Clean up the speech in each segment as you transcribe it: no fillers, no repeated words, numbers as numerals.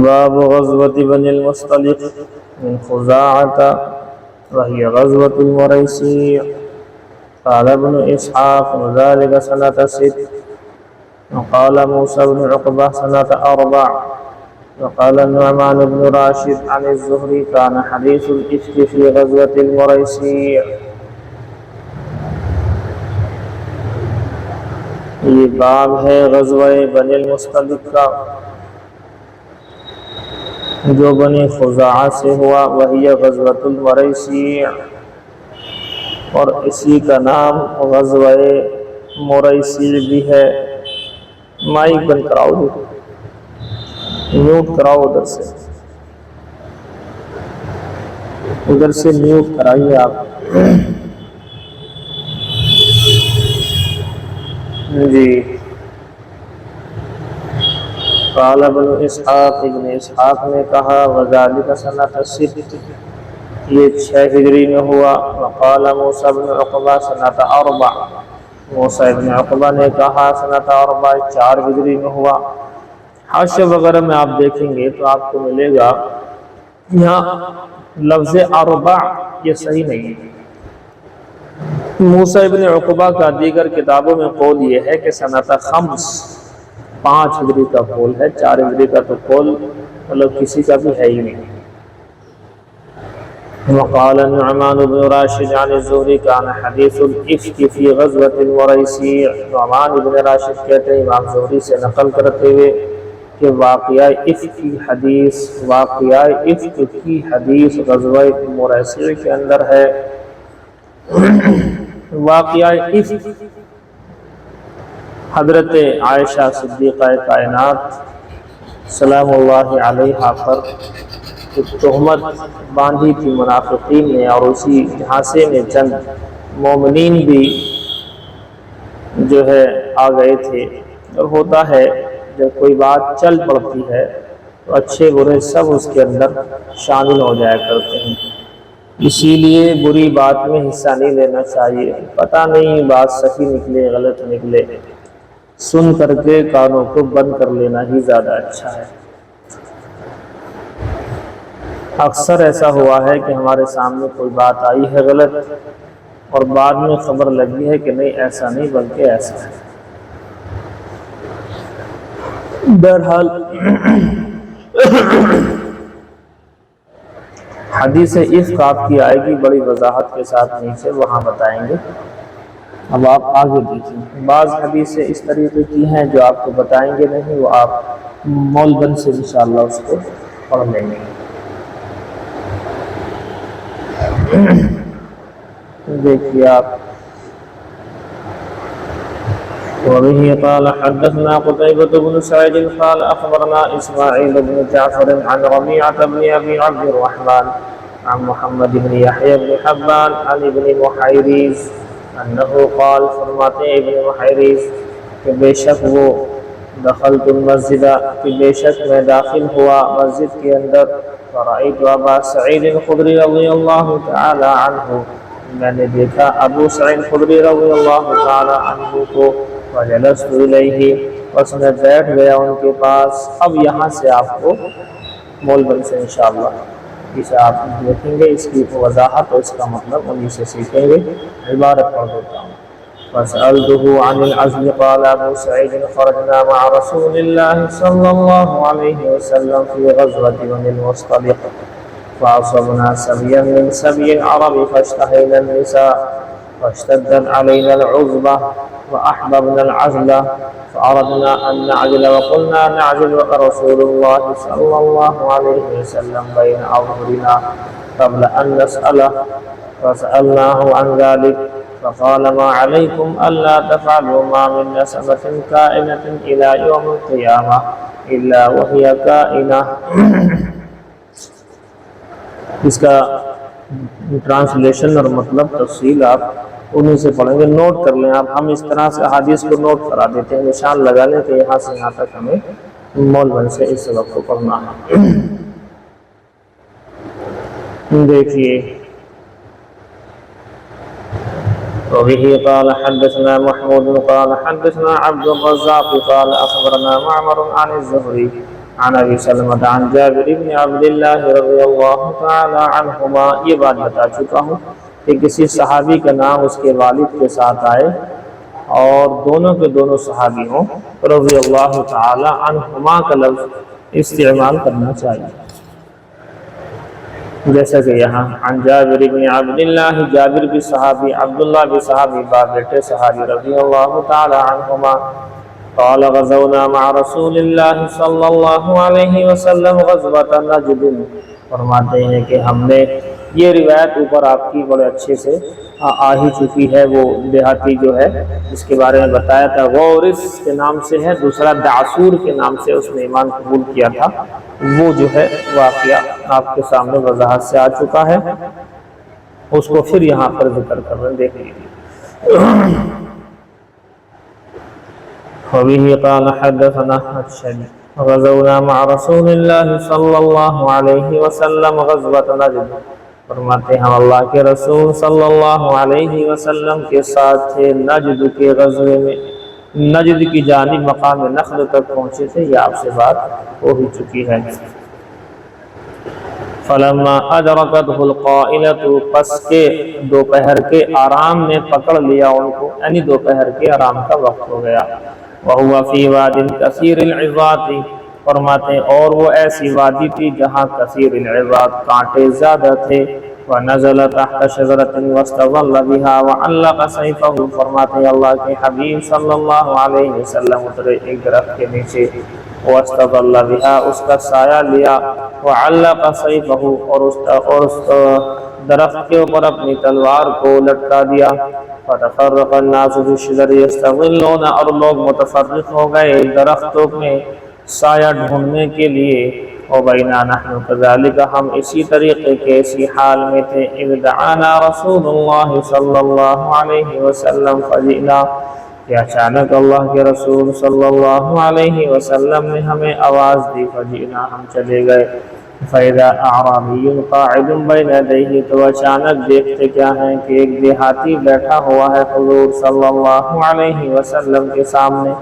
باب غزوة بني المصطلق من خزاعة وهي غزوة المريسي. قال ابن إسحاق وذلك سنة 6 وقال موسى بن عقبة سنة 4 وقال النعمان بن راشد عن الزهري كان حديث الإفك في غزوة المريسي. یہ باب ہے غزوہ بنی المصطلق کا جو بنی خزاعہ سے ہوا، وہی غزوۃ المریسی، اور اسی کا نام غزوہ مریسی بھی ہے۔ مائک بند کراؤ، میوٹ کراؤ، ادھر سے میوٹ کرائیے آپ۔ جی، قال ابن اسحاق، ابن اسحاق نے کہا وذالک سنۃ 6، یہ 6 ہجری میں ہوا۔ وقال موسیٰ بن عقبہ سنۃ 4، موسیٰ بن عقبہ نے کہا سنۃ 4، 4 ہجری میں ہوا۔ حاشیہ وغیرہ میں آپ دیکھیں گے تو آپ کو ملے گا یہاں لفظ 4 یہ صحیح نہیں ہے۔ موسیٰ بن عقبہ کا دیگر کتابوں میں قول یہ ہے کہ سنۃ 5، 5 ہجری کا قول ہے، 4 ہجری کا تو قول مطلب کسی کا بھی ہے ہی نہیں۔ وقال النعمان بن راشد عن الزهري كان حديث الإفك في غزوة المريسي۔ نعمان بن راشد کہتے ہیں امام زہری سے نقل کرتے ہوئے کہ واقعہ افک کی حدیث غزوہ مریسی کے اندر ہے۔ واقعہ افک حضرت عائشہ صدیقہ کائنات سلام اللہ علیہا پر تہمت باندھی تھی منافقین نے، اور اسی جھانسے میں چند مومنین بھی جو ہے آ گئے تھے۔ اور ہوتا ہے جب کوئی بات چل پڑتی ہے تو اچھے برے سب اس کے اندر شامل ہو جایا کرتے ہیں، اسی لیے بری بات میں حصہ نہیں لینا چاہیے۔ پتہ نہیں بات صحیح نکلے غلط نکلے، سن کر کے کانوں کو بند کر لینا ہی زیادہ اچھا ہے۔ اکثر ایسا ہوا ہے کہ ہمارے سامنے کوئی بات آئی ہے غلط، اور بعد میں خبر لگی ہے کہ نہیں ایسا نہیں بلکہ ایسا ہے۔ بہرحال حدیث افک آپ کی آئے گی بڑی وضاحت کے ساتھ نیچے، وہاں بتائیں گے۔ اب آپ آگے دیکھیں، بعض حدیثیں اس طریقے کی ہیں جو آپ کو بتائیں گے نہیں، وہ آپ مول بند سے انشاءاللہ اس کو پڑھ لیں گے۔ دیکھیے آپ، وبه قال حدثنا قتيبة بن سعيد قال أخبرنا إسماعيل بن جعفر عن ربيعة بن أبي عبد الرحمن عن محمد بن يحيى بن حبان عن ابن محيريز أنه قال، فرماتے ابن محيريز کہ بے شک وہ دخلت المسجد، کہ بے شک میں داخل ہوا مسجد کے اندر، فرأيت أبا سعيد الخدري رضي الله تعالى عنه، میں نے دیکھا ابو سعید خدری رضی اللہ تعالی عنہ کو، وجلست الیہ، اس میں بیٹھ گیا ان کے پاس۔ اب یہاں سے آپ کو مول بند سے انشاءاللہ اسے آپ دیکھیں گے، اس کی وضاحت اور اس کا مطلب انہی سے سیکھیں گے۔ عبارت پڑھ دیتا ہوں۔ فسألته عن العزم قال ابو سعید خرجنا مع رسول اللہ صلی اللہ علیہ وسلم في غزوة بني المصطلق فأصبنا سبيا من سبي العرب فاشتهينا النساء واشتدت علينا العزبة وأحببنا العزلة فأردنا أن نعزل وقلنا نعزل ورسول الله صلى الله عليه وسلم بين أظهرنا قبل أن نسأله، فسألناه عن ذلك فقال ما عليكم ألا تفعلوا ما من نسمة كائنة إلى يوم القيامة إلا وهي كائنة۔ اس کا ٹرانسلیشن اور مطلب تفصیل آپ انہیں سے پڑھیں گے، نوٹ کر لیں آپ۔ ہم اس طرح سے حدیث کو نوٹ کرا دیتے ہیں، نشان لگا لیں کہ یہاں سے یہاں تک ہمیں مول بند سے اس سبق کو پڑھنا ہے۔ دیکھیے، وبه قال حدثنا محمود قال حدثنا عبد الرزاق قال أخبرنا معمر عن الزهري عن ابی سلمۃ عن جابر بن عبد اللہ رضی اللہ تعالی عنہما، یہ بات بتا چکا ہوں کہ کسی صحابی کا نام اس کے والد کے ساتھ آئے اور دونوں کے دونوں صحابی ہوں، رضی اللہ تعالی عنہما کا لفظ استعمال کرنا چاہیے، جیسا کہ یہاں عن جابر بن عبد اللہ، جابر بھی صحابی، عبداللہ بھی صحابی، باپ بیٹے صحابی، رضی اللہ تعالی عنہما، قال غزونا مع رسول اللہ صلی اللہ علیہ وسلم غزوۃ نجد، فرماتے ہیں کہ ہم نے، یہ روایت اوپر آپ کی بڑے اچھے سے آ ہی چکی ہے، وہ دیہاتی جو ہے اس کے بارے میں بتایا تھا، غورث کے نام سے ہے، دوسرا دعسور کے نام سے اس نے ایمان قبول کیا تھا، وہ جو ہے واقعہ آپ کے سامنے وضاحت سے آ چکا ہے، اس کو پھر یہاں پر ذکر کر رہے ہیں، دیکھ لیجیے۔ وبه قال حدثنا غزونا مع رسول اللہ صلی اللہ علیہ وسلم غزوۃ نجد، فرماتے ہیں ہم اللہ کے رسول صلی اللہ علیہ وسلم کے ساتھ تھے نجد کے غزوے میں، نجد کی جانب مقام نخل تک پہنچے تھے، یہ آپ سے بات ہو ہی چکی ہے۔ فلما ادرکتہ القائلۃ، پس کے دوپہر کے آرام نے پکڑ لیا ان کو، یعنی دوپہر کے آرام کا وقت ہو گیا، وہو فی واد کثیر العظات، فرماتے ہیں اور وہ ایسی وادی تھی جہاں کثیر العظات، کانٹے زیادہ تھے، ونزل تحت شجرۃ واستظل بها وعلق سیفہ، فرماتے ہیں اللہ کے حبیب صلی اللہ علیہ وسلم اترے ایک درخت کے نیچے، واستظل بها، اس کا سایہ لیا، وعلق سیفہ، اور اس درخت کے اوپر اپنی تلوار کو لٹکا دیا، فتفرق الناس فی الشجر یستظلون، اور لوگ متفرق ہو گئے درختوں میں سایہ ڈھونڈنے کے لیے، وبینا نحن کذالک، ہم اسی طریقے کے اسی حال میں تھے، اذ دعانا رسول اللہ صلی اللہ علیہ وسلم فجئنا، کہ اچانک اللہ کے رسول صلی اللہ علیہ وسلم نے ہمیں آواز دی، فجئنا، ہم چلے گئے، فَإِذَا أَعْرَابِيٌّ قَاعِدٌ بَيْنَ يَدَيْهِ، تو اچانک دیکھتے کیا ہیں کہ ایک دیہاتی بیٹھا ہوا ہے حضور صلی اللہ علیہ وسلم کے سامنے۔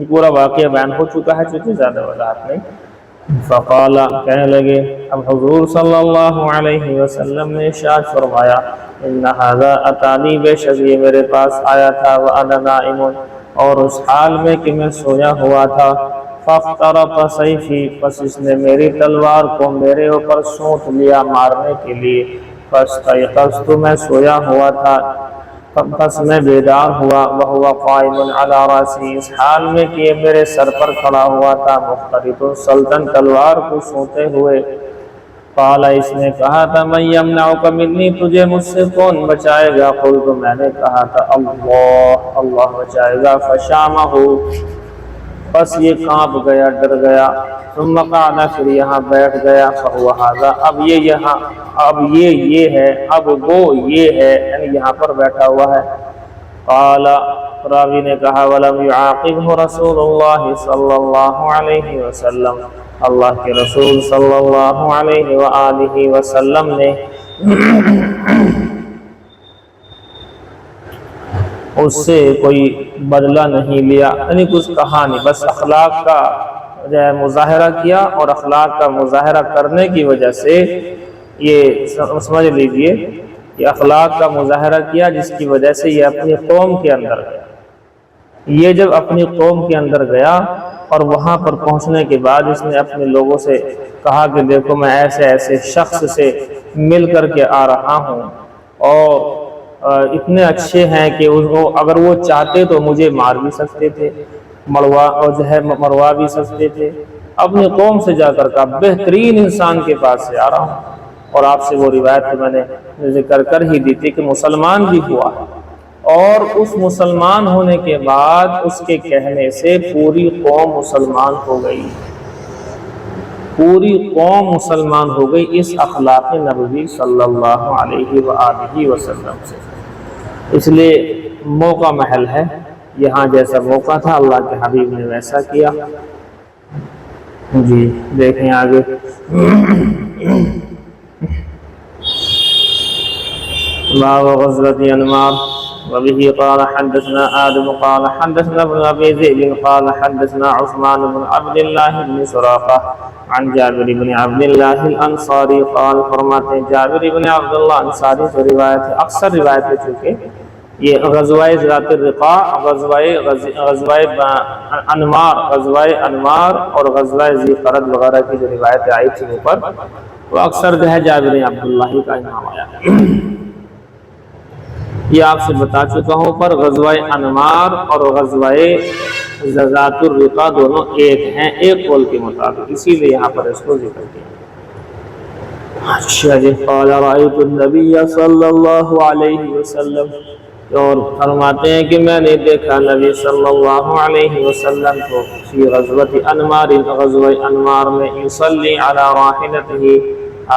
پورا واقعہ بیان ہو چکا ہے چونکہ زیادہ وضاحت نہیں۔ فقال، کہنے لگے، اب حضور صلی اللہ علیہ وسلم نے ارشاد فرمایا، ان ھذا اتانی، بے شک یہ میرے پاس آیا تھا، وانا نائم، اور اس حال میں کہ میں سویا ہوا تھا، فاخترق سیفی، پس اس نے میری تلوار کو میرے اوپر سونت لیا مارنے کے لیے، فاستيقظت، میں سویا ہوا تھا، پس میں بیدار ہوا، وہو قائم علی راسی، اس حال میں کہ یہ میرے سر پر کھڑا ہوا تھا، مخترط سلطن، تلوار کو سونتے ہوئے، قال، اس نے کہا تھا، من یمنعک منی، تجھے مجھ سے کون بچائے گا، قلت، میں نے کہا تھا، اللہ، اللہ بچائے گا، فشامہ، پس یہ کانپ گیا، ڈر گیا، ثم قعد، پھر یہاں بیٹھ گیا، فہو ھذا، اب یہ یہاں، اب یہ ہے، اب وہ یہ ہے، یعنی یہاں پر بیٹھا ہوا ہے۔ قال، راوی نے کہا، ولم يعاقبه رسول اللہ صلی اللہ علیہ وسلم، اللہ کے رسول صلی اللہ علیہ وآلہ وسلم نے اس سے کوئی بدلہ نہیں لیا، یعنی کچھ کہا نہیں، بس اخلاق کا مظاہرہ کیا، اور اخلاق کا مظاہرہ کرنے کی وجہ سے یہ سمجھ لیجئے کہ اخلاق کا مظاہرہ کیا، جس کی وجہ سے یہ اپنی قوم کے اندر گیا۔ یہ جب اپنی قوم کے اندر گیا اور وہاں پر پہنچنے کے بعد اس نے اپنے لوگوں سے کہا کہ دیکھو میں ایسے ایسے شخص سے مل کر کے آ رہا ہوں، اور اتنے اچھے ہیں کہ اگر وہ چاہتے تو مجھے مار بھی سکتے تھے، مروا بھی سکتے تھے، اپنی قوم سے جا کر کہا بہترین انسان کے پاس سے آ رہا ہوں، اور آپ سے وہ روایت میں نے ذکر کر ہی دی تھی کہ مسلمان بھی ہوا، اور اس مسلمان ہونے کے بعد اس کے کہنے سے پوری قوم مسلمان ہو گئی، پوری قوم مسلمان ہو گئی اس اخلاق نبوی صلی اللہ علیہ وآلہ وسلم سے۔ اس لیے موقع محل ہے، یہاں جیسا موقع تھا اللہ کے حبیب نے ویسا کیا۔ جی دیکھیں آگے، باب غزوۃ انمار، وبه قال حدثنا آدم قال حدثنا ابن أبي ذئب قال حدثنا عثمان بن عبد الله بن سراقة عن جابر بن عبد الله الانصاری قال فرماتے ہیں جابر بن عبد اللہ انصاری سے روایت ہے، اکثر روایت ہو چکے یہ غزوہ ذات الرقاع، غزوہ انمار اور غزوہ ذی قرد وغیرہ کی جو روایتیں آئی تھی اوپر، وہ اکثر جو ہے جابر بن عبداللہ کا نام آیا۔ یہ آپ سے بتا چکا ہوں، پر غزوہ انمار اور غزوہ ذات الرقاع دونوں ایک ہیں، ایک قول کے مطابق، اسی لیے یہاں پر اس کو ذکر کیا۔ اچھا جی، قال رأيت النبي صلی اللہ علیہ وسلم، اور فرماتے ہیں کہ میں نے دیکھا نبی صلی اللہ علیہ وسلم کو فی غزوۃ انمار، غزوہ انمار میں، یصلی علی راحلتہ،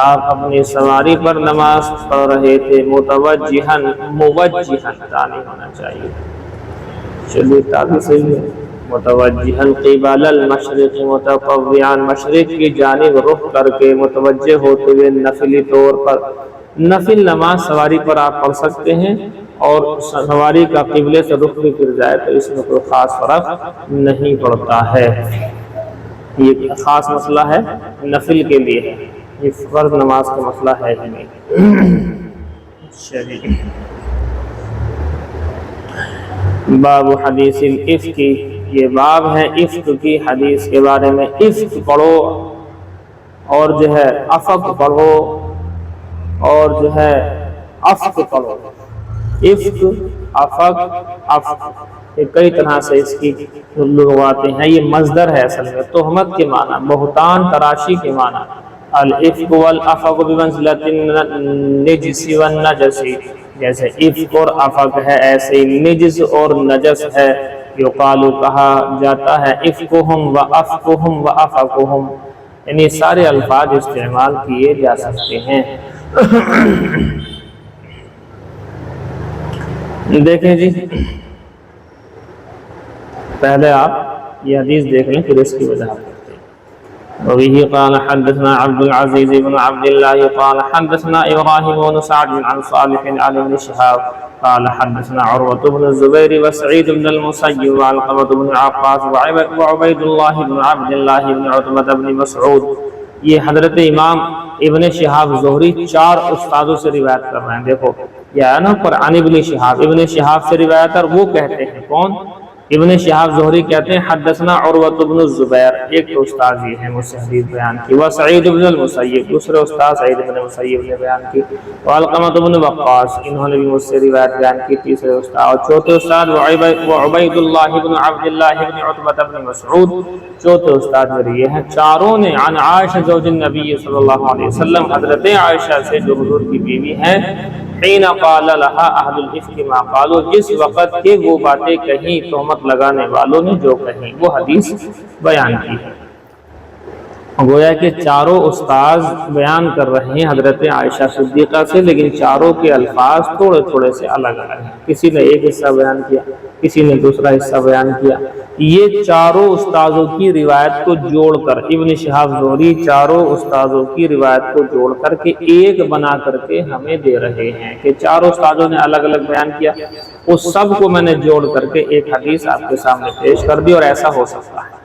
آپ اپنی سواری پر نماز پڑھ رہے تھے، موجہن تانی ہونا چاہیے، چلیے تابع صحیح ہے، متوجہن قبال المشرق، متطوعا مشرق کی جانب رخ کر کے، متوجہ ہوتے ہوئے نفلی طور پر، نفل نماز سواری پر آپ پڑھ سکتے ہیں، اور سواری کا قبلے سے رخ بھی گر جائے تو اس میں کوئی خاص فرق نہیں پڑتا ہے، یہ خاص مسئلہ ہے نفل کے لیے ہے، یہ فرض نماز کا مسئلہ ہے ہی نہیں۔ چلیے، باب حدیث الافک، یہ باب ہے افک کی حدیث کے بارے میں، افک پڑھو اور جو ہے افق پڑھو اور جو ہے افک پڑھو، افک افق افک، یہ کئی طرح سے اس کی لغات ہیں، یہ مصدر ہے اصل میں، تہمت کے معنی، بہتان تراشی کے معنی، الافک والافق بمنزلۃ النجس والنجس، جیسے افک اور افق ہے ایسے ہی نجس اور نجس ہے، یقال کہا جاتا ہے افکہم و افکہم و افقہم، یعنی سارے الفاظ استعمال کیے جا سکتے ہیں۔ دیکھیں جی، پہلے آپ یہ حدیث دیکھ لیں پھر اس کی وضاحت کرتے ہیں۔ وبه قال حدثنا عبد العزيز بن عبد الله قال حدثنا ابراهيم بن سعد عن صالح عن ابن شهاب قال حدثنا عروة بن الزبير وسعيد بن المسيب وعلقمة بن عقاص وعبيد الله بن عبد الله بن عتبة بن مسعود، یہ حضرت امام ابن شہاب زہری چار استادوں سے روایت کر رہے ہیں، دیکھو یہ ہے نا پر عن ابن شہاب، ابن شہاب سے روایت، اور وہ کہتے ہیں کون؟ ابن شہاب زہری کہتے ہیں حدثنا عروۃ بن الزبیر، ایک تو استاد یہ ہے مجھ سے حدیث بیان کی، وہ سعید بن المسیب، دوسرے استاد سعید بن المسیب نے بیان کی، وعلقمہ بن وقاص، انہوں نے بھی مجھ سے روایت بیان کی، تیسرے استاد، اور چوتھے استاد وعبید اللہ بن عبد اللہ بن عتبہ بن مسعود، چوتھے استاد میرے یہ ہیں، چاروں نے عن عائشہ زوج النبی صلی اللہ علیہ وسلم، حضرت عائشہ سے جو حضور کی بیوی ہیں، حین قال لها اہل الافک ما قالوا، جس وقت کہ وہ باتیں کہیں تہمت لگانے والوں نے جو کہیں، وہ حدیث بیان کی ہے۔ گویا کہ چاروں استاذ بیان کر رہے ہیں حضرت عائشہ صدیقہ سے، لیکن چاروں کے الفاظ تھوڑے تھوڑے سے الگ الگ ہیں، کسی نے ایک حصہ بیان کیا، کسی نے دوسرا حصہ بیان کیا، یہ چاروں استاذوں کی روایت کو جوڑ کر، ابن شہاب زہری چاروں استاذوں کی روایت کو جوڑ کر کے ایک بنا کر کے ہمیں دے رہے ہیں کہ چاروں استاذوں نے الگ الگ بیان کیا، اس سب کو میں نے جوڑ کر کے ایک حدیث آپ کے سامنے پیش کر دی، اور ایسا ہو سکتا ہے۔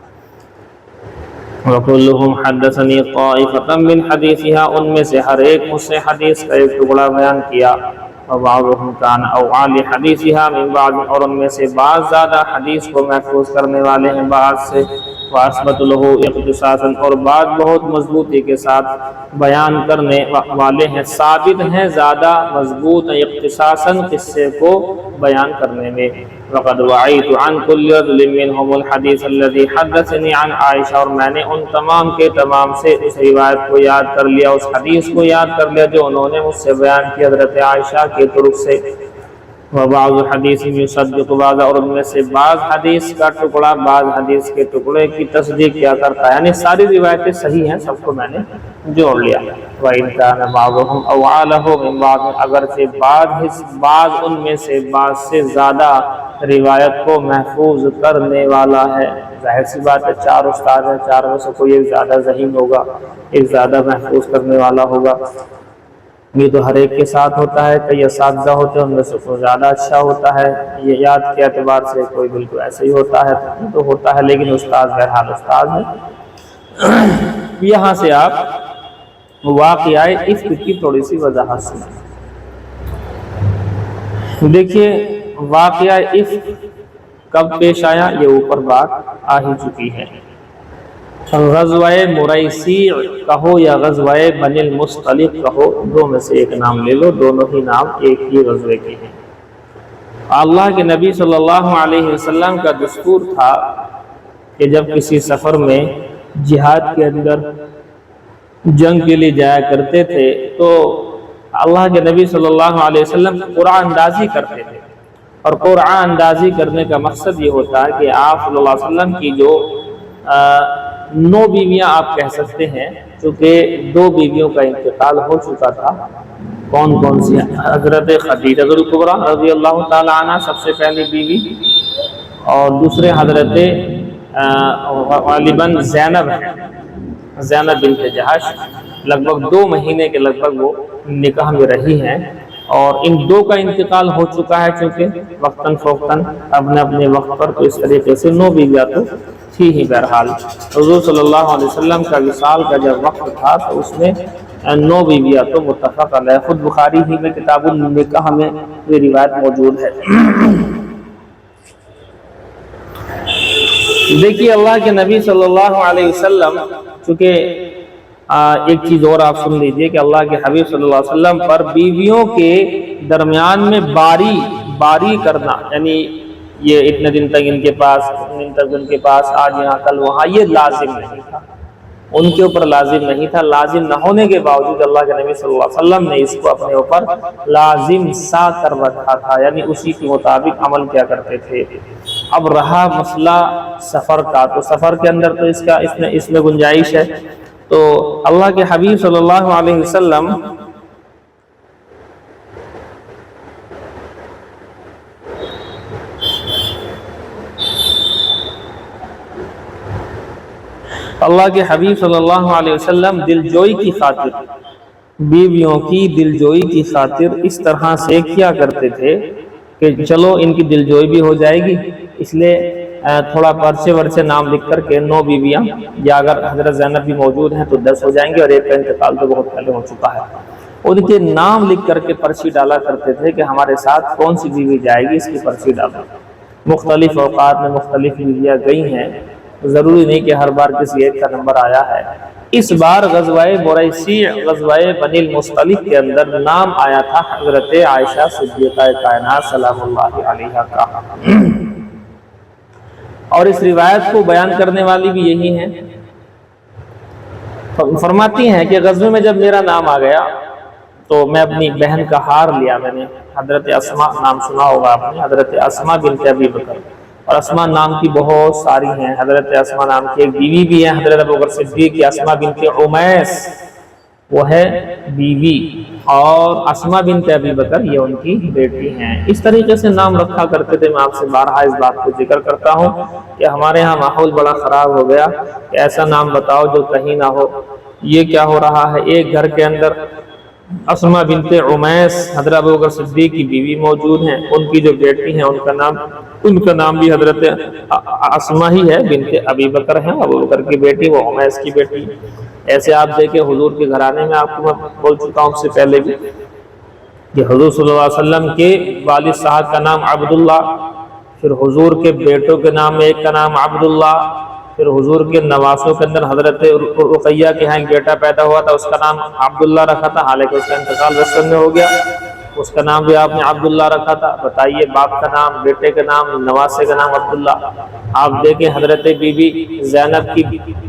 وَكُلُّهُمْ حَدَّثَنِي طَائِفَةً مِّنْ حَدِيثِهَا، ان میں سے ہر ایک مجھ سے حدیث کا ایک ٹکڑا بیان کیا، وَبَعْضُهُمْ كَانَ أَوْعَىٰ لِحَدِيثِهَا مِن بَعْضٍ، اور ان میں سے بعض زیادہ حدیث کو محفوظ کرنے والے ہیں بعض سے، وَأَثْبَتُ لَهُ اختصاصاً، اور بعض بہت مضبوطی کے ساتھ بیان کرنے والے ہیں، ثابت ہیں زیادہ مضبوط ہیں اختصاصاً قصے کو بیان کرنے میں۔ وَقَدْ وَعَيْتُ عَنْ كُلِّ رَجُلٍ مِّنْهُمُ الْحَدِيثَ الَّذِي حَدَّثَنِي عَنْ عَائِشَةَ، اور میں نے ان تمام کے تمام سے اس روایت کو یاد کر لیا، اس حدیث کو یاد کر لیا جو انہوں نے مجھ سے بیان کی حضرت عائشہ کے طرف سے۔ وَبَعْضُ حَدِيثٍ يُصَدِّقُ بَعْضَ، اور ان میں سے بعض حدیث کا ٹکڑا بعض حدیث کے ٹکڑے کی تصدیق کیا کرتا ہے، یعنی ساری روایتیں صحیح ہیں، سب کو میں نے جوڑ لیا۔ وَإِنْ كَانَ بَعْضُهُمْ أَوْعَىٰ لَهُ مِن بَعْضٍ، اگرچہ بعض ان میں سے بعض سے زیادہ روایت کو محفوظ کرنے والا ہے، ظاہر سی بات ہے چار استاد ہیں، چار میں سے کوئی ایک زیادہ ذہین ہوگا، ایک زیادہ محفوظ کرنے والا ہوگا۔ یہ تو ہر ایک کے ساتھ ہوتا ہے، کئی اساتذہ ہوتے ہیں ان میں سے کوئی زیادہ اچھا ہوتا ہے، یہ یاد کے اعتبار سے کوئی بالکل ایسے ہی ہوتا ہے تو ہوتا ہے، لیکن استاد بہرحال استاد ہے۔ یہاں سے آپ واقعہ افک کی تھوڑی سی وضاحت سنیں۔ دیکھیے واقعہ افک کب پیش آیا، یہ اوپر بات آ ہی چکی ہے۔ غزوہ مریسیع کہو یا غزوہ بنی المصطلق کہو، دو میں سے ایک نام لے لو، دونوں ہی نام ایک ہی غزوے کے ہیں۔ اللہ کے نبی صلی اللہ علیہ وسلم کا دستور تھا کہ جب کسی سفر میں جہاد کے اندر جنگ کے لیے جایا کرتے تھے تو اللہ کے نبی صلی اللہ علیہ وسلم قرآن اندازی کرتے تھے، اور قرآن اندازی کرنے کا مقصد یہ ہوتا ہے کہ آپ صلی اللہ علیہ وسلم کی جو 9 بیویاں آپ کہہ سکتے ہیں، چونکہ 2 بیویوں کا انتقال ہو چکا تھا۔ کون کون سی؟ حضرت خدیجہ الکبریٰ رضی اللہ تعالی عنہ سب سے پہلی بیوی، اور دوسرے حضرت غالباً زینب بنت جہش، لگ بھگ 2 مہینے کے لگ بھگ وہ نکاح میں رہی ہیں، اور ان 2 کا انتقال ہو چکا ہے چونکہ وقتاً فوقتاً اپنے اپنے وقت پر، تو اس طریقے سے 9 بیویاں تو تھی ہی۔ بہرحال حضور صلی اللہ علیہ وسلم کا وصال کا جب وقت تھا تو اس میں 9 بیویاں تو متفق علیہ، خود بخاری ہی میں کتاب النکاح میں یہ روایت موجود ہے۔ دیکھیے اللہ کے نبی صلی اللہ علیہ وسلم، چونکہ ایک چیز اور آپ سن لیجئے کہ اللہ کے حبیب صلی اللہ علیہ وسلم پر بیویوں کے درمیان میں باری کرنا، یعنی یہ اتنے دن تک ان کے پاس، اتنے دن تک ان کے پاس، آج یہاں کل وہاں، یہ لازم نہیں تھا، ان کے اوپر لازم نہیں تھا۔ لازم نہ ہونے کے باوجود اللہ کے نبی صلی اللہ علیہ وسلم نے اس کو اپنے اوپر لازم سا کر رکھا تھا، یعنی اسی کے مطابق عمل کیا کرتے تھے۔ اب رہا مسئلہ سفر کا، تو سفر کے اندر تو اس میں گنجائش ہے، تو اللہ کے حبیب صلی اللہ علیہ وسلم صلی اللہ علیہ وسلم دلجوئی کی خاطر، بیویوں کی دلجوئی کی خاطر اس طرح سے کیا کرتے تھے کہ چلو ان کی دلجوئی بھی ہو جائے گی، اس لیے تھوڑا پرچے نام لکھ کر کے 9 بیویاں، یا اگر حضرت زینب بھی موجود ہیں تو 10 ہو جائیں گے، اور ایک کا انتقال تو بہت پہلے ہو چکا ہے، ان کے نام لکھ کر کے پرچی ڈالا کرتے تھے کہ ہمارے ساتھ کون سی بیوی جائے گی، اس کی پرچی ڈالا۔ مختلف اوقات میں مختلف بیویاں گئی ہیں، ضروری نہیں کہ ہر بار کسی ایک کا نمبر آیا ہے۔ اس بار غزوہ مریسیع، غزوہ بنی المصطلق کے اندر نام آیا تھا حضرت عائشہ صدیقہ کائنات سلام اللہ علیہا کا، اور اس روایت کو بیان کرنے والی بھی یہی ہیں۔ فرماتی ہیں کہ غزوے میں جب میرا نام آ گیا تو میں اپنی بہن کا ہار لیا، میں نے حضرت اسماء نام سنا ہوگا آپ نے، حضرت اسماء بنت ابی بکر، اور اسماء نام کی بہت ساری ہیں، حضرت اسماء نام کی ایک بیوی بھی ہے حضرت ابوبکر صدیق کی، اسماء بنت عمیس وہ ہے بیوی، اور اسماء بنت ابی بکر یہ ان کی بیٹی ہیں۔ اس طریقے سے نام رکھا کرتے تھے۔ میں آپ سے بارہا اس بات کو ذکر کرتا ہوں کہ ہمارے ہاں ماحول بڑا خراب ہو گیا کہ ایسا نام بتاؤ جو کہیں نہ ہو۔ یہ کیا ہو رہا ہے، ایک گھر کے اندر اسماء بنت عمیس حضرت ابوبکر صدیق کی بیوی موجود ہیں، ان کی جو بیٹی ہیں ان کا نام بھی حضرت اسماء ہی ہے، بنت ابی بکر ہیں، ابوبکر کی بیٹی، وہ عمیس کی بیٹی۔ ایسے آپ دیکھیں حضور کے گھرانے میں، آپ کو میں بول چکا ہوں سے پہلے بھی کہ حضور صلی اللہ علیہ وسلم کے والد صاحب کا نام عبداللہ، پھر حضور کے بیٹوں کے نام میں ایک کا نام عبداللہ، پھر حضور کے نواسوں کے اندر حضرت رقیہ کے ہاں ایک بیٹا پیدا ہوا تھا، اس کا نام عبداللہ رکھا تھا، حالانکہ اس کا انتقال بچپن میں ہو گیا، اس کا نام بھی آپ نے عبداللہ رکھا تھا۔ بتائیے، باپ کا نام، بیٹے کا نام، نواسے کا نام عبداللہ۔ آپ دیکھیں حضرت بی بی زینب کی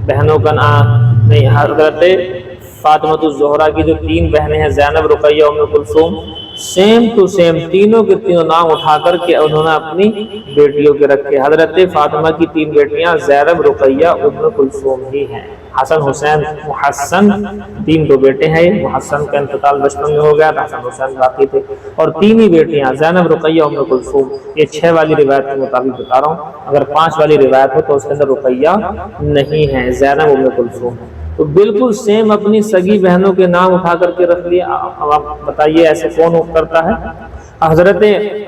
بہنوں کا نام نہیں، حضرت فاطمہ الزہرا کی جو 3 بہنیں ہیں، زینب، رقیہ، ام کلثوم، سیم ٹو سیم تینوں کے تینوں نام اٹھا کر کے انہوں نے اپنی بیٹیوں کے رکھے۔ حضرت فاطمہ کی 3 بیٹیاں زینب، رقیہ، ام کلثوم ہی ہیں۔ حسن، حسین، محسن 3 بیٹے ہیں، محسن کا انتقال بچپن میں ہو گیا تھا، حسن حسین باقی تھے، اور 3 ہی بیٹیاں زینب، رقیہ، ام کلثوم۔ یہ 6 والی روایت کے مطابق بتا رہا ہوں، اگر 5 والی روایت ہو تو اس کے اندر رقیہ نہیں ہے، زینب، ام کلثوم۔ تو بالکل سیم اپنی سگی بہنوں کے نام اٹھا کر کے رکھ لیا۔ اب آپ بتائیے ایسے کون کرتا ہے؟ حضرت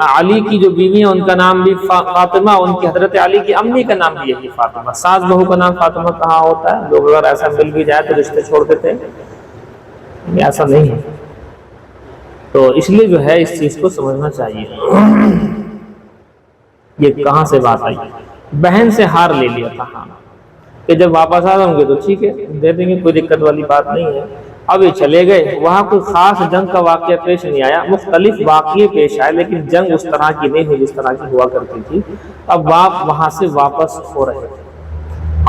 علی کی جو بیوی ہیں ان کا نام بھی فاطمہ، ان کی حضرت علی کی امی کا نام بھی یہی فاطمہ۔ ساس بہو کا نام فاطمہ کہاں ہوتا ہے؟ لوگ اگر ایسا مل بھی جائے تو رشتے چھوڑ دیتے ہیں، ایسا نہیں ہے۔ تو اس لیے جو ہے اس چیز کو سمجھنا چاہیے۔ یہ کہاں سے بات آئی؟ بہن سے ہار لے لیا تھا، ہاں، کہ جب واپس آ جاؤں گے تو ٹھیک ہے دے دیں گے، کوئی دقت والی بات نہیں ہے۔ اب یہ چلے گئے، وہاں کوئی خاص جنگ کا واقعہ پیش نہیں آیا، مختلف واقعے پیش آئے لیکن جنگ اس طرح کی نہیں ہوئی جس طرح کی ہوا کرتی تھی۔ اب وہاں سے واپس ہو رہے تھے۔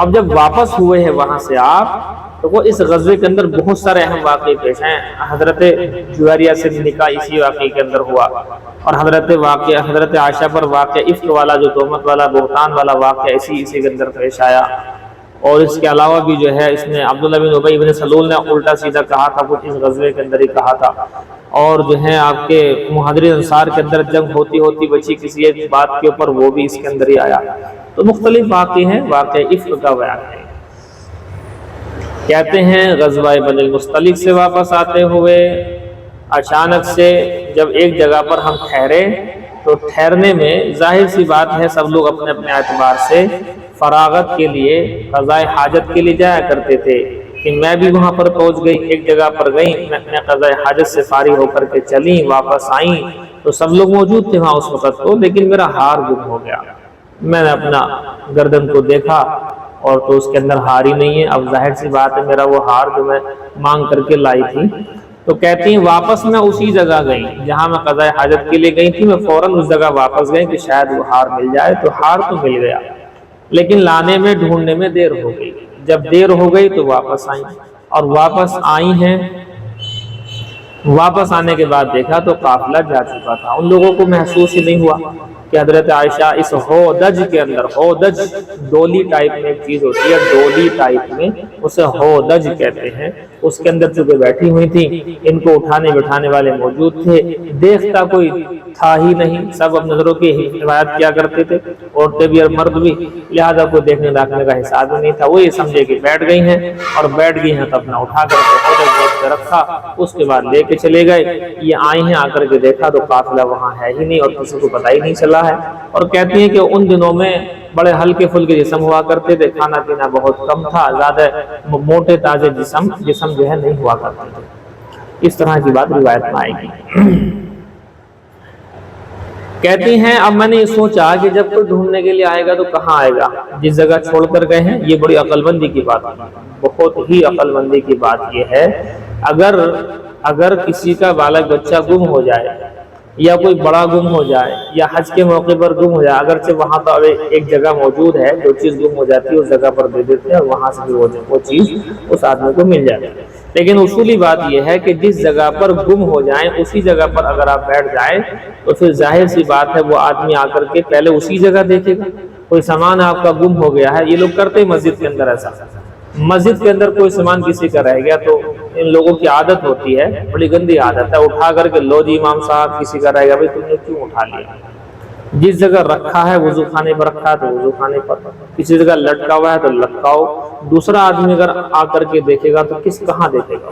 اب جب واپس ہوئے ہیں وہاں سے آپ، تو وہ اس غزوے کے اندر بہت سارے اہم واقعے پیش ہیں۔ حضرت جویریہ سے نکاح اسی واقعے کے اندر ہوا، اور حضرت عائشہ پر واقعہ افک والا جو تہمت والا بہتان والا واقعہ اسی کے اندر پیش آیا۔ اور اس کے علاوہ بھی جو ہے اس نے عبداللہ بن ابی بن سلول نے الٹا سیدھا کہا تھا، کچھ اس غزوے کے اندر ہی کہا تھا۔ اور جو ہے آپ کے مہاجرین انصار کے اندر جنگ ہوتی بچی کسی ایک بات کے اوپر، وہ بھی اس کے اندر ہی آیا۔ تو مختلف واقعے ہیں، واقعہ افک کا بیان ہے۔ کہتے ہیں غزوہ بنی المصطلق سے واپس آتے ہوئے اچانک سے جب ایک جگہ پر ہم ٹھہرے، تو ٹھہرنے میں ظاہر سی بات ہے سب لوگ اپنے اپنے اعتبار سے فراغت کے لیے، قضاء حاجت کے لیے جایا کرتے تھے، کہ میں بھی وہاں پر پہنچ گئی، ایک جگہ پر گئی، میں قضاء حاجت سے فارغ ہو کر کے چلی، واپس آئیں تو سب لوگ موجود تھے وہاں اس وقت کو، لیکن میرا ہار گم ہو گیا۔ میں نے اپنا گردن کو دیکھا اور تو اس کے اندر ہار ہی نہیں ہے۔ اب ظاہر سی بات ہے میرا وہ ہار جو میں مانگ کر کے لائی تھی، تو کہتی ہیں واپس میں اسی جگہ گئی جہاں میں قضاء حاجت کے لیے گئی تھی، میں فوراً اس جگہ واپس گئی کہ شاید وہ ہار مل جائے، تو ہار تو مل گیا، لیکن لانے میں ڈھونڈنے میں دیر ہو گئی۔ جب دیر ہو گئی تو واپس آئیں، اور واپس آئی ہیں، واپس آنے کے بعد دیکھا تو قافلہ جا چکا تھا۔ ان لوگوں کو محسوس ہی نہیں ہوا کہ حضرت عائشہ اس ہودج کے اندر، ہودج ڈولی ٹائپ میں ایک چیز ہوتی ہے، ڈولی ٹائپ میں اسے ہودج کہتے ہیں، اس کے اندر چونکہ بیٹھی ہوئی تھی، ان کو اٹھانے بٹھانے والے موجود تھے، دیکھتا کوئی تھا ہی نہیں، سب اب نظروں کی حفاظت کیا کرتے تھے، عورتیں بھی اور مرد بھی، لہذا کوئی دیکھنے داکھنے کا حساب ہی نہیں تھا۔ وہ یہ سمجھے کہ بیٹھ گئی ہیں، اور بیٹھ گئی ہیں تو اپنا اٹھا کر کے ہودج پہ رکھا، اس کے بعد لے کے چلے گئے۔ یہ آئی ہیں، آ کر کے دیکھا تو قافلہ وہاں ہے ہی نہیں اور کسی کو پتہ ہی نہیں چلا ہے۔ اور کہتی ہیں کہ ان دنوں میں بڑے ہلکے پھلکے جسم ہوا کرتے تھے، کھانا پینا بہت کم تھا، زیادہ موٹے تازے جسم جو ہے نہیں ہوا کرتے تھے۔ اس طرح کی بات روایت میں آئے گی۔ کہتی ہیں اب میں نے یہ سوچا کہ جب کوئی ڈھونڈنے کے لیے آئے گا تو کہاں آئے گا، جس جگہ چھوڑ کر گئے ہیں۔ یہ بڑی عقل مندی کی بات ہے، بہت ہی عقل مندی کی بات یہ ہے، اگر کسی کا بالغ بچہ گم ہو جائے یا کوئی بڑا گم ہو جائے یا حج کے موقع پر گم ہو جائے، اگرچہ وہاں تو ایک جگہ موجود ہے، جو چیز گم ہو جاتی ہے اس جگہ پر دے دیتے ہیں اور وہاں سے بھی وہ چیز اس آدمی کو مل جاتی ہے، لیکن اصولی بات یہ ہے کہ جس جگہ پر گم ہو جائیں اسی جگہ پر اگر آپ بیٹھ جائیں تو پھر ظاہر سی بات ہے وہ آدمی آ کر کے پہلے اسی جگہ دیکھے گا۔ کوئی سامان آپ کا گم ہو گیا ہے، یہ لوگ کرتے ہیں مسجد کے اندر ایسا، مسجد کے اندر کوئی سامان کسی کا رہ گیا تو ان لوگوں کی عادت ہوتی ہے، بڑی گندی عادت ہے، اٹھا کر کے لو جی امام صاحب کسی کا رہ گیا، بھائی تم نے کیوں اٹھا لیا؟ جس جگہ رکھا ہے وضو خانے پر رکھا ہے تو وضو خانے پر، کسی جگہ لٹکا ہوا ہے تو لٹکاؤ۔ دوسرا آدمی اگر آ کر کے دیکھے گا تو کہاں دیکھے گا؟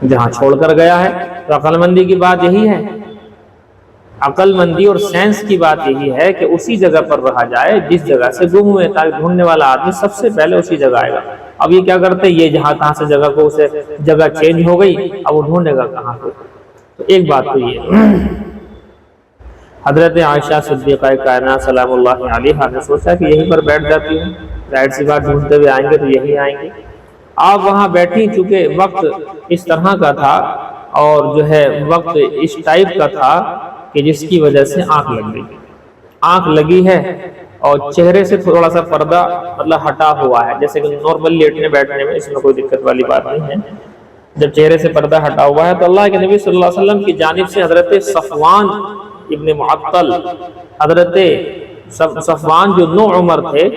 جہاں چھوڑ کر گیا ہے۔ تو عقل مندی کی بات یہی ہے، عقل مندی اور سینس کی بات یہی ہے کہ اسی جگہ پر رہا جائے جس جگہ سے گم ہوئے، تاکہ ڈھونڈنے والا آدمی سب سے پہلے اسی جگہ آئے گا۔ اب یہ کیا کرتے ہیں، یہ جہاں تہاں سے جگہ کو اسے جگہ چینج ہو گئی، اب وہ ڈھونڈے گا کہاں پہ؟ تو ایک بات تو یہ حضرت عائشہ صدیقہ کائنات سلام اللہ علیہا نے سوچا کہ یہیں پر بیٹھ جاتی ہوں، ظاہر سی بات ڈھونڈتے ہوئے آئیں گے تو یہی آئیں گے۔ آپ وہاں بیٹھی، چونکہ وقت اس طرح کا تھا اور جو ہے وقت اس ٹائپ کا تھا کہ جس کی وجہ سے آنکھ لگ گئی، آنکھ لگی ہے اور چہرے سے تھوڑا سا پردہ مطلب ہٹا ہوا ہے، جیسے کہ نارمل لیٹنے بیٹھنے میں اس میں کوئی دقت والی بات نہیں ہے۔ جب چہرے سے پردہ ہٹا ہوا ہے تو اللہ کے نبی صلی اللہ علیہ وسلم کی جانب سے حضرت صفوان ابن معطل، حضرت صفوان جو نو عمر تھے،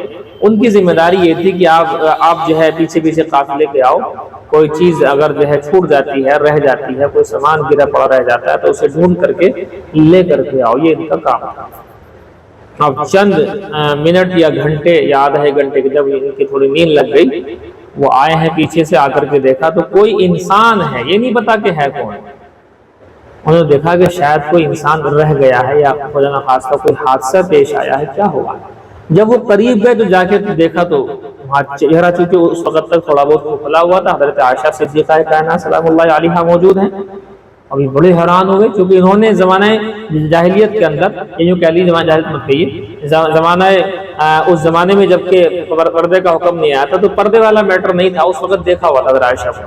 ان کی ذمہ داری یہ تھی کہ آپ جو ہے پیچھے پیچھے قافلے کے آؤ، کوئی چیز اگر جو ہے چھوٹ جاتی ہے، رہ جاتی ہے، کوئی سامان گرا پڑا رہ جاتا ہے تو اسے ڈھونڈ کر کے لے کر کے آؤ، یہ ان کا کام تھا۔ اب چند منٹ یا گھنٹے یا آدھے گھنٹے کے جب ان کی تھوڑی نیند لگ گئی وہ آئے ہیں پیچھے سے، آ کر کے دیکھا تو کوئی انسان ہے، یہ نہیں پتا کہ ہے کون، انہوں نے دیکھا کہ شاید کوئی انسان رہ گیا ہے یا خدا نخواستہ کوئی حادثہ پیش آیا ہے، کیا ہوا۔ جب وہ قریب گئے تو جا کے دیکھا تو وہاں چہرہ چونکہ اس وقت تک تھوڑا بہت کھلا ہوا تھا، حضرت عائشہ صدیقہ کائنات سلام اللہ علیہا موجود ہیں۔ ابھی بڑے حیران ہو گئے، کیونکہ انہوں نے زمانہ جاہلیت کے اندر، یہ جو کہہ لیجیے زمانہ جاہلیت مت کہیے، زمانہ اس زمانے میں جب کہ پردے کا حکم نہیں آیا تھا تو پردے والا میٹر نہیں تھا، اس وقت دیکھا ہوا تھا حضرت عائشہ کو،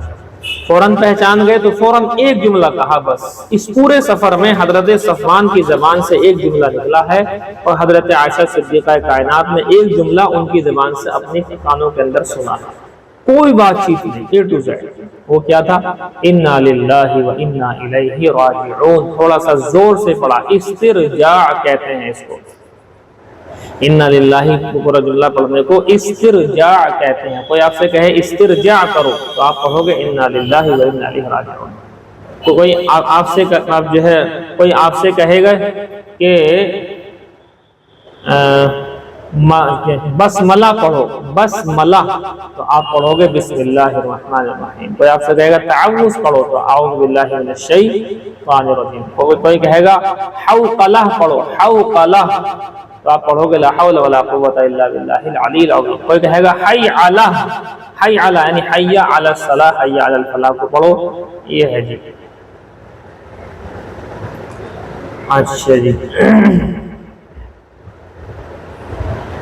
فوراً پہچان گئے تو فوراً ایک جملہ کہا بس۔ اس پورے سفر میں حضرت صفوان کی زبان سے ایک جملہ نکلا ہے اور حضرت عائشہ صدیقہ کائنات نے ایک جملہ ان کی زبان سے اپنے کانوں کے اندر سنا، کوئی بات چیت نہیں، اے ٹو زیڈ۔ وہ کیا تھا؟ انا للہ و انا الیہ راجعون۔ تھوڑا سا زور سے پڑھا، استرجاع کہتے ہیں اس کو، انا للہ کو پورا جملہ پڑھنے کو استرجاع کہتے ہیں۔ کوئی آپ سے کہے استرجاع کرو تو آپ پڑھو گے انا للہ و انا الیہ راجعون۔ تو کوئی آپ سے جو ہے کوئی آپ سے کہے گا کہ بسملہ پڑھو، بسملہ، تو آپ پڑھو گے بسم اللہ الرحمن الرحیم۔ کوئی آپ سے کہے گا تعوذ پڑھو تو اعوذ باللہ من الشیطان الرجیم۔ کوئی کہے گا حوقلہ پڑھو، حوقلہ، تو آپ پڑھو گے لا حول ولا قوۃ الا باللہ العلی العظیم۔ کوئی کہے گا حی علی، حی علی یعنی حی علی الصلاۃ، حی علی الفلاح کو پڑھو، یہ ہے جی۔ اچھا جی،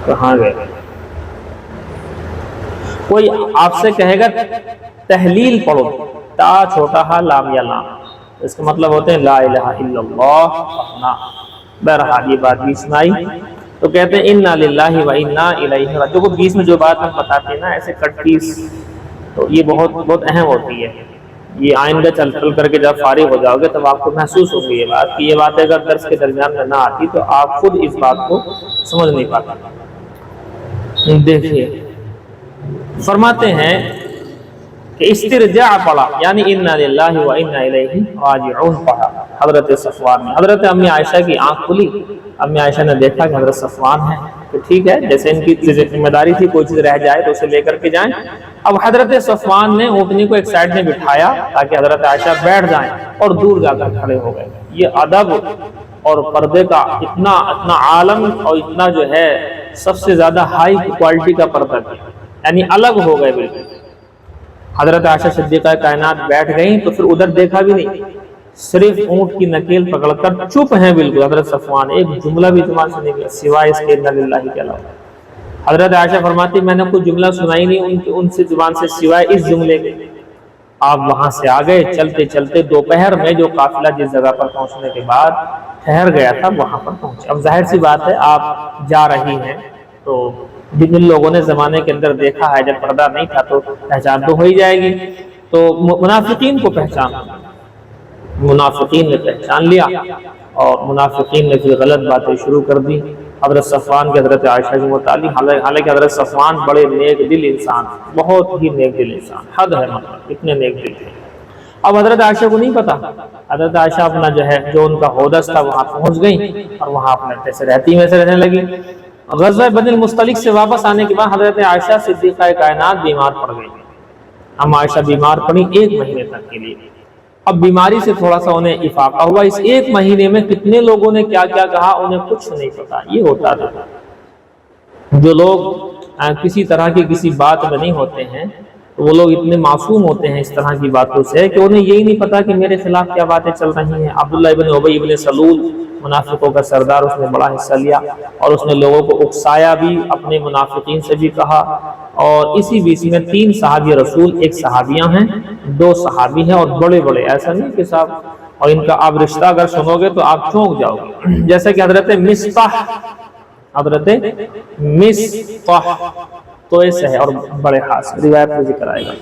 کہاں گئے؟ کوئی آپ سے کہے گا تحلیل پڑھو، تا چھوٹا ہا لام یا لام، اس کا مطلب ہوتے ہیں لا الہ الا اللہ پڑھنا۔ بہرحال یہ بات بیچ میں آئی تو کہتے ہیں انا للہ و انا الیہ راجعون۔ جو بیچ میں جو بات ہم بتاتے ہیں نا ایسے کٹ پیس، تو یہ بہت بہت اہم ہوتی ہے۔ یہ آئندہ چل کر کے جب فارغ ہو جاؤ گے تب آپ کو محسوس ہوگی یہ بات کہ یہ بات اگر درس کے درمیان میں نہ آتی تو آپ خود اس بات کو سمجھ نہیں پاتے۔ دیکھیے فرماتے ہیں کہ استرجاع پڑھا یعنی انا للہ و انا الیہ راجعون پڑھا حضرت صفوان نے۔ حضرت امی عائشہ کی آنکھ کھلی، امی عائشہ نے دیکھا کہ حضرت صفوان ہے، تو ٹھیک ہے، جیسے ان کی ذمہ داری تھی کوئی چیز رہ جائے تو اسے لے کر کے جائیں۔ اب حضرت صفوان نے اونٹنی کو ایک سائڈ میں بٹھایا تاکہ حضرت عائشہ بیٹھ جائیں اور دور جا کر کھڑے ہو گئے۔ یہ ادب اور پردے کا اتنا عالم اور اتنا جو ہے سب سے زیادہ ہائی کوالٹی کا پردہ تھا، یعنی الگ ہو گئے بالکل۔ حضرت عائشہ صدیقہ کائنات بیٹھ گئیں تو پھر ادھر دیکھا بھی نہیں، صرف اونٹ کی نکیل پکڑ کر چپ ہیں بالکل حضرت صفوان، ایک جملہ بھی زبان سے نہیں گیا سوائے اس کے انا للہ کے علاوہ۔ حضرت عائشہ فرماتی میں نے کوئی جملہ سنائی نہیں ان سے زبان سے سوائے اس جملے کے۔ آپ وہاں سے آ گئے چلتے چلتے، دوپہر میں جو قافلہ جس جگہ پر پہنچنے کے بعد ٹھہر گیا تھا وہاں پر پہنچے۔ اب ظاہر سی بات ہے آپ جا رہی ہیں تو جن لوگوں نے زمانے کے اندر دیکھا ہے جب پردہ نہیں تھا تو پہچان تو ہو ہی جائے گی، تو منافقین کو پہچان، منافقین نے پہچان لیا اور منافقین نے پھر غلط باتیں شروع کر دی حضرت صفوان کے حضرت عائشہ کے متعلق۔ حالانکہ حضرت صفوان بڑے نیک دل انسان، بہت ہی نیک دل انسان، حد ہے مطلب اتنے نیک دل تھے۔ اب حضرت عائشہ کو نہیں پتا، حضرت عائشہ اپنا جو ہے جو ان کا حودث تھا وہاں پہنچ گئیں اور وہاں اپنے جیسے رہتی ویسے رہنے لگی۔ غزوہ بنی المصطلق سے واپس آنے کے بعد حضرت عائشہ صدیقہ کائنات بیمار پڑ گئی۔ ہم عائشہ بیمار پڑی 1 مہینے تک کے لیے۔ اب بیماری سے تھوڑا سا انہیں افاقہ ہوا، اس 1 مہینے میں کتنے لوگوں نے کیا کیا کہا انہیں کچھ نہیں پتا۔ یہ ہوتا تھا جو لوگ کسی طرح کی کسی بات میں نہیں ہوتے ہیں تو وہ لوگ اتنے معصوم ہوتے ہیں اس طرح کی باتوں سے کہ انہیں یہی نہیں پتا کہ میرے خلاف کیا باتیں چل رہی ہیں۔ عبداللہ ابن ابی ابن سلول منافقوں کا سردار، اس نے بڑا حصہ لیا اور اس نے لوگوں کو اکسایا بھی، اپنے منافقین سے بھی کہا۔ اور اسی بیچ میں 3 صحابی رسول، 1 صحابیاں ہیں، 2 صحابی ہیں اور بڑے بڑے، ایسا نہیں کہ صاحب، اور ان کا آپ رشتہ اگر سنو گے تو آپ چونک جاؤ گے، جیسے کہ حضرت مصطح، حضرت مصطح تو ایسے ہے اور بڑے خاص روایت میں ذکر آئے گا۔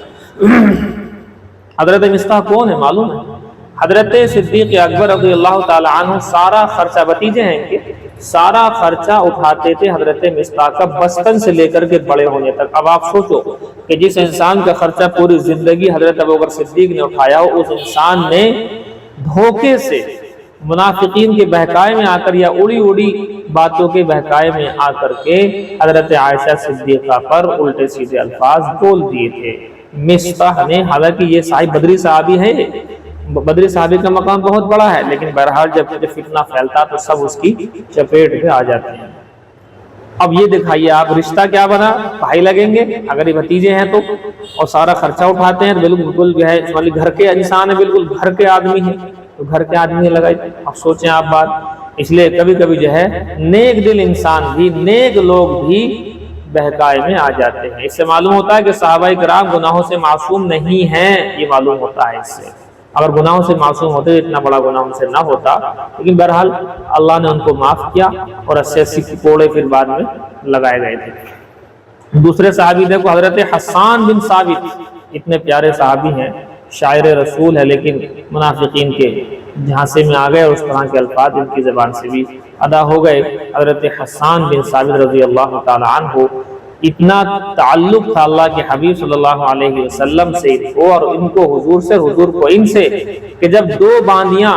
حضرت مصطح کون ہے معلوم ہے؟ حضرت صدیق اکبر رضی اللہ تعالی عنہ سارا خرچہ، بتیجے ہیں کہ سارا خرچہ اٹھاتے تھے حضرت مصطح کا، بچپن سے لے کر کے بڑے ہونے تک۔ اب آپ سوچو کہ جس انسان کا خرچہ پوری زندگی حضرت ابوبکر صدیق نے اٹھایا ہو، اس انسان نے دھوکے سے منافقین کے بہکائے میں آ کر یا اڑی اڑی باتوں کے بہکائے میں آ کر کے حضرت عائشہ صدیقہ پر الٹے سیدھے الفاظ بول دیے تھے۔ مصطح نے، حالانکہ یہ صاحب بدری صحابی ہے، بدری صحابی کا مقام بہت بڑا ہے، لیکن بہرحال جب فتنہ پھیلتا تو سب اس کی چپیٹ میں آ جاتے ہیں۔ اب یہ دکھائیے آپ رشتہ کیا بنا، بھائی لگیں گے اگر یہ بھتیجے ہیں تو، اور سارا خرچہ اٹھاتے ہیں، بالکل جو ہے گھر کے انسان ہے، بالکل گھر کے آدمی ہیں، تو گھر کے آدمی لگائی۔ اب سوچیں آپ بات، اس لیے کبھی کبھی جو ہے نیک دل انسان بھی، نیک لوگ بھی بہکائے میں آ جاتے ہیں۔ اس سے معلوم ہوتا ہے کہ صحابہ کرام گناہوں سے معصوم نہیں ہیں، یہ معلوم ہوتا ہے اس سے۔ اگر گناہوں سے معصوم ہوتے اتنا بڑا گناہ ان سے نہ ہوتا، لیکن بہرحال اللہ نے ان کو معاف کیا، اور 80 کوڑے پھر بعد میں لگائے گئے تھے۔ دوسرے صحابی دیکھو حضرت حسان بن ثابت، اتنے پیارے صحابی ہیں، شاعر رسول ہے، لیکن منافقین کے جھانسے میں آ گئے، اور اس طرح کے الفاظ ان کی زبان سے بھی ادا ہو گئے۔ حضرت حسان بن ثابت رضی اللہ تعالی عنہ، اتنا تعلق تھا اللہ کے حبیب صلی اللہ علیہ وسلم سے اور ان کو حضور سے، حضور کو ان سے، کہ جب 2 باندیاں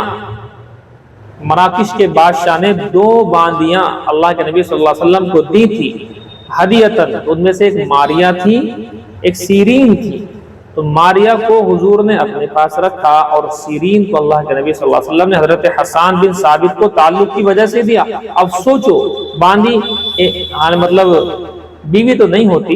مراکش کے بادشاہ نے 2 باندیاں اللہ کے نبی صلی اللہ علیہ وسلم کو دی تھی ہدیتاً، ان میں سے ایک ماریا تھی، ایک سیرین تھی، تو ماریا کو حضور نے اپنے پاس رکھا، اور سیرین کو اللہ کے نبی صلی اللہ علیہ وسلم نے حضرت حسان بن ثابت کو تعلق کی وجہ سے دیا۔ اب سوچو، باندی مطلب بیوی تو نہیں ہوتی،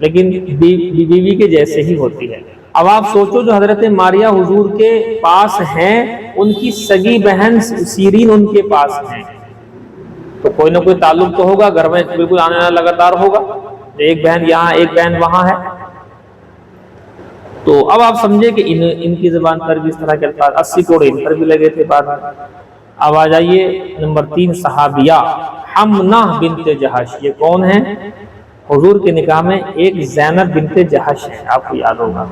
لیکن بیوی کے جیسے ہی ہوتی ہے۔ اب آپ سوچو، جو حضرت ماریا حضور کے پاس ہیں، ان کی سگی بہن سیرین ان کے پاس ہیں، تو کوئی نہ کوئی تعلق تو ہوگا، گھر میں بالکل آنے آنا لگاتار ہوگا، ایک بہن یہاں ایک بہن وہاں ہے۔ تو اب آپ سمجھے کہ ان کی زبان پر بھی اس طرح کے الفاظ، 80 کوڑے ان پر بھی لگے تھے بعد میں۔ اب آ جائیے نمبر 3 صحابیہ، حمنہ بنت جہش، یہ کون ہیں؟ حضور کے نکاح میں ایک زینب بنت جہش ہے، آپ کو یاد ہوگا۔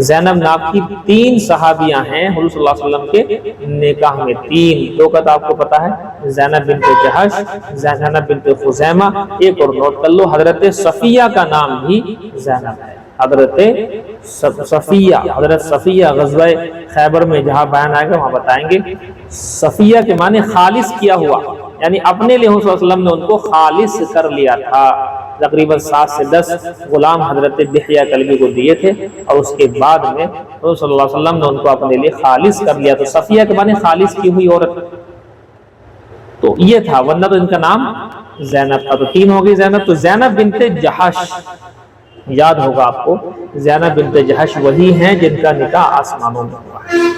زینب نام کی 3 صحابیاں ہیں حضور صلی اللہ علیہ وسلم کے نکاح میں، 3 دو کا تو آپ کو پتا ہے، زینب بنت جہش، زینب بنت خزیمہ، ایک اور نوٹ کر لو، حضرت صفیہ کا نام بھی زینب ہے، حضرت صفیہ۔ حضرت صفیہ غزوہ خیبر میں جہاں بیان آئے گا وہاں بتائیں گے۔ صفیہ کے معنی خالص کیا ہوا، یعنی اپنے لیے حضور صلی اللہ علیہ وسلم نے ان کو خالص کر لیا تھا۔ تقریباً 7 سے 10 غلام حضرت دحیہ کلبی کو دیے تھے، اور اس کے بعد میں حضور صلی اللہ علیہ وسلم نے ان کو اپنے لیے خالص کر لیا، تو صفیہ کے معنی خالص کی ہوئی عورت، تو یہ تھا، ورنہ تو ان کا نام زینب تھا۔ تو 3 ہو گئی زینب، تو زینب بنت جہش، یاد ہوگا آپ کو، زینب بنت جہش وہی ہیں جن کا نکاح آسمانوں میں ہوا ہے۔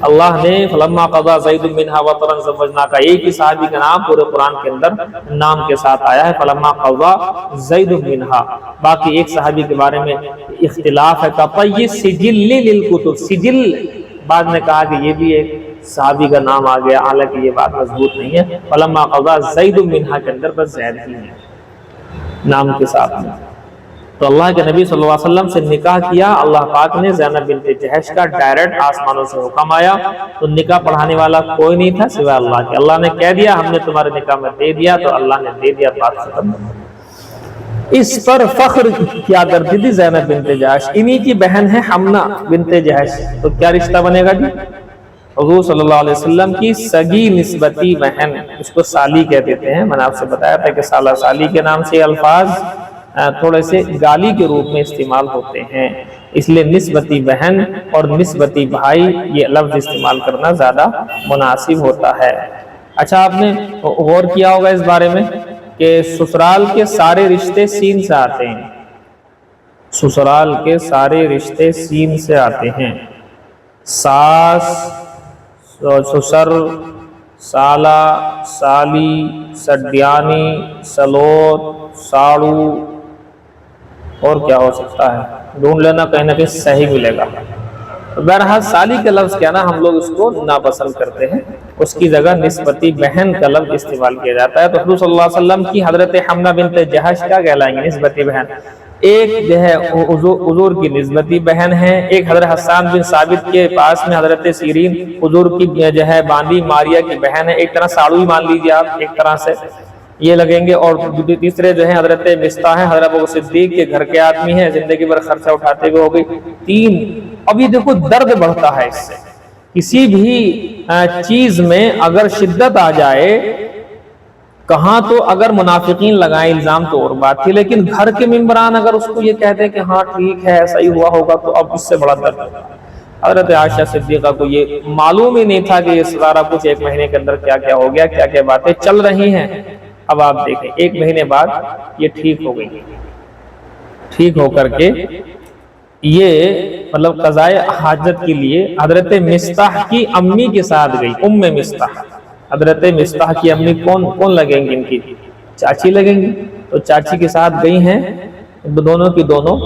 اللہ نے فلما قضا زید منها وطرا زوجناک، ایک ہی صحابی کا نام پورے قرآن کے اندر نام کے ساتھ آیا ہے، فلما قضا زید منها۔ باقی ایک صحابی کے بارے میں اختلاف ہے، کطی سجل للکتب، سجل بعد نے کہا کہ یہ بھی ایک صحابی کا نام آ گیا، حالانکہ یہ بات مضبوط نہیں ہے۔ فلما قضا زید منها کے اندر بس زید ہی ہے نام کے ساتھ میں۔ تو اللہ کے نبی صلی اللہ علیہ وسلم سے نکاح کیا، اللہ پاک نے زینب بنت جہش کا ڈائریکٹ آسمانوں سے حکم آیا، تو نکاح پڑھانے والا کوئی نہیں تھا سوائے اللہ کے۔ اللہ نے کہہ دیا ہم نے تمہارے نکاح میں دے دیا، تو اللہ نے دے دیا، بات ختم۔ اس پر فخر کیا کرتی تھی زینب بنت جہش، انہی کی بہن ہے حمنہ بنت جہش، تو کیا رشتہ بنے گا جی؟ حضور صلی اللہ علیہ وسلم کی سگی نسبتی بہن، اس کو سالی کہتے ہیں۔ میں نے آپ سے بتایا تھا کہ سالہ سالی کے نام سے الفاظ تھوڑے سے گالی کے روپ میں استعمال ہوتے ہیں، اس لیے نسبتی بہن اور نسبتی بھائی یہ لفظ استعمال کرنا زیادہ مناسب ہوتا ہے۔ اچھا، آپ نے غور کیا ہوگا اس بارے میں کہ سسرال کے سارے رشتے سین سے آتے ہیں، سسرال کے سارے رشتے سین سے آتے ہیں، ساس، سسر، سالہ، سالی، سڈیانی، سلوت، ساڑو، اور کیا ہو سکتا ہے، ڈھونڈ لینا، کہیں نہ کہیں صحیح ملے گا۔ بہرحال سالی کا لفظ کیا نا، ہم لوگ اس کو ناپسند کرتے ہیں، اس کی جگہ نسبتی بہن کا لفظ استعمال کیا جاتا ہے۔ تو حضور صلی اللہ علیہ وسلم کی حضرت حمنہ بنت جہش کیا کہلائیں گے؟ نسبتی بہن۔ ایک جو ہے حضور کی نسبتی بہن ہے، ایک حضرت حسان بن ثابت کے پاس میں حضرت سیرین حضور کی جو ہے باندی ماریا کی بہن ہے، ایک طرح ساڑو ہی مان لیجیے آپ ایک طرح سے یہ لگیں گے، اور تیسرے جو ہیں حضرت مصطح ہیں، حضرت ابو صدیق کے گھر کے آدمی ہیں، زندگی بھر خرچہ اٹھاتے ہوئے ہو گئی 3۔ اب یہ دیکھو درد بڑھتا ہے اس سے، کسی بھی چیز میں اگر شدت آ جائے، کہاں تو اگر منافقین لگائیں الزام تو اور بات تھی، لیکن گھر کے ممبران اگر اس کو یہ کہتے کہ ہاں ٹھیک ہے ایسا ہی ہوا ہوگا، تو اب اس سے بڑا درد ہوگا۔ حضرت عائشہ صدیقہ کو یہ معلوم ہی نہیں تھا کہ یہ سارا کچھ ایک مہینے کے اندر کیا کیا ہو گیا، کیا کیا باتیں چل رہی ہیں۔ اب آپ دیکھیں ایک مہینے بعد یہ ٹھیک ہو گئی، ٹھیک ہو کر کے یہ مطلب قضاء حاجت کے لیے حضرت مصطح کی امی کے ساتھ گئی، ام مصطح۔ حضرت مصطح کی امی کون لگیں گی؟ ان کی چاچی لگیں گی، تو چاچی کے ساتھ گئی ہیں دونوں کی دونوں۔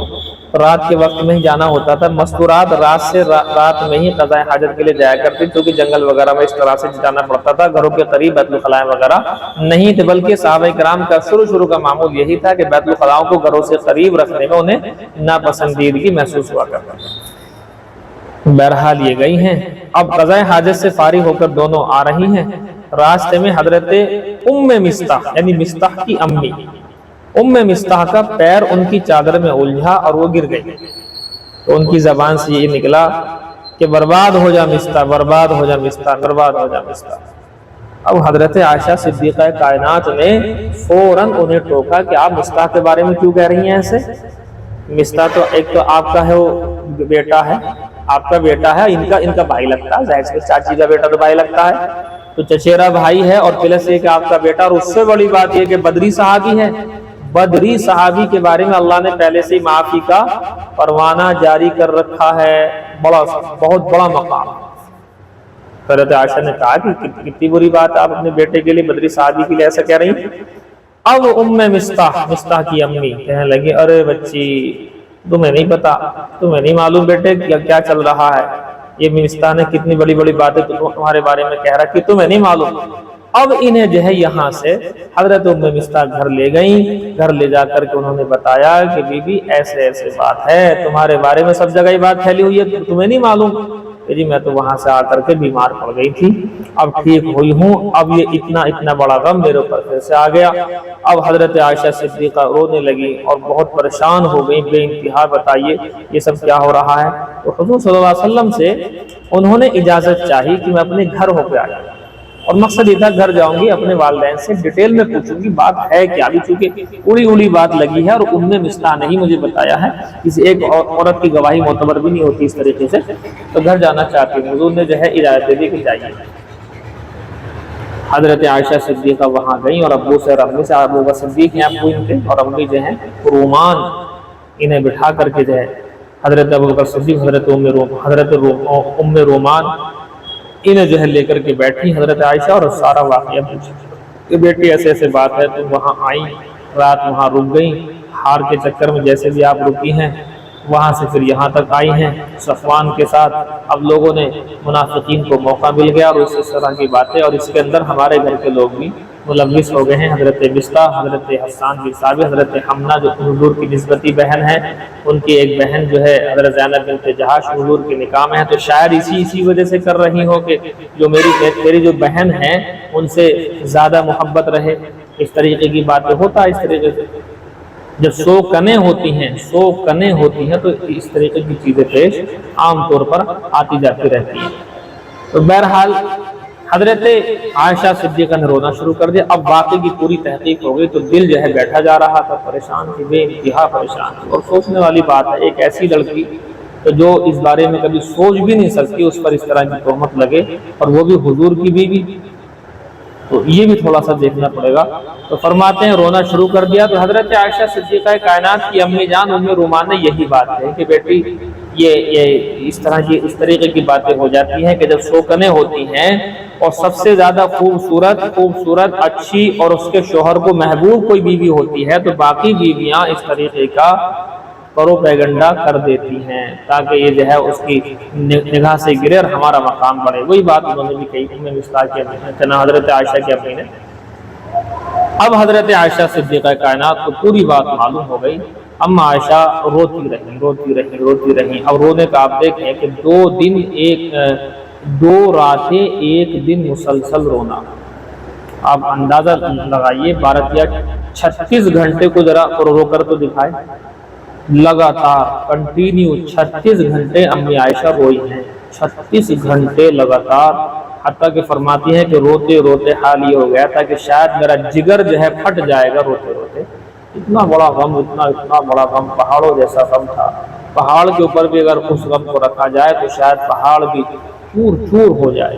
رات کے وقت میں ہی جانا ہوتا تھا، مستورات رات میں ہی قضاء حاجت کے لیے جایا کرتی، کیونکہ جنگل وغیرہ میں اس طرح سے جانا پڑتا تھا، گھروں کے قریب بیت الخلاء وغیرہ نہیں تھے، بلکہ صحابہ کرام کا شروع کا معمول یہی تھا کہ بیت الخلاء کو گھروں سے قریب رکھنے میں انہیں ناپسندیدگی محسوس ہوا کرتا تھا۔ بہرحال یہ گئی ہیں، اب قضاء حاجت سے فارغ ہو کر دونوں آ رہی ہیں۔ راستے میں حضرت ام مصطح یعنی مصطح کی امی، ام مصطح کا پیر ان کی چادر میں الجھا اور وہ گر گئی، تو ان کی زبان سے یہ نکلا کہ برباد ہو جا مصطح، برباد ہو جا مصطح، برباد ہو جا مصطح۔ اب حضرت عائشہ صدیقہ کائنات نے فوراً انہیں ٹوکا کہ آپ مصطح کے بارے میں کیوں کہہ رہی ہیں ایسے؟ مصطح تو ایک تو آپ کا ہے، وہ بیٹا ہے، آپ کا بیٹا ہے، ان کا بھائی لگتا ہے، ظاہر سے چاچی کا بیٹا تو بھائی لگتا ہے، تو چچیرا بھائی ہے، اور پلس یہ کہ آپ کا بیٹا، اور اس سے بڑی بات یہ کہ بدری صحابی ہے۔ بدری صحابی کے بارے میں اللہ نے پہلے سے معافی کا پروانہ جاری کر رکھا ہے، بہت بڑا مقام۔ حضرت عائشہ نے کہا کہ کتنی بری بات آپ اپنے بیٹے کے لیے بدری صحابی کے لیے ایسا کہہ رہی ہیں۔ اب ام مصطح کی امی کہنے لگی، ارے بچی تمہیں نہیں پتا، تمہیں نہیں معلوم بیٹے کیا چل رہا ہے، یہ مصطح نے کتنی بڑی بڑی باتیں تمہارے بارے میں کہہ رہا کہ تمہیں نہیں معلوم۔ اب انہیں جو ہے یہاں سے حضرت ام مصطح گھر لے گئیں، گھر لے جا کر کے انہوں نے بتایا کہ بی بی ایسے ایسے بات ہے، تمہارے بارے میں سب جگہ یہ بات پھیلی ہوئی ہے، تمہیں نہیں معلوم کہ جی میں تو وہاں سے آ کر کے بیمار پڑ گئی تھی، اب ٹھیک ہوئی ہوں، اب یہ اتنا بڑا غم میرے اوپر پھر سے آ گیا۔ اب حضرت عائشہ صدیقہ رونے لگی اور بہت پریشان ہو گئی، بے انتہا بتائیے یہ سب کیا ہو رہا ہے۔ تو حضور صلی اللہ علیہ وسلم سے انہوں نے اجازت چاہی کہ میں اپنے گھر ہو کے آ جاؤں، اور مقصد یہ تھا گھر جاؤں گی اپنے والدین سے ڈیٹیل میں پوچھوں گی بات ہے کیا، بھی چونکہ اڑی بات لگی ہے اور ام مصطح نے ہی مجھے بتایا ہے، کسی ایک عورت کی گواہی معتبر بھی نہیں ہوتی اس طریقے سے، تو گھر جانا چاہتی ہوں۔ حضور نے جو ہے اجازت دے دی کہ جائیے۔ حضرت عائشہ صدیقہ وہاں گئیں اور ابو سے اور امی سے، ابو بکر صدیق ہیں ابو ان کے، اور امی جو ہیں رومان، انہیں بٹھا کر کے جو ہے حضرت ابو بکر صدیق، حضرت ام رومان انہیں جو ہے لے کر کے بیٹھی حضرت عائشہ اور سارا واقعہ پوچھا کہ بیٹی ایسے ایسے بات ہے، تم وہاں آئیں، رات وہاں رک گئیں، ہار کے چکر میں جیسے بھی آپ رکی ہیں، وہاں سے پھر یہاں تک آئی ہیں صفوان کے ساتھ۔ اب لوگوں نے منافقین کو موقع مل گیا اور اس طرح کی باتیں، اور اس کے اندر ہمارے گھر کے لوگ بھی ملوث ہو گئے ہیں۔ حضرت مصطح، حضرت حسان بن ثابت، حضرت حمنہ جو حضور کی نسبتی بہن ہے، ان کی ایک بہن جو ہے حضرت زینب بنت جہش حضور کے نکاح میں ہے، تو شاید اسی وجہ سے کر رہی ہو کہ جو میری جو بہن ہے ان سے زیادہ محبت رہے، اس طریقے کی باتیں ہوتا ہے۔ اس طریقے سے جب سو کنیں ہوتی ہیں تو اس طریقے کی چیزیں پیش عام طور پر آتی جاتی رہتی ہیں۔ تو بہرحال حضرت عائشہ صدیقہ نے رونا شروع کر دیا۔ اب واقعے کی پوری تحقیق ہو گئی تو دل جو ہے بیٹھا جا رہا تھا، پریشان تھی، بے انتہا پریشان تھی۔ اور سوچنے والی بات ہے ایک ایسی لڑکی جو اس بارے میں کبھی سوچ بھی نہیں سکتی، اس پر اس طرح کی تہمت لگے، اور وہ بھی حضور کی بیوی، تو یہ بھی تھوڑا سا دیکھنا پڑے گا۔ تو فرماتے ہیں رونا شروع کر دیا تو حضرت عائشہ صدیقہ کائنات کی امی جان ام رومان نے یہی بات کہی کہ بیٹی یہ اس طریقے کی باتیں ہو جاتی ہیں کہ جب سوکنیں ہوتی ہیں اور سب سے زیادہ خوبصورت اچھی اور اس کے شوہر کو محبوب کوئی بیوی ہوتی ہے، تو باقی بیویاں اس طریقے کا پروپیگنڈا کر دیتی ہیں تاکہ یہ جو ہے اس کی نگاہ سے گرے اور ہمارا مقام بڑھے۔ وہی بات انہوں نے بھی کہی ام مصطح کی امی نے، چنا حضرت عائشہ کی امی نے۔ اب حضرت عائشہ صدیقہ کائنات کو پوری بات معلوم ہو گئی۔ اما عائشہ روتی رہی۔ اب رونے کا آپ دیکھیں کہ 2 راتیں 1 دن مسلسل رونا، آپ اندازہ لگائیے 12 یا 36 گھنٹے کو ذرا رو کر تو دکھائے، لگاتار کنٹینیو 36 گھنٹے امی عائشہ روئی ہیں۔ 36 گھنٹے لگاتار، حتیٰ کہ فرماتی ہیں کہ روتے روتے حال یہ ہو گیا تھا کہ شاید میرا جگر جو ہے پھٹ جائے گا روتے روتے، اتنا بڑا غم، اتنا بڑا غم، پہاڑوں جیسا غم تھا۔ پہاڑ کے اوپر بھی اگر اس غم کو رکھا جائے تو شاید پہاڑ بھی چور چور ہو جائے۔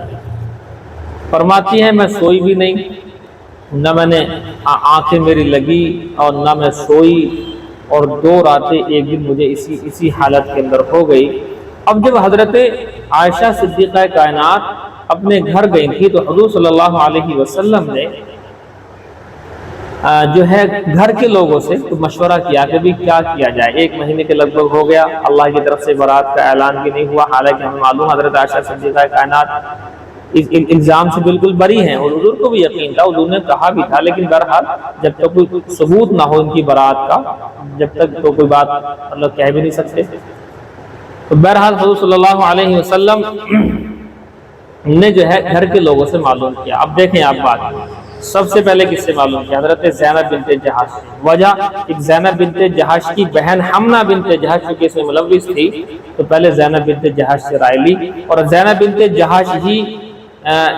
فرماتی ہیں میں سوئی بھی نہیں، نہ میں نے آنکھیں میری لگی اور نہ میں سوئی، اور 2 راتیں ایک دن مجھے اسی حالت کے اندر ہو گئی۔ اب جب حضرت عائشہ صدیقہ کائنات اپنے گھر گئی تھی تو حضور صلی اللہ علیہ وسلم نے جو ہے گھر کے لوگوں سے مشورہ کیا کہ بھی کیا کیا جائے۔ 1 مہینے کے لگ بھگ ہو گیا، اللہ کی طرف سے برات کا اعلان بھی نہیں ہوا، حالانکہ ہمیں معلوم حضرت عائشہ صدیقہ کائنات اس الزام سے بالکل بری ہیں، اور حضور کو بھی یقین تھا، حضور نے کہا بھی تھا، لیکن بہرحال جب تک کوئی ثبوت نہ ہو ان کی برات کا، جب تک تو کوئی بات مطلب کہہ بھی نہیں سکتے۔ تو بہرحال حضور صلی اللہ علیہ وسلم نے جو ہے گھر کے لوگوں سے معلوم کیا۔ اب دیکھیں آپ بات، سب سے پہلے کس سے معلوم کیا؟ حضرت زینب بنت جہش۔ وجہ ایک زینب بنت جہش کی بہن حمنہ بنت جہش چونکہ اس میں ملوث تھی، تو پہلے زینب بنت جہش سے رائے لی، اور زینب بنت جہش ہی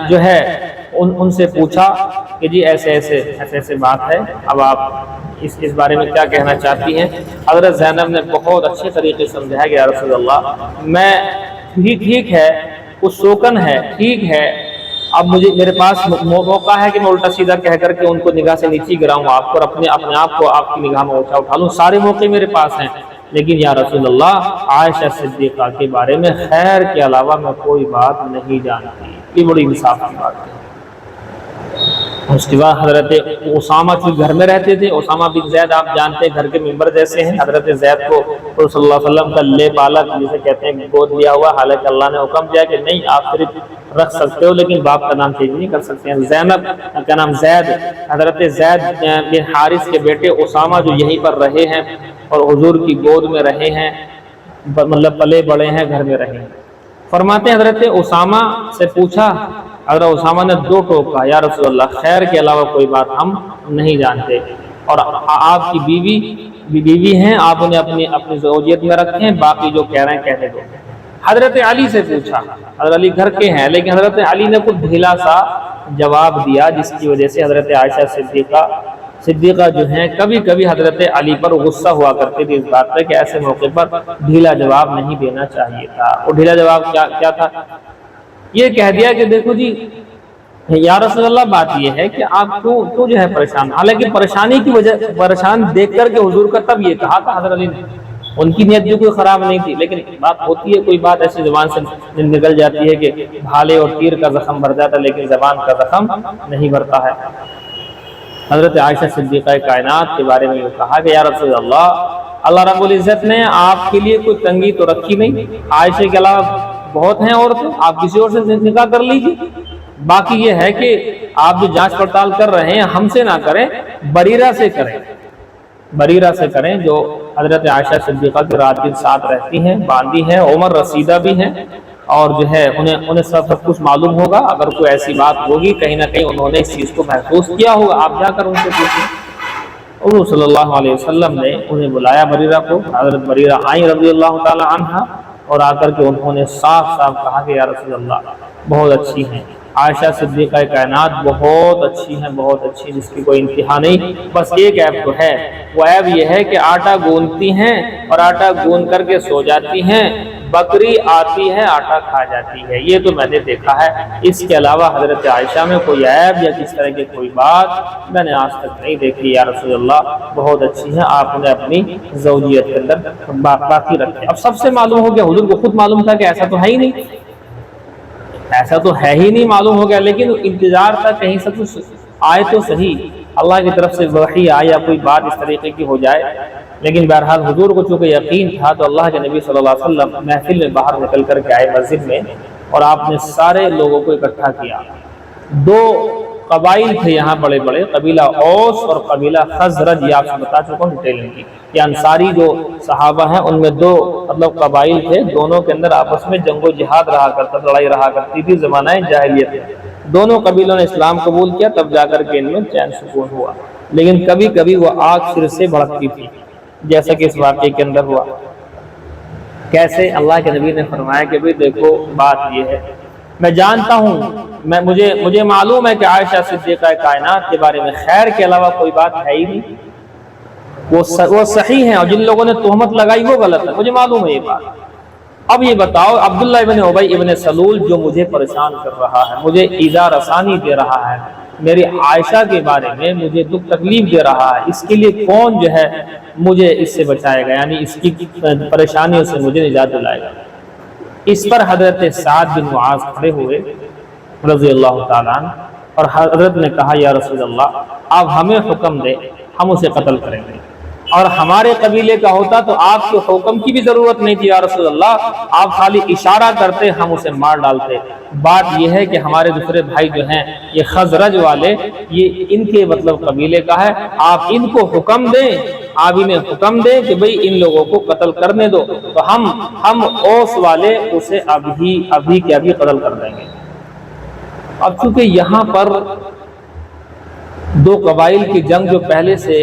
جو ہے ان سے پوچھا کہ جی ایسے بات ہے، اب آپ اس بارے میں کیا کہنا چاہتی ہیں؟ حضرت زینب نے بہت اچھے طریقے سے سمجھایا کہ یا رسول اللہ، میں ٹھیک ہے، وہ سوکن ہے، ٹھیک ہے، اب میرے پاس موقع ہے کہ میں الٹا سیدھا کہہ کر کے ان کو نگاہ سے نیچے گراؤں آپ کو، اور اپنے آپ کو آپ کی نگاہ میں اونچا اٹھا لوں، سارے موقع میرے پاس ہیں، لیکن یا رسول اللہ عائشہ صدیقہ کے بارے میں خیر کے علاوہ میں کوئی بات نہیں جانتی۔ یہ بڑی انصاف کی بات ہے۔ اس کے بعد حضرت اسامہ چونکہ گھر میں رہتے تھے، اسامہ بن زید آپ جانتے ہیں گھر کے ممبر جیسے ہیں، حضرت زید کو رسول صلی اللہ علیہ وسلم کا لے بالک جسے کہتے ہیں گود لیا ہوا، حالانکہ اللہ نے حکم دیا کہ نہیں آپ صرف رکھ سکتے ہو لیکن باپ کا نام چینج نہیں کر سکتے ہیں۔ زینب کا نام زید، حضرت زید بن حارث کے بیٹے اسامہ جو یہیں پر رہے ہیں اور حضور کی گود میں رہے ہیں، مطلب پلے بڑے ہیں، گھر میں رہے ہیں۔ فرماتے ہیں حضرت اسامہ سے پوچھا، حضرت اسامہ نے 2 ٹوک کہا، یا رسول اللہ خیر کے علاوہ کوئی بات ہم نہیں جانتے، اور آپ کی بیوی ہیں، آپ انہیں اپنی زوجیت میں رکھیں، باقی جو کہہ رہے ہیں کہنے دو۔ حضرت علی سے پوچھا، حضرت علی گھر کے ہیں، لیکن حضرت علی نے کچھ ڈھیلا سا جواب دیا، جس کی وجہ سے حضرت عائشہ صدیقہ جو ہیں کبھی کبھی حضرت علی پر غصہ ہوا کرتے تھے اس بات پہ کہ ایسے موقع پر ڈھیلا جواب نہیں دینا چاہیے تھا۔ وہ ڈھیلا جواب کیا تھا؟ یہ کہہ دیا کہ دیکھو جی یا رسول اللہ بات یہ ہے کہ آپ کیوں جو ہے پریشان، حالانکہ پریشانی کی وجہ پریشان دیکھ کر کے حضور کا تب یہ کہا تھا حضرت علی نے، ان کی نیت بھی کوئی خراب نہیں تھی، لیکن بات ہوتی ہے کوئی بات ایسی زبان سے نکل جاتی ہے کہ بھالے اور تیر کا زخم بھر جاتا ہے لیکن زبان کا زخم نہیں بھرتا ہے۔ حضرت عائشہ صدیقہ کائنات کے بارے میں یہ کہا کہ یا رسول اللہ رب العزت نے آپ کے لیے کوئی تنگی تو رکھی نہیں، عائشہ کے علاوہ بہت ہیں عورتیں، آپ کسی اور سے نکاح کر لیجیے، باقی یہ ہے کہ آپ جو جانچ پڑتال کر رہے ہیں ہم سے نہ کریں، بریرہ سے کریں جو حضرت عائشہ صدیقہ کی رات دن ساتھ رہتی ہیں، باندھی ہیں، عمر رسیدہ بھی ہیں، اور جو ہے انہیں سب کچھ معلوم ہوگا، اگر کوئی ایسی بات ہوگی کہیں نہ کہیں انہوں نے اس چیز کو محسوس کیا ہوگا، آپ جا کر ان سے پوچھیں۔ حضور صلی اللہ علیہ وسلم نے انہیں بلایا بریرہ کو، حضرت بریرہ آئیں رضی اللہ تعالی عنہا، اور آ کر کے انہوں نے صاف کہا کہ یا رسول اللہ بہت اچھی ہیں، عائشہ صدیقہ کائنات بہت اچھی ہیں، بہت اچھی، جس کی کوئی انتہا نہیں، بس ایک عیب تو ہے، وہ عیب یہ ہے کہ آٹا گوندتی ہیں اور آٹا گوند کر کے سو جاتی ہیں، بکری آتی ہے آٹا کھا جاتی ہے، یہ تو میں نے دیکھا ہے، اس کے علاوہ حضرت عائشہ میں کوئی عیب یا کس طرح کی کوئی بات میں نے آج تک نہیں دیکھی، یا رسول اللہ بہت اچھی ہیں، آپ انہیں اپنی زوجیت کے اندر باقی رکھیں۔ اب سب سے معلوم ہو گیا، حضور کو خود معلوم تھا کہ ایسا تو ہے ہی نہیں، معلوم ہو گیا، لیکن انتظار تھا کہیں سب کچھ آئے تو صحیح، اللہ کی طرف سے وحی آئے یا کوئی بات اس طریقے کی ہو جائے، لیکن بہرحال حضور کو چونکہ یقین تھا تو اللہ کے نبی صلی اللہ علیہ وسلم محفل میں باہر نکل کر کے آئے مسجد میں، اور آپ نے سارے لوگوں کو اکٹھا کیا۔ 2 قبائل تھے یہاں بڑے بڑے، قبیلہ اوس اور قبیلہ خزرج، یہ آپ سے بتا چکا ہوں ڈیٹیل کی، کہ انصاری جو صحابہ ہیں ان میں 2 مطلب قبائل تھے، دونوں کے اندر آپس میں جنگ و جہاد رہا کرتا، لڑائی رہا کرتی تھی زمانہ جاہلیت میں، دونوں قبیلوں نے اسلام قبول کیا، تب جا کر کے ان میں چین سکون ہوا، لیکن کبھی کبھی وہ آگ پھر سے بھڑکتی تھی، جیسا کہ اس واقعے کے اندر ہوا۔ کیسے؟ اللہ کے نبی نے فرمایا کہ بھئی دیکھو بات یہ ہے، میں جانتا ہوں، مجھے معلوم ہے کہ عائشہ صدیقہ کائنات کے بارے میں خیر کے علاوہ کوئی بات ہے ہی نہیں، وہ صحیح ہیں، اور جن لوگوں نے تہمت لگائی وہ غلط ہے، مجھے معلوم ہے یہ بات۔ اب یہ بتاؤ، عبداللہ ابن ابی ابن سلول جو مجھے پریشان کر رہا ہے، مجھے ایذا رسانی دے رہا ہے، میری عائشہ کے بارے میں مجھے دکھ تکلیف دے رہا ہے، اس کے لیے کون جو ہے مجھے اس سے بچائے گا، یعنی اس کی پریشانیوں سے مجھے نجات دلائے گا؟ اس پر حضرت سعد بن معاذ کھڑے ہوئے رضی اللہ تعالیٰ عنہ، اور حضرت نے کہا یا رسول اللہ آپ ہمیں حکم دے، ہم اسے قتل کریں گے، اور ہمارے قبیلے کا ہوتا تو آپ کے حکم کی بھی ضرورت نہیں تھی یا رسول اللہ، آپ خالی اشارہ کرتے ہم اسے مار ڈالتے۔ بات یہ ہے کہ ہمارے دوسرے بھائی جو ہیں یہ خزرج والے، یہ ان کے مطلب قبیلے کا ہے، آپ ان کو حکم دیں، آپ انہیں حکم دیں کہ بھئی ان لوگوں کو قتل کرنے دو، تو ہم اوس والے اسے ابھی کے ابھی قتل کر دیں گے۔ اب چونکہ یہاں پر دو قبائل کی جنگ جو پہلے سے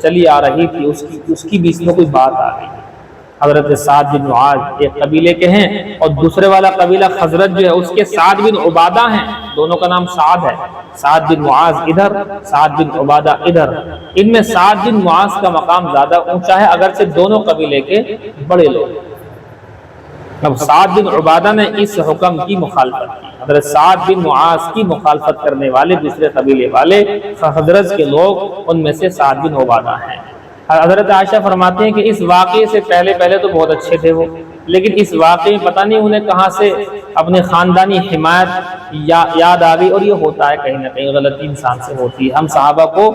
چلی آ رہی تھی، اس کی بھی اس میں کوئی بات آ گئی۔ حضرت سعد بن معاذ ایک قبیلے کے ہیں، اور دوسرے والا قبیلہ خزرج جو ہے اس کے سعد بن عبادہ ہیں، دونوں کا نام سعد ہے، سعد بن معاذ ادھر، سعد بن عبادہ ادھر۔ ان میں سعد بن معاذ کا مقام زیادہ اونچا ہے، اگرچہ دونوں قبیلے کے بڑے لوگ۔ اب سعد بن عبادہ نے اس حکم کی مخالفت کی، حضرت سعد بن معاذ کی مخالفت کرنے والے دوسرے قبیلے والے خزرج کے لوگ، ان میں سے سعد بن عبادہ ہیں۔ حضرت عائشہ فرماتے ہیں کہ اس واقعے سے پہلے تو بہت اچھے تھے وہ، لیکن اس واقعے میں پتہ نہیں انہیں کہاں سے اپنے خاندانی حمایت یاد آ گئی، اور یہ ہوتا ہے کہیں نہ کہیں، غلطی انسان سے ہوتی ہے۔ ہم صحابہ کو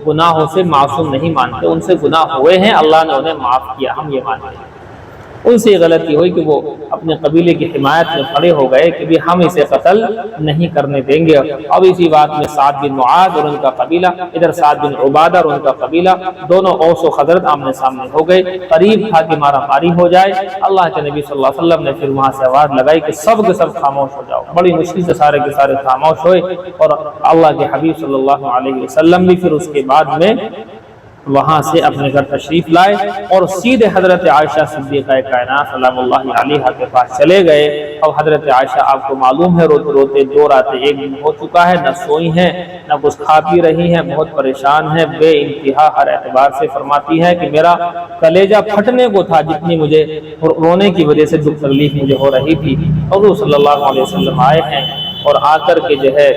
گناہوں سے معصوم نہیں مانتے، ان سے گناہ ہوئے ہیں، اللہ نے انہیں معاف کیا، ہم یہ مانتے ہیں۔ ان سے غلطی ہوئی کہ وہ اپنے قبیلے کی حمایت میں کھڑے ہو گئے کہ بھی ہم اسے قتل نہیں کرنے دیں گے۔ اب اسی بات میں سعد بن معاذ اور ان کا قبیلہ، ادھر سعد بن عبادہ اور ان کا قبیلہ، دونوں اوس و خزرج آمنے سامنے ہو گئے، قریب تھا کہ مارا ماری ہو جائے۔ اللہ کے نبی صلی اللہ علیہ وسلم نے پھر وہاں سے آواز لگائی کہ سب کے سب خاموش ہو جاؤ۔ بڑی مشکل سے سارے کے سارے خاموش ہوئے، اور اللہ کے حبیب صلی اللہ علیہ وسلم بھی پھر اس کے بعد میں وہاں سے اپنے گھر تشریف لائے، اور سیدھے حضرت عائشہ صدیقہ کائنات سلام اللہ علیہا کے پاس چلے گئے۔ اب حضرت عائشہ آپ کو معلوم ہے روتے روتے 2 راتیں 1 دن ہو چکا ہے، نہ سوئی ہیں نہ کچھ کھا پی رہی ہیں، بہت پریشان ہیں، بے انتہا ہر اعتبار سے۔ فرماتی ہے کہ میرا کلیجہ پھٹنے کو تھا، جتنی مجھے رونے کی وجہ سے دکھ تکلیف مجھے ہو رہی تھی۔ حضور صلی اللہ علیہ وسلم آئے ہیں، اور آ کر کے جو ہے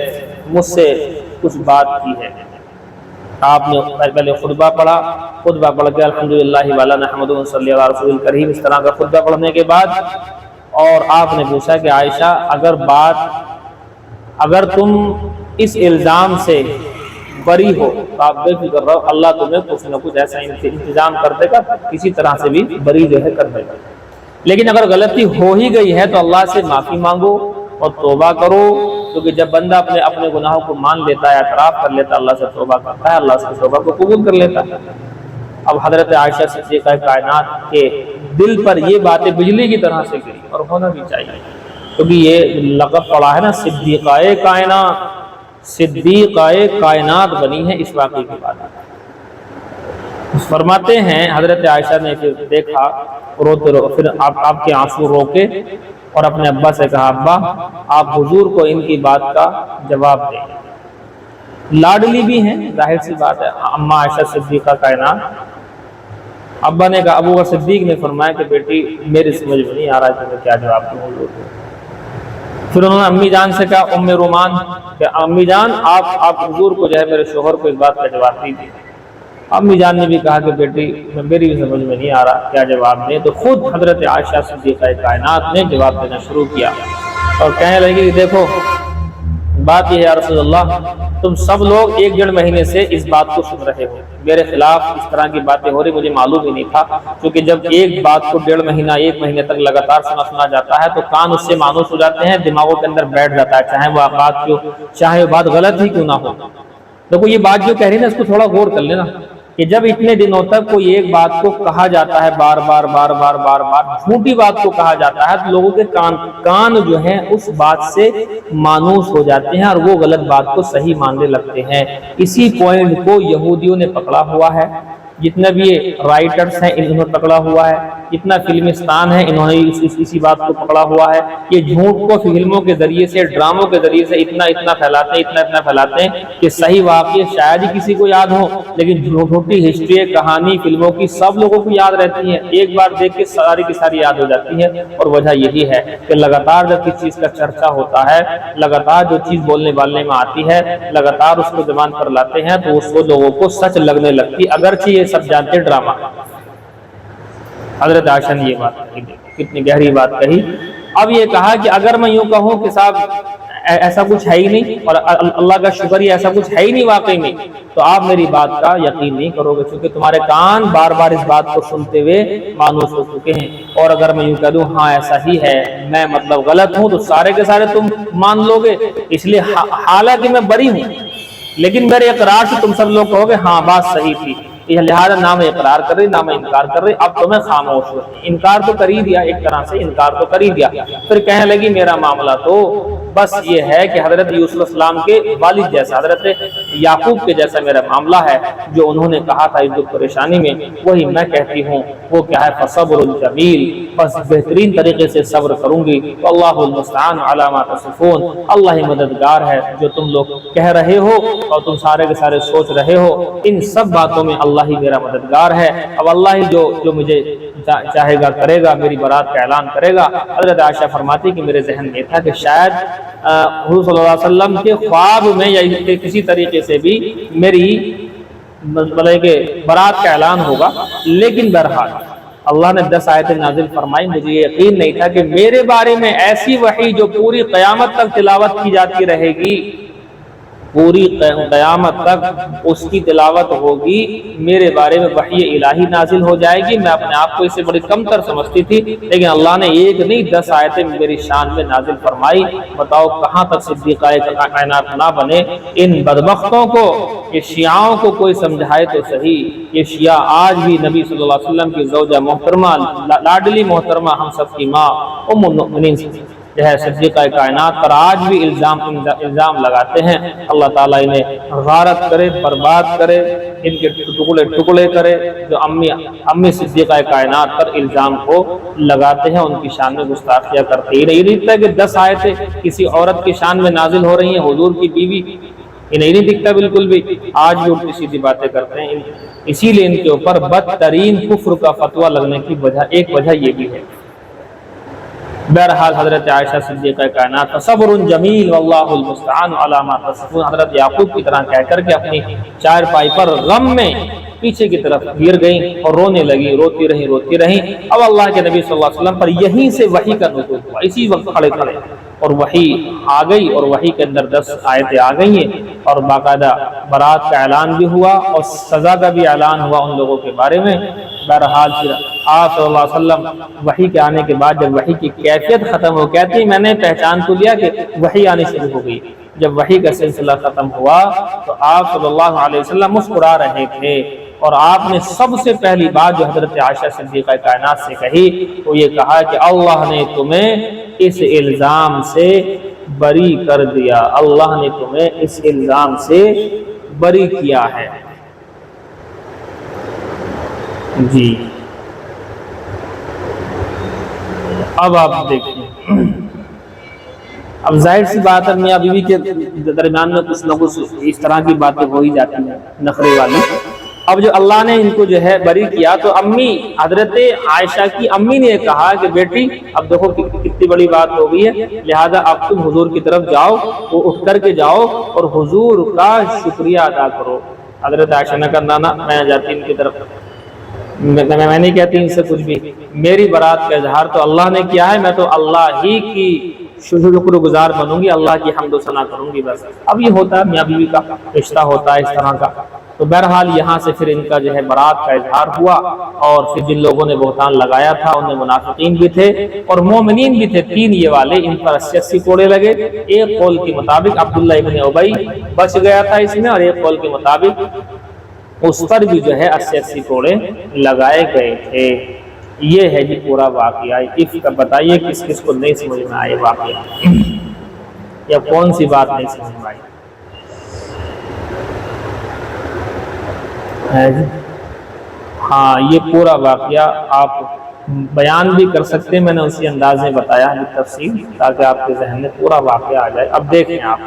مجھ سے کچھ بات کی ہے۔ آپ نے پہلے خطبہ پڑھا کے الحمدللہ والا نحمدہ صلی اللہ علیہ وسلم کریم، اس طرح کا خطبہ پڑھنے کے بعد، اور آپ نے پوچھا کہ عائشہ اگر تم اس الزام سے بری ہو تو آپ بے فکر رہو، اللہ تمہیں کچھ نہ کچھ ایسا انتظام کر دے گا، کسی طرح سے بھی بری جو ہے کر دے گا۔ لیکن اگر غلطی ہو ہی گئی ہے تو اللہ سے معافی مانگو اور توبہ کرو، کیونکہ جب بندہ اپنے گناہوں کو مان لیتا ہے، اعتراف کر لیتا ہے، اللہ سے توبہ کرتا ہے، اللہ سے توبہ کو قبول کر لیتا ہے۔ اب حضرت عائشہ صدیقہ کائنات کے دل پر یہ باتیں بجلی کی طرح سے گری، اور ہونا بھی چاہیے، کیونکہ یہ لقب پڑا ہے نا صدیقہ کائنات، صدیقہ کائنات بنی ہے اس واقعے کے بعد۔ فرماتے ہیں حضرت عائشہ نے پھر دیکھا روتے پھر آپ کے آنسو روکے، اور اپنے ابا سے کہا ابا آپ حضور کو ان کی بات کا جواب دیں۔ لاڈلی بھی ہیں، ظاہر سی بات ہے اماں عائشہ صدیقہ کائنات۔ ابا نے کہا، ابو بکر صدیق نے فرمایا کہ بیٹی میری سمجھ میں نہیں آ رہا کہ میں کیا جواب دوں حضور کو۔ پھر انہوں نے امی جان سے کہا، ام رومان کہ امی جان آپ حضور کو جو ہے میرے شوہر کو اس بات کا جواب دیجیے۔ امی جان نے بھی کہا کہ بیٹی میری بھی سمجھ میں نہیں آ رہا کیا جواب دیں، تو خود حضرت عائشہ صدیقہ کائنات نے جواب دینا شروع کیا، اور کہنے لگی کہ دیکھو بات یہ ہے یا رسول اللہ، تم سب لوگ 1 مہینے سے اس بات کو سن رہے ہو، میرے خلاف اس طرح کی باتیں ہو رہی، مجھے معلوم ہی نہیں تھا، کیونکہ جب ایک بات کو 1.5 مہینے تک لگاتار سنا جاتا ہے تو کان اس سے مانوس ہو جاتے ہیں، دماغوں کے اندر بیٹھ جاتا ہے، چاہے وہ بات غلط ہی کیوں نہ ہو۔ دیکھو یہ بات جو کہہ رہی ہے نا، اس کو تھوڑا غور کر لینا کہ جب اتنے دنوں تک کوئی ایک بات کو کہا جاتا ہے بار بار جھوٹی بات کو کہا جاتا ہے، تو لوگوں کے کان جو ہیں اس بات سے مانوس ہو جاتے ہیں، اور وہ غلط بات کو صحیح ماننے لگتے ہیں۔ اسی پوائنٹ کو یہودیوں نے پکڑا ہوا ہے، جتنے بھی رائٹرز ہیں انہوں نے پکڑا ہوا ہے، اتنا فلمستان ہے، انہوں نے اسی بات کو پکڑا ہوا ہے. یہ جھوٹ کو فلموں کے ذریعے سے، ڈراموں کے ذریعے سے اتنا پھیلاتے ہیں کہ صحیح واقعے شاید ہی کسی کو یاد ہو، لیکن جھوٹی ہسٹری، کہانی فلموں کی سب لوگوں کو یاد رہتی ہے، ایک بار دیکھ کے ساری کی ساری یاد ہو جاتی ہے. اور وجہ یہی ہے کہ لگاتار جب کسی چیز کا چرچا ہوتا ہے، لگاتار جو چیز بولنے والنے میں آتی ہے، لگاتار اس کو زبان پر لاتے ہیں تو اس کو لوگوں کو سچ لگنے لگتی، اگرچہ یہ سب جانتے ڈرامہ. حضرت عائشہ نے یہ بات کہی، کتنی گہری بات کہی. اب یہ کہا کہ اگر میں یوں کہوں کہ صاحب ایسا کچھ ہے ہی نہیں، اور اللہ کا شکر یہ ایسا کچھ ہے ہی نہیں واقعی میں، تو آپ میری بات کا یقین نہیں کرو گے، کیونکہ تمہارے کان بار بار اس بات کو سنتے ہوئے مانوس ہو چکے ہیں. اور اگر میں یوں کہہ دوں ہاں ایسا ہی ہے، میں مطلب غلط ہوں، تو سارے کے سارے تم مان لو گے. اس لیے حالانکہ میں بری ہوں، لیکن میرے اقرار سے تم سب لوگ کہو گے ہاں بات صحیح تھی. لہٰذا نہ میں اقرار کر رہی، نہ میں انکار کر رہی، اب تو میں خاموش ہوں. انکار تو کر ہی دیا، ایک طرح سے انکار تو کر ہی دیا. پھر کہنے لگی میرا معاملہ تو بس یہ ہے کہ حضرت یوسف علیہ السلام کے والد جیسا، حضرت یعقوب کے جیسا میرا معاملہ ہے. جو انہوں نے کہا تھا اس دکھ پریشانی میں، وہی میں کہتی ہوں. وہ کیا ہے؟ فصبر جمیل، بس بہترین طریقے سے صبر کروں گی. اللہ المستعان علی ما تصفون، اللہ ہی مددگار ہے جو تم لوگ کہہ رہے ہو اور تم سارے کے سارے سوچ رہے ہو، ان سب باتوں میں اللہ ہی میرا مددگار ہے. اب اللہ ہی جو مجھے چاہے گا کرے گا، میری برات کا اعلان کرے گا. حضرت عائشہ فرماتی کہ میرے ذہن میں تھا کہ شاید حضور صلی اللہ علیہ وسلم کے خواب میں یا کسی طریقے سے بھی میری مطلب کہ برات کا اعلان ہوگا. لیکن بہرحال اللہ نے 10 آیتیں نازل فرمائی. مجھے یہ یقین نہیں تھا کہ میرے بارے میں ایسی وحی جو پوری قیامت تک تلاوت کی جاتی رہے گی، پوری قیامت تک اس کی تلاوت ہوگی، میرے بارے میں وحی الہی نازل ہو جائے گی. میں اپنے آپ کو اس سے بڑی کمتر سمجھتی تھی، لیکن اللہ نے ایک نہیں 10 آیتیں میری شان میں نازل فرمائی. بتاؤ کہاں تک صدیقہ کائنات نہ بنے. ان بدبختوں کو، یہ شیعوں کو کوئی سمجھائے تو صحیح. یہ شیعہ آج بھی نبی صلی اللہ علیہ وسلم کی زوجہ محترمہ، لاڈلی محترمہ، ہم سب کی ماں ام المؤمنین جو ہے صدیقہ کائنات پر آج بھی الزام لگاتے ہیں. اللہ تعالیٰ انہیں غارت کرے، برباد کرے، ان کے ٹکڑے کرے جو امی صدیقہ کائنات پر الزام کو لگاتے ہیں، ان کی شان میں گستاخیاں کرتے ہی نہیں. دکھتا ہے کہ 10 آیتیں کسی عورت کی شان میں نازل ہو رہی ہیں، حضور کی بیوی، یہ نہیں دکھتا بالکل بھی. آج بھی الٹی سیدھی باتیں کرتے ہیں. اسی لیے ان کے اوپر بدترین کفر کا فتویٰ لگنے کی ایک وجہ یہ بھی ہے. بہرحال حضرت عائشہ صدیقہ کائنات صبر جمیل واللہ المستعان علی ما تصفون، حضرت یعقوب کی طرح کہہ کر کے اپنی چارپائی پر غم میں پیچھے کی طرف گر گئیں اور رونے لگی، روتی رہیں. اب اللہ کے نبی صلی اللہ علیہ وسلم پر یہیں سے وحی کا نزول ہوا، اسی وقت کھڑے اور وحی آ گئی، اور وحی کے اندر 10 آیتیں آ گئی ہیں، اور باقاعدہ برات کا اعلان بھی ہوا اور سزا کا بھی اعلان ہوا ان لوگوں کے بارے میں. بہرحال پھر آپ صلی اللہ علیہ وسلم وحی کے آنے کے بعد جب وحی کی کیفیت ختم ہو، کہتی میں نے پہچان تو لیا کہ وحی آنی شروع ہو گئی. جب وحی کا سلسلہ ختم ہوا تو آپ صلی اللہ علیہ وسلم مسکرا رہے تھے، اور آپ نے سب سے پہلی بات جو حضرت عائشہ صدیقہ کائنات سے کہی وہ یہ کہا کہ اللہ نے تمہیں اس الزام سے بری کر دیا، اللہ نے تمہیں اس الزام سے بری کیا ہے. جی اب آپ دیکھیں، اب ظاہر سی بات ہے میاں بیوی کے درمیان میں کچھ نہ کچھ اس طرح کی باتیں ہو ہی جاتی ہیں نخرے والی. اب جو اللہ نے ان کو جو ہے بری کیا تو امی حضرت عائشہ کی امی نے کہا کہ بیٹی اب دیکھو کتنی بڑی بات ہو گئی ہے، لہذا اب تم حضور کی طرف جاؤ، وہ اٹھ کر کے جاؤ اور حضور کا شکریہ ادا کرو. حضرت عائشہ نے کہا نانا میں جاتی ان کی طرف، میں نہیں کہتی ان سے کچھ بھی، میری برات کا اظہار تو اللہ نے کیا ہے، میں تو اللہ ہی کی شکر گزار بنوں گی، اللہ کی حمد و ثنا کروں گی بس. اب یہ ہوتا ہے میاں بیوی کا رشتہ ہوتا ہے اس طرح کا. تو بہرحال یہاں سے پھر ان کا جو ہے برات کا اظہار ہوا، اور پھر جن لوگوں نے بہتان لگایا تھا ان میں منافقین بھی تھے اور مومنین بھی تھے، 3 یہ والے، ان پر 80 کوڑے لگے. ایک قول کے مطابق عبداللہ ابن ابی بچ گیا تھا اس میں، اور ایک قول کے مطابق اس پر بھی جو ہے 80 کوڑے لگائے گئے تھے. یہ ہے جی پورا واقعہ. کا بتائیے کس کس کو نہیں سمجھ میں آئے واقعہ، یا کون سی بات نہیں سمجھ میں آئی؟ ہاں یہ پورا واقعہ آپ بیان بھی کر سکتے، میں نے اسی انداز میں بتایا ہے تفصیل، تاکہ آپ کے ذہن میں پورا واقعہ آ جائے۔ اب دیکھیں آپ،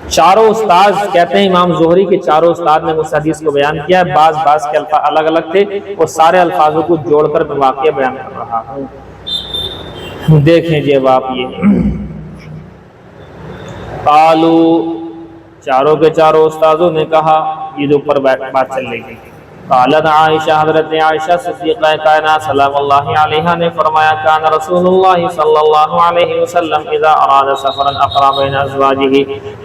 چاروں استاد کہتے ہیں امام زہری کے چاروں استاد نے اس حدیث کو بیان کیا ہے، بعض کے الفاظ الگ الگ تھے، وہ سارے الفاظوں کو جوڑ کر میں واقعہ بیان کر رہا ہوں۔ دیکھیں جب آپ یہ قالو، چاروں کے چاروں استادوں نے کہا، یہ جو اوپر بات چل رہی تھی، قالت عائشہ، حضرت عائشہ صدیقہ کائنات سلام اللہ علیہا نے فرمایا، کان رسول اللہ صلی اللہ علیہ وسلم اذا اراد سفرا اقرا بین ازواجہ،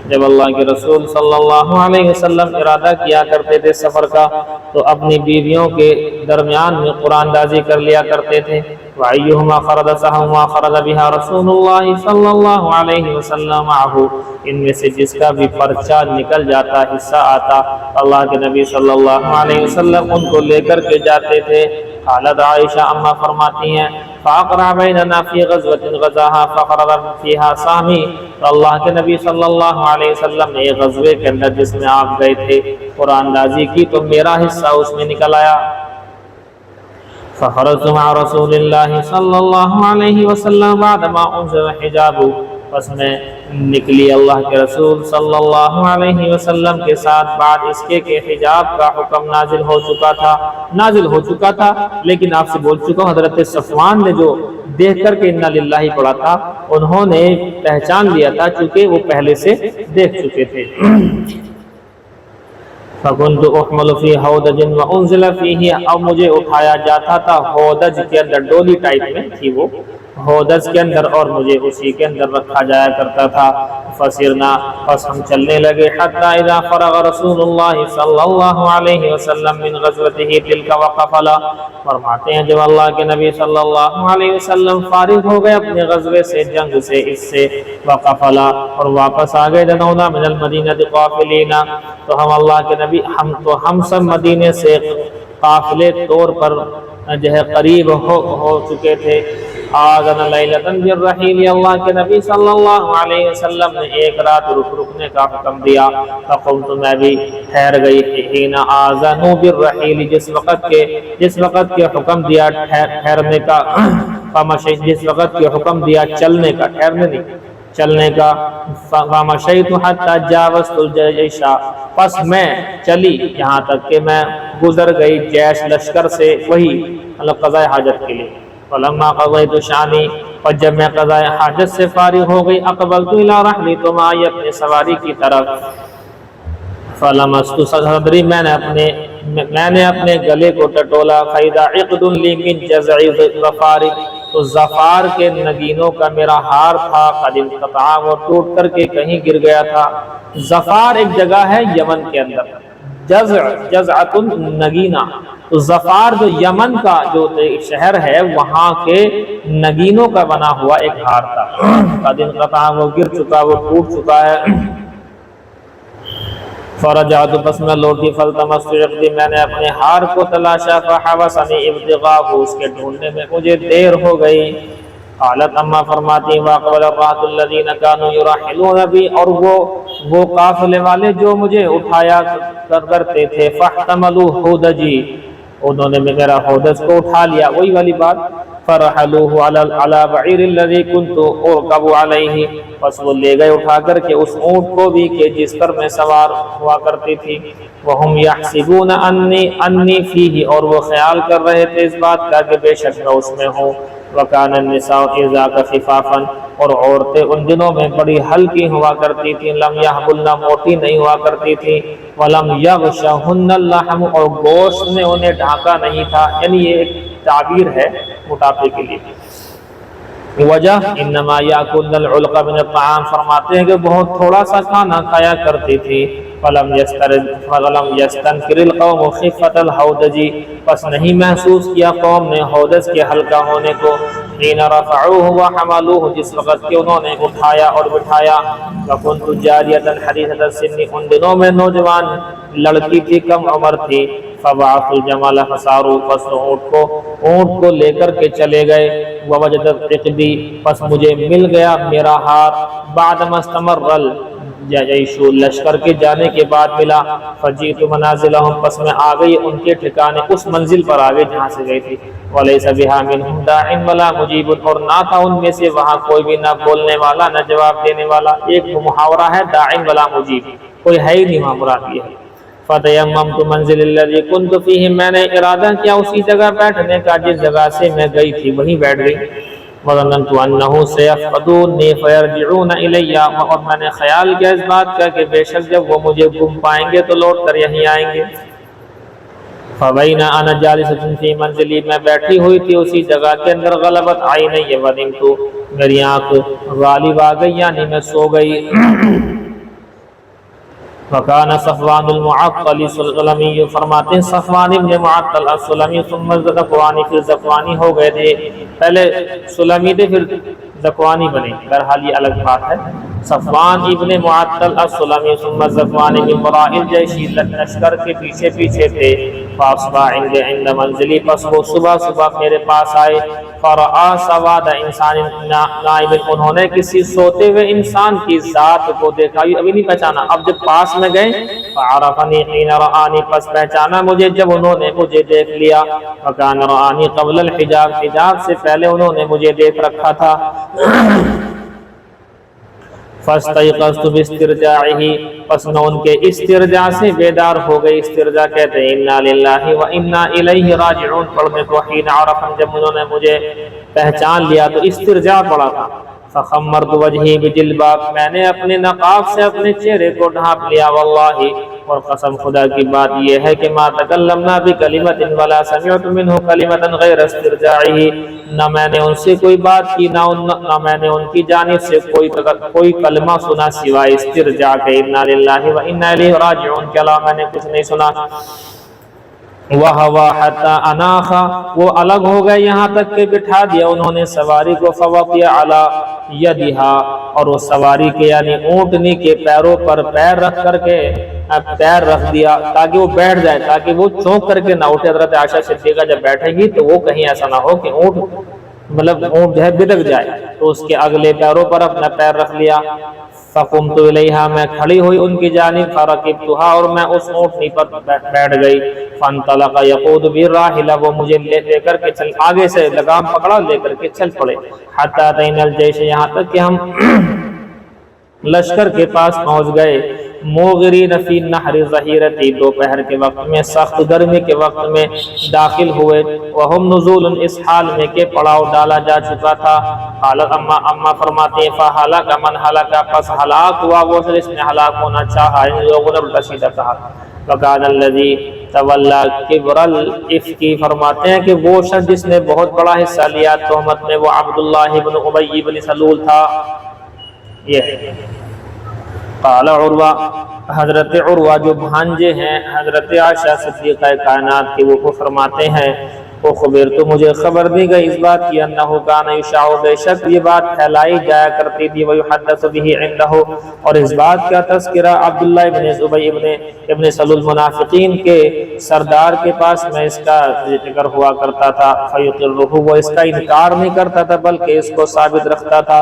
جب اللہ کے رسول صلی اللہ علیہ وسلم ارادہ کیا کرتے تھے سفر کا تو اپنی بیویوں کے درمیان میں قرآن اندازی کر لیا کرتے تھے۔ وَأَيُّهُمَا خَرَجَ سَهْمًا خَرَجَ بِهَا رسول اللہ صلی اللہ علیہ وسلم معه، ان میں سے جس کا بھی پرچہ نکل جاتا، حصہ آتا، اللہ کے نبی صلی اللہ علیہ وسلم ان کو لے کر کے جاتے تھے۔ قالت عائشہ، اما فرماتی ہیں، فَأَقْرَعَ بَيْنَنَا فِي غَزْوَةٍ غَزَاهَا فَقَرَرَ فِيهَا سَهْمِي، تو اللہ کے نبی صلی اللہ علیہ وسلم نے ایک غزوے کے اندر جس میں آپ گئے تھے قرآن اندازی کی تو میرا حصہ اس میں نکل آیا۔ فخرجت مع رسول اللہ صلی اللہ علیہ وسلم بعدما انزل الحجاب، پس میں نکلی اللہ کے رسول صلی اللہ علیہ وسلم کے ساتھ بعد اس کے کہ حجاب کا حکم نازل ہو چکا تھا، لیکن آپ سے بول چکا ہوں، حضرت صفوان نے جو دیکھ کر کے انا للہ پڑھا تھا انہوں نے پہچان لیا تھا، چونکہ وہ پہلے سے دیکھ چکے تھے۔ فَكُنْتُ أُحْمَلُ فِي هَوْدَجٍ وَأُنزِلَ فِيهِ، اب مجھے اٹھایا جاتا تھا ہودج کے اندر، ڈولی ٹائپ میں تھی وہ ہودج کے اندر، اور مجھے اسی کے اندر رکھا جایا کرتا تھا۔ فَسِرْنَا، پس ہم چلنے لگے، حَتَّى إِذَا فَرَغَ رَسُولُ اللَّهِ صلی اللہ علیہ وسلم مِنْ غَزْوَتِهِ تِلْكَ وَقَفَلَ، فرماتے ہیں جب اللہ کے نبی صلی اللہ علیہ وسلم فارغ ہو گئے اپنے غزوے سے، جنگ سے، اس سے، وَقَفَلَ، اور واپس آ گئے، دَنَوْنَا مِنَ الْمَدِينَةِ قَافِلِينَ، تو ہم اللہ کے نبی ہم سب مدینے سے قافلے طور پر جو ہے قریب ہو چکے تھے۔ آذن لیلۃ بالرحیل، اللہ کے نبی صلی اللہ علیہ وسلم نے ایک رات رکنے کا حکم دیا۔ فقمت، میں بھی ٹھہر گئی، حین آذنوا بالرحیل، جس وقت کے حکم دیا ٹھہرنے کا، جس وقت کے حکم دیا چلنے کا، ٹھہرنے نہیں چلنے کا۔ فمشیت حتی جاوزت الجیش، پس میں چلی یہاں تک کہ میں گزر گئی جیش، لشکر سے، وہی مطلب قضاء حاجت کے لیے۔ فلما قضیت شانی، اور جب میں قضاء حاجت سے فارغ ہو گئی، اقبلت الی رحلی، تو میں آئی اپنے سواری کی طرف۔ فلمست صدری، میں نے اپنے گلے کو ٹٹولا۔ فاذا عقد لی من جذع ظفار، تو ظفار کے نگینوں کا میرا ہار تھا، قد انقطع، وہ ٹوٹ کر کے کہیں گر گیا تھا۔ ظفار ایک جگہ ہے یمن کے اندر، جذعۃ نگینہ، تو ظفار جو یمن کا جو شہر ہے وہاں کے نگینوں کا بنا ہوا ایک ہار تھا۔ قد انقطع، وہ گر چکا، وہ ٹوٹ چکا ہے۔ فرجعت، پس میں لوٹی، فالتمست عقدی، میں نے اپنے ہار کو تلاشا، فحبسنی ابتغاءہ، اس کے ڈھونڈنے میں مجھے دیر ہو گئی۔ قالت، اما فرماتی، واقبل الرہط الذین کانوا یرحلون بی، اور وہ قافلے والے جو مجھے اٹھایا کرتے تھے، فاحتملوا ہودجی، انہوں نے میرا ہودج کو اٹھا لیا، وہی والی بات۔ فرحلوه علی بعیر الذی کنت ارکب علیہ، پس وہ لے گئے اٹھا کر کے اس اونٹ کو بھی کہ جس پر میں سوار ہوا کرتی تھی۔ وہم یحسبون انی فیہ، اور وہ خیال کر رہے تھے اس بات کا کہ بے شک میں اس میں ہوں۔ وکان النساء اذاک خفافا، اور عورتیں ان دنوں میں بڑی ہلکی ہوا کرتی تھیں، لم یحبلن، موٹی نہیں ہوا کرتی تھی، ولم یغشہن اللحم، اور گوشت نے انہیں ڈھانکا نہیں تھا، یعنی یہ ایک تعبیر ہے موٹاپے کے لیے۔ وجہ انما یاکلن العلق من الطعام، فرماتے ہیں کہ بہت تھوڑا سا کھانا کھایا کرتی تھی۔ فلم یستنکر القوم خفۃ الہودج، پس نہیں محسوس کیا قوم نے ہودج کے ہلکا ہونے کو۔ حین رفعوہ وحملوہ، جس وقت کہ انہوں نے اٹھایا اور بٹھایا۔ وکنت جاریۃ حدیثۃ السن، ان دنوں میں نوجوان لڑکی تھی، کم عمر تھی۔ فبعثوا الجمل فساروا، پس اونٹ کو لے کر کے چلے گئے۔ ووجدت عقدی، پس مجھے مل گیا میرا ہار۔ بعدما استمر جیشو لشکر کے جانے کے بعد ملا، فجیت منازلہم پس میں آ گئی ان کے ٹھکانے، اس منزل پر آ گئی جہاں سے گئی تھی، ولیس بہا منہم داع ولا مجیب، اور نہ تھا ان میں سے وہاں کوئی بھی نہ بولنے والا نہ جواب دینے والا۔ ایک محاورہ ہے داع ولا مجیب، کوئی ہے ہی نہیں وہاں، مراد یہ ہے۔ فتیممت منزل الذی کنت فیہ، میں نے ارادہ کیا اسی جگہ بیٹھنے کا جس جگہ سے میں گئی تھی، وہیں بیٹھ گئی۔ وظننت انہ سیفقدونی فیرجعون الی، اور میں نے خیال کیا اس بات کا کہ بے شک جب وہ مجھے گم پائیں گے تو لوٹ کر یہیں آئیں گے۔ فبین انا جالسۃ فی منزلی، میں بیٹھی ہوئی تھی اسی جگہ کے اندر، غلبت عینی ونمت، میری آنکھ غالب آ گئی یعنی میں سو گئی۔ وکان صفوان المعطل السلمی، فرماتے ہیں صفوان ابن معطل السلمی ثم ذکوانی، پھر ذکوانی ہو گئے تھے، پہلے سلمی تھے پھر ذکوانی بنے، بہرحال یہ الگ بات ہے۔ صفوان ابن معطل السلمی ثم ذکوانی من وراء الجیش، لشکر کے پیچھے پیچھے تھے، فاصبح عند منزلی، پس وہ صبح صبح میرے پاس آئے، فرآ سواد انسان نائم، انہوں نے کسی سوتے ہوئے انسان کی ذات کو دیکھا، ابھی نہیں پہچانا، اب جب پاس میں گئے، فعرفنی حین رآنی، پس پہچانا مجھے جب انہوں نے مجھے دیکھ لیا، وکان رآنی قبل الحجاب، حجاب سے پہلے انہوں نے مجھے دیکھ رکھا تھا۔ فاستيقظت باسترجاعه، پس میں ان کے استرجاع سے بیدار ہو گئی۔ استرجاع کہتے ہیں انا للہ و انا الیہ راجعون، پڑھنے کو حین عرفن، جب انہوں نے مجھے پہچان لیا تو استرجاع پڑھا تھا۔ فخمرت وجہی بجلباب، میں نے اپنے نقاب سے اپنے چہرے کو ڈھانپ لیا، واللہ، اور قسم خدا کی بات یہ ہے کہ ما تکلمنا بکلمۃ ولا سمعت منہ کلمۃ غیر استرجاعہ، نہ میں نے ان سے کوئی بات کی نہ میں نے ان کی جانب سے کوئی کلمہ سنا سوائے استرجاع کے، انا للہ و انا الیہ راجعون کے علاوہ میں نے کچھ نہیں سنا۔ وَهَوَى حَتَّى أَنَاخَ، وہ الگ ہو گئے یہاں تک کہ بٹھا دیا انہوں نے سواری کو، فَوَقِيَ عَلَى يَدِهَا، اور وہ سواری کے یعنی اونٹنی کے پیروں پر پیر رکھ کر کے پیر رکھ دیا تاکہ وہ بیٹھ جائے، تاکہ وہ چونک کر کے نہ اٹھے۔ حضرت عائشہ صدیقہ جب بیٹھے گی تو وہ کہیں ایسا نہ ہو کہ اونٹ جو ہے بدک جائے، تو اس کے اگلے پیروں پر اپنا پیر رکھ لیا۔ فقمت الیہا، میں کھڑی ہوئی ان کی جانب، فرکبتھا، اور میں اس اونٹنی پر بیٹھ گئی۔ فانطلق یقود بالراحلہ، وہ مجھے لے کر کے چل، آگے سے لگام پکڑا لے کر کے چل پڑے۔ حتی اتینا الجیش، یہاں تک کہ ہم لشکر کے پاس پہنچ گئے۔ موغرین فی النحر ظہیرتی، دوپہر کے وقت میں، سخت گرمی کے وقت میں داخل ہوئے۔ وہم نزول، اس حال میں کہ پڑاؤ ڈالا جا چکا تھا۔ حالت اما فرماتے ہیں فہلک من ہلک، پس ہلاک ہوا وہ جس نے ہلاک ہونا چاہا، ان لوگوں نے الٹا سیدھا کہا۔ وکان الذی تولی کبر الافک، فرماتے ہیں کہ وہ شخص جس نے بہت بڑا حصہ لیا تہمت میں، وہ عبداللہ بن ابی بن سلول تھا۔ یہ قال عروہ، حضرت عروہ جو بھانجے ہیں حضرت عائشہ صدیقہ کائنات کی، وہ فرماتے ہیں وہ خبر تو مجھے خبر دی گئی اس بات کی، انہ کان یشاع، بے شک یہ بات پھیلائی جایا کرتی تھی، ویحدث به عنده، اور اس بات کا تذکرہ عبداللہ ابن ابی ابن سلول منافقین کے سردار کے پاس میں اس کا ذکر ہوا کرتا تھا۔ فیقرہ، وہ اس کا انکار نہیں کرتا تھا بلکہ اس کو ثابت رکھتا تھا۔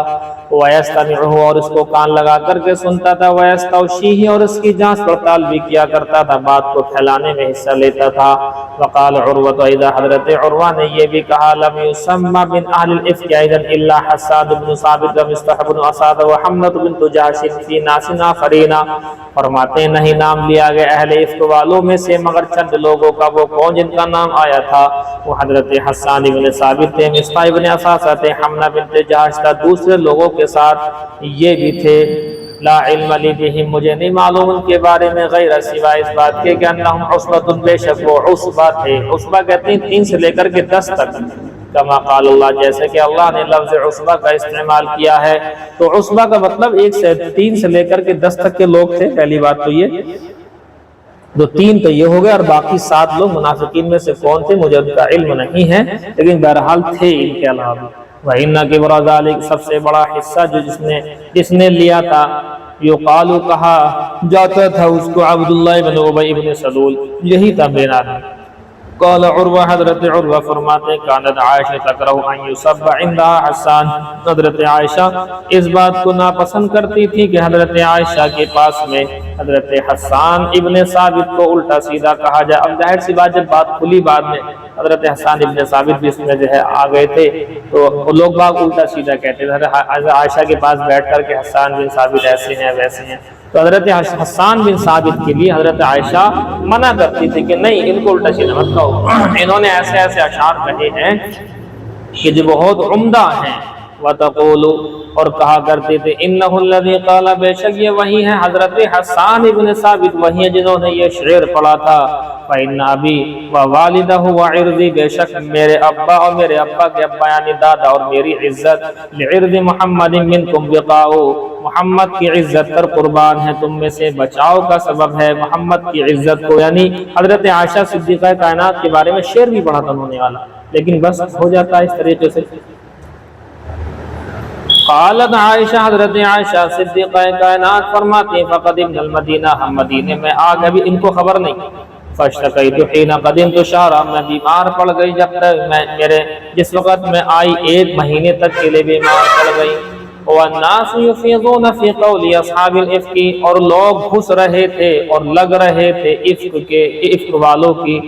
ویستمعہ، اور اس کو کان لگا کر کے سنتا تھا۔ ویستوشیہ، اور اس کی جانچ پڑتال بھی کیا کرتا تھا، بات کو پھیلانے میں حصہ لیتا تھا۔ وقال عروہ، اذا حضرت عروہ نے یہ بھی کہا، لم یسمى من اہل الافک ایضا الا حسان بن ثابت ومصطح بن اساد وحمنۃ بنت جحش فی ناس آخرین، فرماتے ہیں نہیں نام لیا گیا اہل افک والوں میں سے مگر چند لوگوں کا، وہ کون جن کا نام آیا تھا؟ وہ حضرت حسان بن ثابت تھے، مصطح بن اساد تھے، حمنہ بنت جحش تھا، دوسرے لوگوں کے ساتھ یہ بھی تھے۔ لا علم لی بہم، مجھے نہیں معلوم ان کے بارے میں غیر سوائے اس بات کے کہ انہم عصبۃ، بے شک وہ عصبہ تھے۔ عصبہ کہتے ہیں 3 سے لے کر کے 10 تک، کما قال اللہ، جیسے کہ اللہ نے لفظ عصبہ کا استعمال کیا ہے۔ تو عصبہ کا مطلب 3 سے لے کر کے 10 تک کے لوگ تھے، پہلی بات تو یہ، 3 تو یہ ہو گئے، اور باقی 7 لوگ منافقین میں سے کون تھے مجھے ان کا علم نہیں ہے، لیکن بہرحال تھے ان کے علاوہ۔ وَإِنَّ كِبْرَ ذَلِكَ، سب سے بڑا حصہ جو جس نے لیا تھا، یقال کہا جاتا تھا اس کو عبداللہ بن ابی بن سلول، یہی تھا میرا نام۔ قال عروہ، حضرت عروہ فرماتے ہیں کانت عائشہ تکرہ ان یصب عندها حسان، حضرت عائشہ اس بات کو ناپسند کرتی تھی کہ حضرت عائشہ کے پاس میں حضرت حسان ابن ثابت کو الٹا سیدھا کہا جائے۔ اب ظاہر سی بات جب بات کھلی بعد میں حضرت حسان ابن ثابت بھی اس میں جو ہے آ گئے تھے تو لوگ باگ الٹا سیدھا کہتے تھے، حضرت عائشہ کے پاس بیٹھ کر کے حسان بن ثابت ایسے ہیں ویسے ہیں، تو حضرت حسان بن ثابت کے لیے حضرت عائشہ منع کرتی تھی کہ نہیں ان کو الٹا سیدھا مت کہو، انہوں نے ایسے ایسے اشعار کہے ہیں کہ جو بہت عمدہ ہیں۔ وَتَقُولُ، اور کہا کرتے تھے اِنَّهُ الَّذِي قَالَ، بے شک یہ وہی ہے حضرت حسان ابن ثابت، وہی ہے جنہوں نے یہ شعر پڑھا تھا فَإِنَّ أَبِي وَوَالِدَهُ وَعِرْضِي، بے شک میرے ابا اور میرے ابا کے ابا یعنی دادا اور میری عزت لِعِرْضِ مُحَمَّدٍ مِّنْكُمْ وِقَاءُ، محمد کی عزت پر قربان ہے، تم میں سے بچاؤ کا سبب ہے محمد کی عزت کو، یعنی حضرت عائشہ صدیقہ کائنات کے بارے میں شعر بھی پڑھا تھا انہوں نے والا، لیکن بس ہو جاتا ہے اس طریقے سے۔ قالت عائشہ، حضرت عائشہ صدیقہ کائنات فرماتی ہیں فقدمنا المدینہ، ہم مدینے میں آ گئے، ابھی ان کو خبر نہیں، فاشتکیت حین قدمت شہرا، میں بیمار پڑ گئی جب تک جس وقت میں آئی 1 مہینے تک کے لیے بیمار پڑ گئی۔ والناس یفیضون فی قول اصحاب الافک، اور لوگ گھس رہے تھے اور لگ رہے تھے افک والوں کی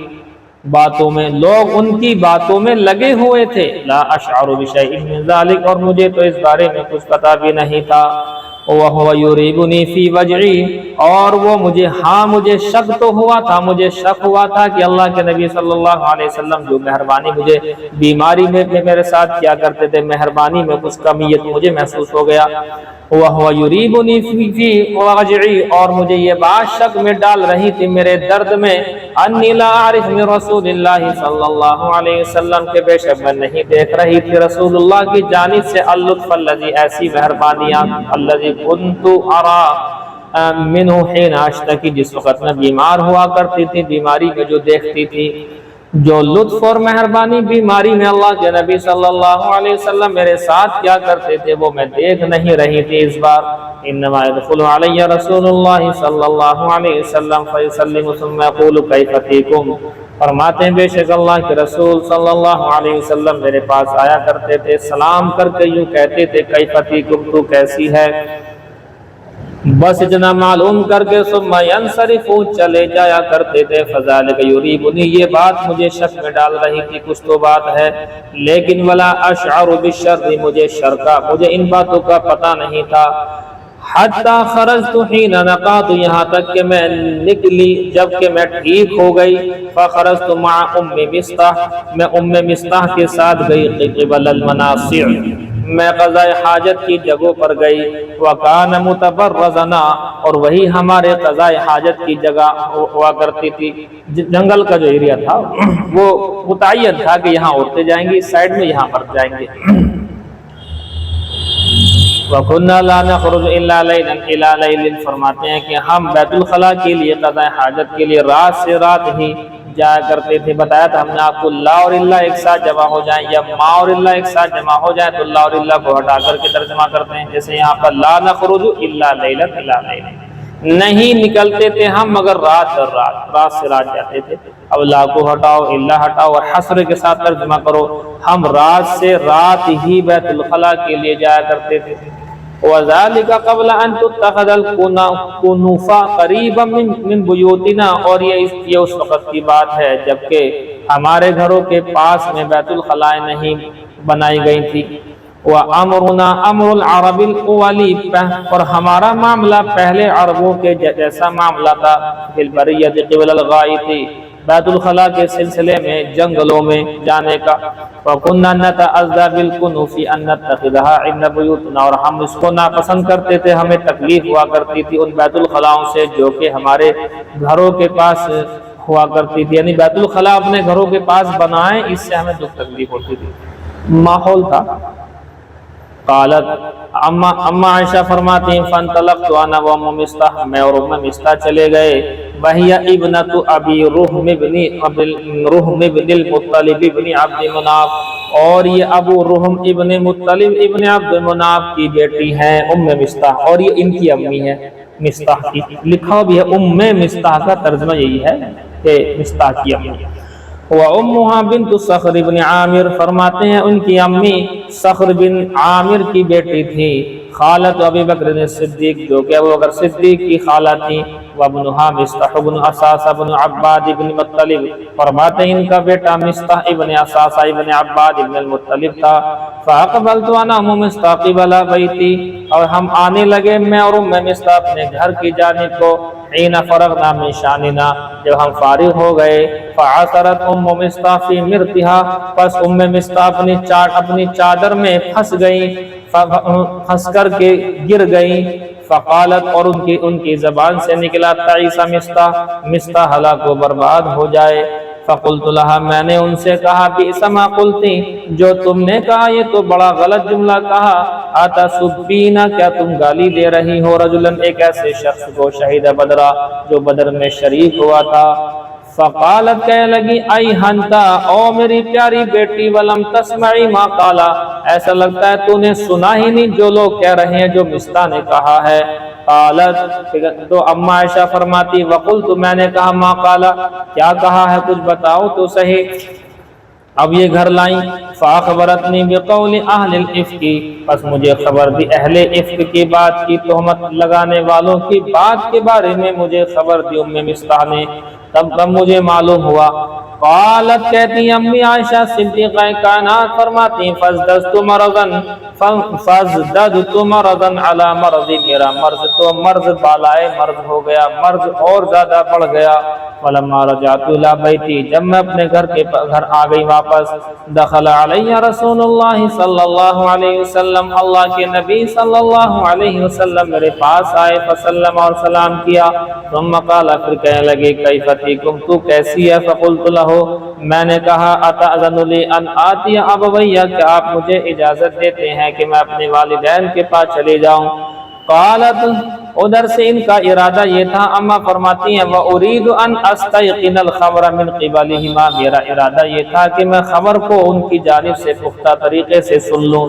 باتوں میں، لوگ ان کی باتوں میں لگے ہوئے تھے۔ لا اشعر بشیء من ذلک، اور مجھے تو اس بارے میں کچھ پتہ بھی نہیں تھا۔ وَهُوَ يُرِيبُنِي فِي وَجْعِي، اور وہ مجھے شک تو ہوا تھا، مجھے شک ہوا تھا کہ اللہ کے نبی صلی اللہ علیہ وسلم جو مہربانی مجھے بیماری میں میرے ساتھ کیا کرتے تھے، مہربانی میں کچھ کمیت مجھے محسوس ہو گیا۔ وَهُوَ يُرِيبُنِي فِي وَجْعِي، اور مجھے یہ بات شک میں ڈال رہی تھی میرے درد میں، انی لا اعرف من رسول اللہ صلی اللہ علیہ وسلم، کے بے شک میں نہیں دیکھ رہی تھی رسول اللہ کی جانب سے اللطف الذی، ایسی مہربانیاں، الذی کنت ارا منہ حین اشتکی، جس وقت میں بیمار ہوا کرتی تھی، بیماری میں جو دیکھتی تھی، جو لطف اور مہربانی بیماری میں اللہ کے نبی صلی اللہ علیہ وسلم میرے ساتھ کیا کرتے تھے وہ میں دیکھ نہیں رہی تھی اس بار۔ انما يدخل علی رسول اللہ صلی اللہ علیہ وسلم فیسلم ثم یقول کیف فیکم، فرماتے ہیں بے شک اللہ کے رسول صلی اللہ علیہ وسلم میرے پاس آیا کرتے تھے، سلام کر کے یوں کہتے تھے کیف فیکم، تو کیسی ہے، بس اتنا معلوم کر کے ثم ینصرف، چلے جایا کرتے تھے۔ فذلک یریبنی، یہ بات مجھے شک میں ڈال رہی تھی، کچھ تو بات ہے، لیکن ولا اشعر بالشر، مجھے شر کا، مجھے ان باتوں کا پتہ نہیں تھا۔ حتی خرجت حین نقات، یہاں تک کہ میں نکلی جب کہ میں ٹھیک ہو گئی۔ فخرجت مع ام مستح، میں ام مستح کے ساتھ گئی، قبل المناصع، میں قضاء حاجت کی جگہوں پر گئی۔ وکان متبرزنا، اور وہی ہمارے قضاء حاجت کی جگہ ہوا کرتی تھی، جنگل کا جو ایریا تھا وہ متعین تھا کہ یہاں عورتیں جائیں گی، اس سائڈ میں یہاں پر جائیں گے۔ وَكُنَّا لَا نَخْرُجُ إِلَّا لَيْلًا إِلَى لَيْلٍ، فرماتے ہیں کہ ہم بیت الخلاء کے لیے قضاء حاجت کے لیے رات سے رات ہی جایا کرتے تھے۔ بتایا تھا ہم نے آپ کو لا اور الا ایک ساتھ جمع ہو جائیں یا ما اور الا ایک ساتھ جمع ہو جائیں تو لا اور الا کو ہٹا کر کے ترجمہ کرتے ہیں، جیسے یہاں پر لا نخرج الا لیلا الا لیلا، نہیں نکلتے تھے ہم مگر رات در رات، رات سے رات جاتے تھے۔ اب لا کو ہٹاؤ الا ہٹاؤ اور حصر کے ساتھ ترجمہ کرو، ہم رات سے رات ہی بیت الخلاء کے لیے جایا کرتے تھے۔ وَذَلِكَ قَبْلَ أَن تُتَّخَذَ الْكُنُوفَ قَرِيبًا مِّن بُيُوتِنَا، اور یہ اس وقت کی بات ہے جبکہ ہمارے گھروں کے پاس میں بیت الخلاء نہیں بنائی گئی تھی۔ وَأَمْرُنَا أَمْرُ الْعَرَبِ الْأُوَّلِ، اور ہمارا معاملہ پہلے عربوں کے جیسا معاملہ تھا، فِي الْبَرِيَّةِ قِبْلَ الْغَائِطِ، بیت الخلاء کے سلسلے میں جنگلوں میں جانے کا۔ وَكُنَّا نَتَعَذَّى بِالْكُنُوفِ أَن نَتَّخِذَهَا عِندَ بُيُوتِنَا، اور ہم اس کو ناپسند کرتے تھے، ہمیں تکلیف ہوا کرتی تھی ان بیت الخلاؤں سے جو کہ ہمارے گھروں کے پاس ہوا کرتی تھی، یعنی بیت الخلاء اپنے گھروں کے پاس بنائیں، اس سے ہمیں دکھ تکلیف ہوتی تھی، ماحول تھا۔ قالت، اما عائشہ فرماتی ہیں فانطلقت انا وام مستح، میں اور ام مستح چلے گئے، وہی ابنۃ ابی رحم بن المطلب ابن عبد مناف، اور یہ ابو رحم ابن مطلب ابن عبد مناف کی بیٹی ہیں ام مستح، اور یہ ان کی امی ہے مستح کی، لکھا بھی ہے ام مستح کا ترجمہ یہی ہے کہ مستح کی امی۔ وَأُمُّهَا بِنْتُ صَخْرِ بْنِ عامر، فرماتے ہیں ان کی امی صخر بن عامر کی بیٹی تھی، خالت ابی بکر صدیق، جو کہ ابو بکر صدیق کی خالہ تھی، وابنها مصطح بن اساسہ بن عباد بن مطلب، فرماتے ہیں ان کا بیٹا مصطح ابن اساسہ ابن عباد ابن المطلب تھا، فاقبلت انا ام مصطح قبل بیتی، اور ہم آنے لگے میں اور ام مصطح اپنے گھر کی جانب کو، حین فرغنا من شاننا، جب ہم فارغ ہو گئے، فعثرت ام مصطح فی مرتها، پس ام مصطح اپنی چادر میں پھنس گئی، پھنس کر کے گر گئی، فقالت، اور ان کی زبان سے نکلا، تعیس مصطح ہلاک و برباد ہو جائے، فقلت لها، میں نے ان سے کہا، بئس ما قلتی، جو تم نے کہا یہ تو بڑا غلط جملہ کہا، اتسبینا، کیا تم گالی دے رہی ہو، رجلا، ایک ایسے شخص کو، شہید بدرہ، جو بدر میں شریک ہوا تھا، فقالت، کہنے لگی، ای ہنتا، او میری پیاری بیٹی، ولم تسمعی ما قالا، ایسا لگتا ہے تو نے سنا ہی نہیں جو لوگ کہہ رہے ہیں جو مصطح نے کہا ہے، قالت، تو اما عائشہ فرماتی، وقلت، میں نے کہا، ما قالا، کیا کہا ہے کچھ بتاؤ تو صحیح۔ اب یہ گھر لائیں، فاخبرتنی بقول اہل الافک، پس مجھے خبر دی اہل افک کی بات کی، تہمت لگانے والوں کی بات کے بارے میں مجھے خبر دی ام مصطح نے، تب مجھے معلوم ہوا۔ قالت، کہتی امی عائشہ صدیقہ کائنات فرماتی، فازددت مرضا علی مرضی، میرا مرض تو مرض بالائے مرض ہو گیا، مرض اور زیادہ بڑھ گیا، فلما رجعت الی بیتی، جب میں اپنے گھر آ گئی واپس، دخل علیہ رسول اللہ صلی اللہ علیہ وسلم، اللہ کے نبی صلی اللہ علیہ وسلم میرے پاس آئے، فسلم، اور سلام کیا، ثم قال، پھر کہنے لگے، کیف فیکم، تو کیسی ہے، فقلت لہ، میں نے کہا، اتأذن لی ان آتی ابوی، کہ آپ مجھے اجازت دیتے ہیں کہ میں اپنے والدین کے پاس چلے جاؤں، قالت، ادھر سے ان کا ارادہ یہ تھا، اما فرماتی ہیں، وارید ان استیقن الخبر من قبلہما، میرا ارادہ یہ تھا کہ میں خبر کو ان کی جانب سے پختہ طریقے سے سن لوں،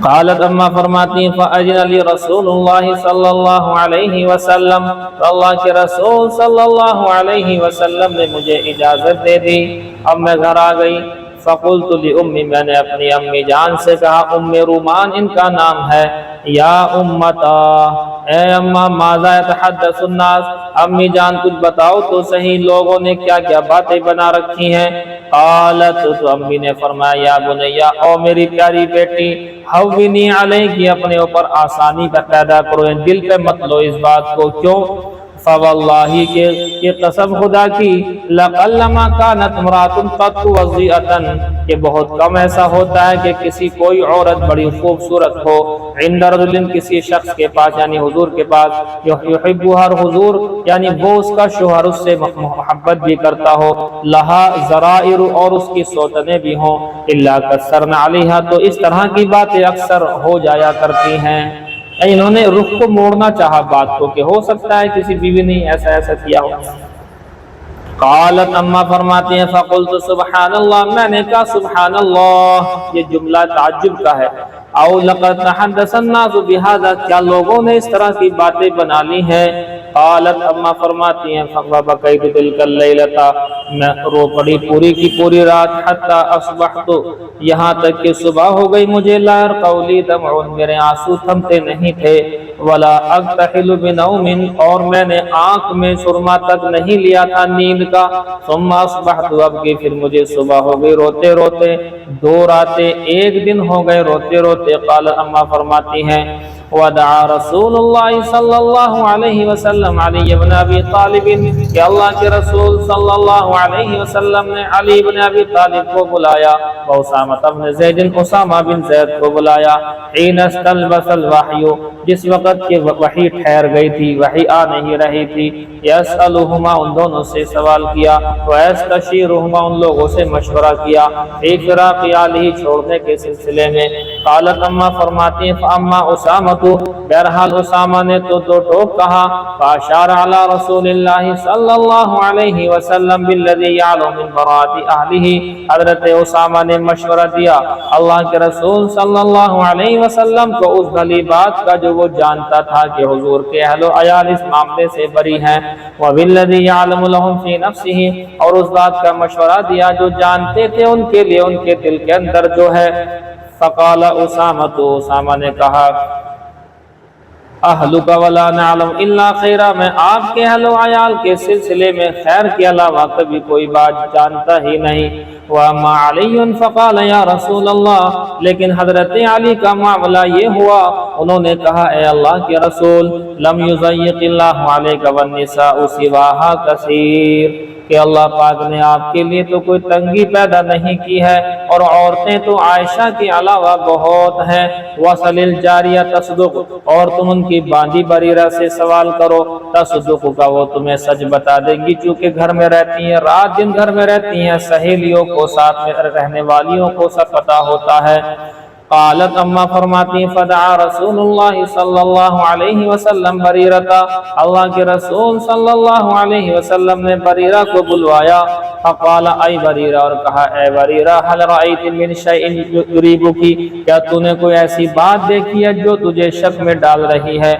قالت، اما فرماتی ہیں، فاذن لی رسول اللہ صلی اللہ علیہ وسلم، تو اللہ کے رسول صلی اللہ علیہ وسلم نے مجھے اجازت دے دی، اب میں گھر آ گئی، فقلت لأمی، میں نے اپنی امی جان سے کہا، ام رومان ان کا نام ہے، یا امتا، اے اماں، ماذا یتحدث الناس، امی جان کچھ بتاؤ تو صحیح، لوگوں نے کیا کیا باتیں بنا رکھی ہیں، قالت، تو امی نے فرمایا، یا بنیا، او میری پیاری بیٹی، ہوینی علیکی، اپنے اوپر آسانی پیدا کرو، دل پہ مت لو اس بات کو، کیوں، فواللہ، کہ قسم خدا کی، لقلما کانت امرات قط وضیعتن، کہ بہت کم ایسا ہوتا ہے کہ کسی کوئی عورت بڑی خوبصورت ہو، عند رجل، کسی شخص کے پاس، یعنی حضور کے پاس، یحبها الحضور، یعنی وہ اس کا شوہر اس سے محبت بھی کرتا ہو، لہا ذرائر، اور اس کی سوتنیں بھی ہوں، الا کثرن علیہا، تو اس طرح کی باتیں اکثر ہو جایا کرتی ہیں، انہوں نے رخ کو موڑنا چاہا بات کو، کہ ہو سکتا ہے کسی بیوی نے ایسا کیا ہو۔ قالت، اما فرماتی ہیں، فقلت سبحان اللہ، میں نے کہا سبحان اللہ، یہ جملہ تعجب کا ہے، او لقد تحدث الناس بهذا، کیا لوگوں نے اس طرح کی باتیں بنا لی ہیں، قالت، اما فرماتی ہیں، فبکیت تلک اللیلۃ، میں رو پڑی پوری کی پوری رات، حتی اصبحت، یہاں تک کہ صبح ہو گئی مجھے، لا یرقلی دمع، میرے آنسو تھمتے نہیں تھے، ولا اکتحل بنوم، اور میں نے آنکھ میں سرما تک نہیں لیا تھا نیند کا، ثم اصبحت، اب کی پھر مجھے صبح ہو گئی روتے روتے، 2 راتیں 1 دن ہو گئے روتے روتے، قال، اما فرماتی ہیں، ودعا رسول اللہ صلی اللہ علیہ وسلم علی بن ابی طالب، کہ اللہ کے رسول صلی اللہ علیہ وسلم نے علی بن ابی طالب کو بلایا، اسامہ بن زید، اسامہ بن زید کو بلایا، حین استلبس الوحی، جس وقت کہ وحی ٹھہر گئی تھی، وحی آ نہیں رہی تھی، یسألہما، ان دونوں سے سوال کیا، ویستشیرہما، ان لوگوں سے مشورہ کیا، فی فراق آلہ، چھوڑنے کے سلسلے میں، قالت، اما فرماتی ہیں، فاما اسامہ بہرحال اسامہ نے تو دو ٹوک کہا، فاشار علی رسول اللہ صلی اللہ علیہ وسلم بالذی یعلم من براءۃ اہلہ، حضرت اسامہ نے مشورہ دیا اللہ کے رسول صلی اللہ علیہ وسلم کو اس بھلی بات کا جو وہ جانتا تھا کہ حضور کے اہل و عیال اس معاملے سے بری ہیں، وبالذی یعلم لهم فی نفسہ، اور اس بات کا مشورہ دیا جو جانتے تھے ان کے لیے ان کے دل کے اندر جو ہے۔ فقال اسامہ، تو اسامہ نے کہا اہلک ولا نعلم الا خیرا، میں آپ کے اہل و عیال کے سلسلے میں خیر کے علاوہ کبھی کوئی بات جانتا ہی نہیں۔ واما علی فقال یا رسول اللہ، لیکن حضرت علی کا معاملہ یہ ہوا، انہوں نے کہا اے اللہ کے رسول، لم یضیق اللہ علیک والنساء سواہا کثیر، کہ اللہ پاک نے آپ کے لیے تو کوئی تنگی پیدا نہیں کی ہے، اور عورتیں تو عائشہ کے علاوہ بہت ہیں۔ وصل الجاریہ تصدق، اور تم ان کی باندی بریرہ سے سوال کرو، تصدق کا وہ تمہیں سچ بتا دیں گی، چونکہ گھر میں رہتی ہیں، رات دن گھر میں رہتی ہیں، سہیلیوں کو ساتھ میں رہنے والیوں کو سب پتہ ہوتا ہے۔ قالت، اما فرماتی فدعا رسول اللہ صلی اللہ علیہ وسلم بریرہ، اللہ کے رسول صلی اللہ علیہ وسلم نے بریرہ کو بلوایا، فقال ای بریرہ، اور کہا اے بریرہ، هل رأیت من شیء یریبک، کیا تو نے کوئی ایسی بات دیکھی ہے جو تجھے شک میں ڈال رہی ہے؟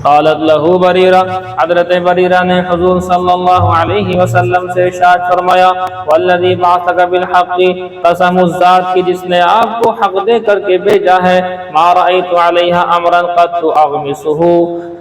قالت له بریرہ، حضرت بریرہ نے حضور صلی اللہ علیہ وسلم سے ارشاد فرمایا، والذی بعثک بالحق، قسم اس ذات کی جس نے آپ کو حق دے کر کے بھیجا ہے، ما رأیت علیہا امرا قط اغمسہ،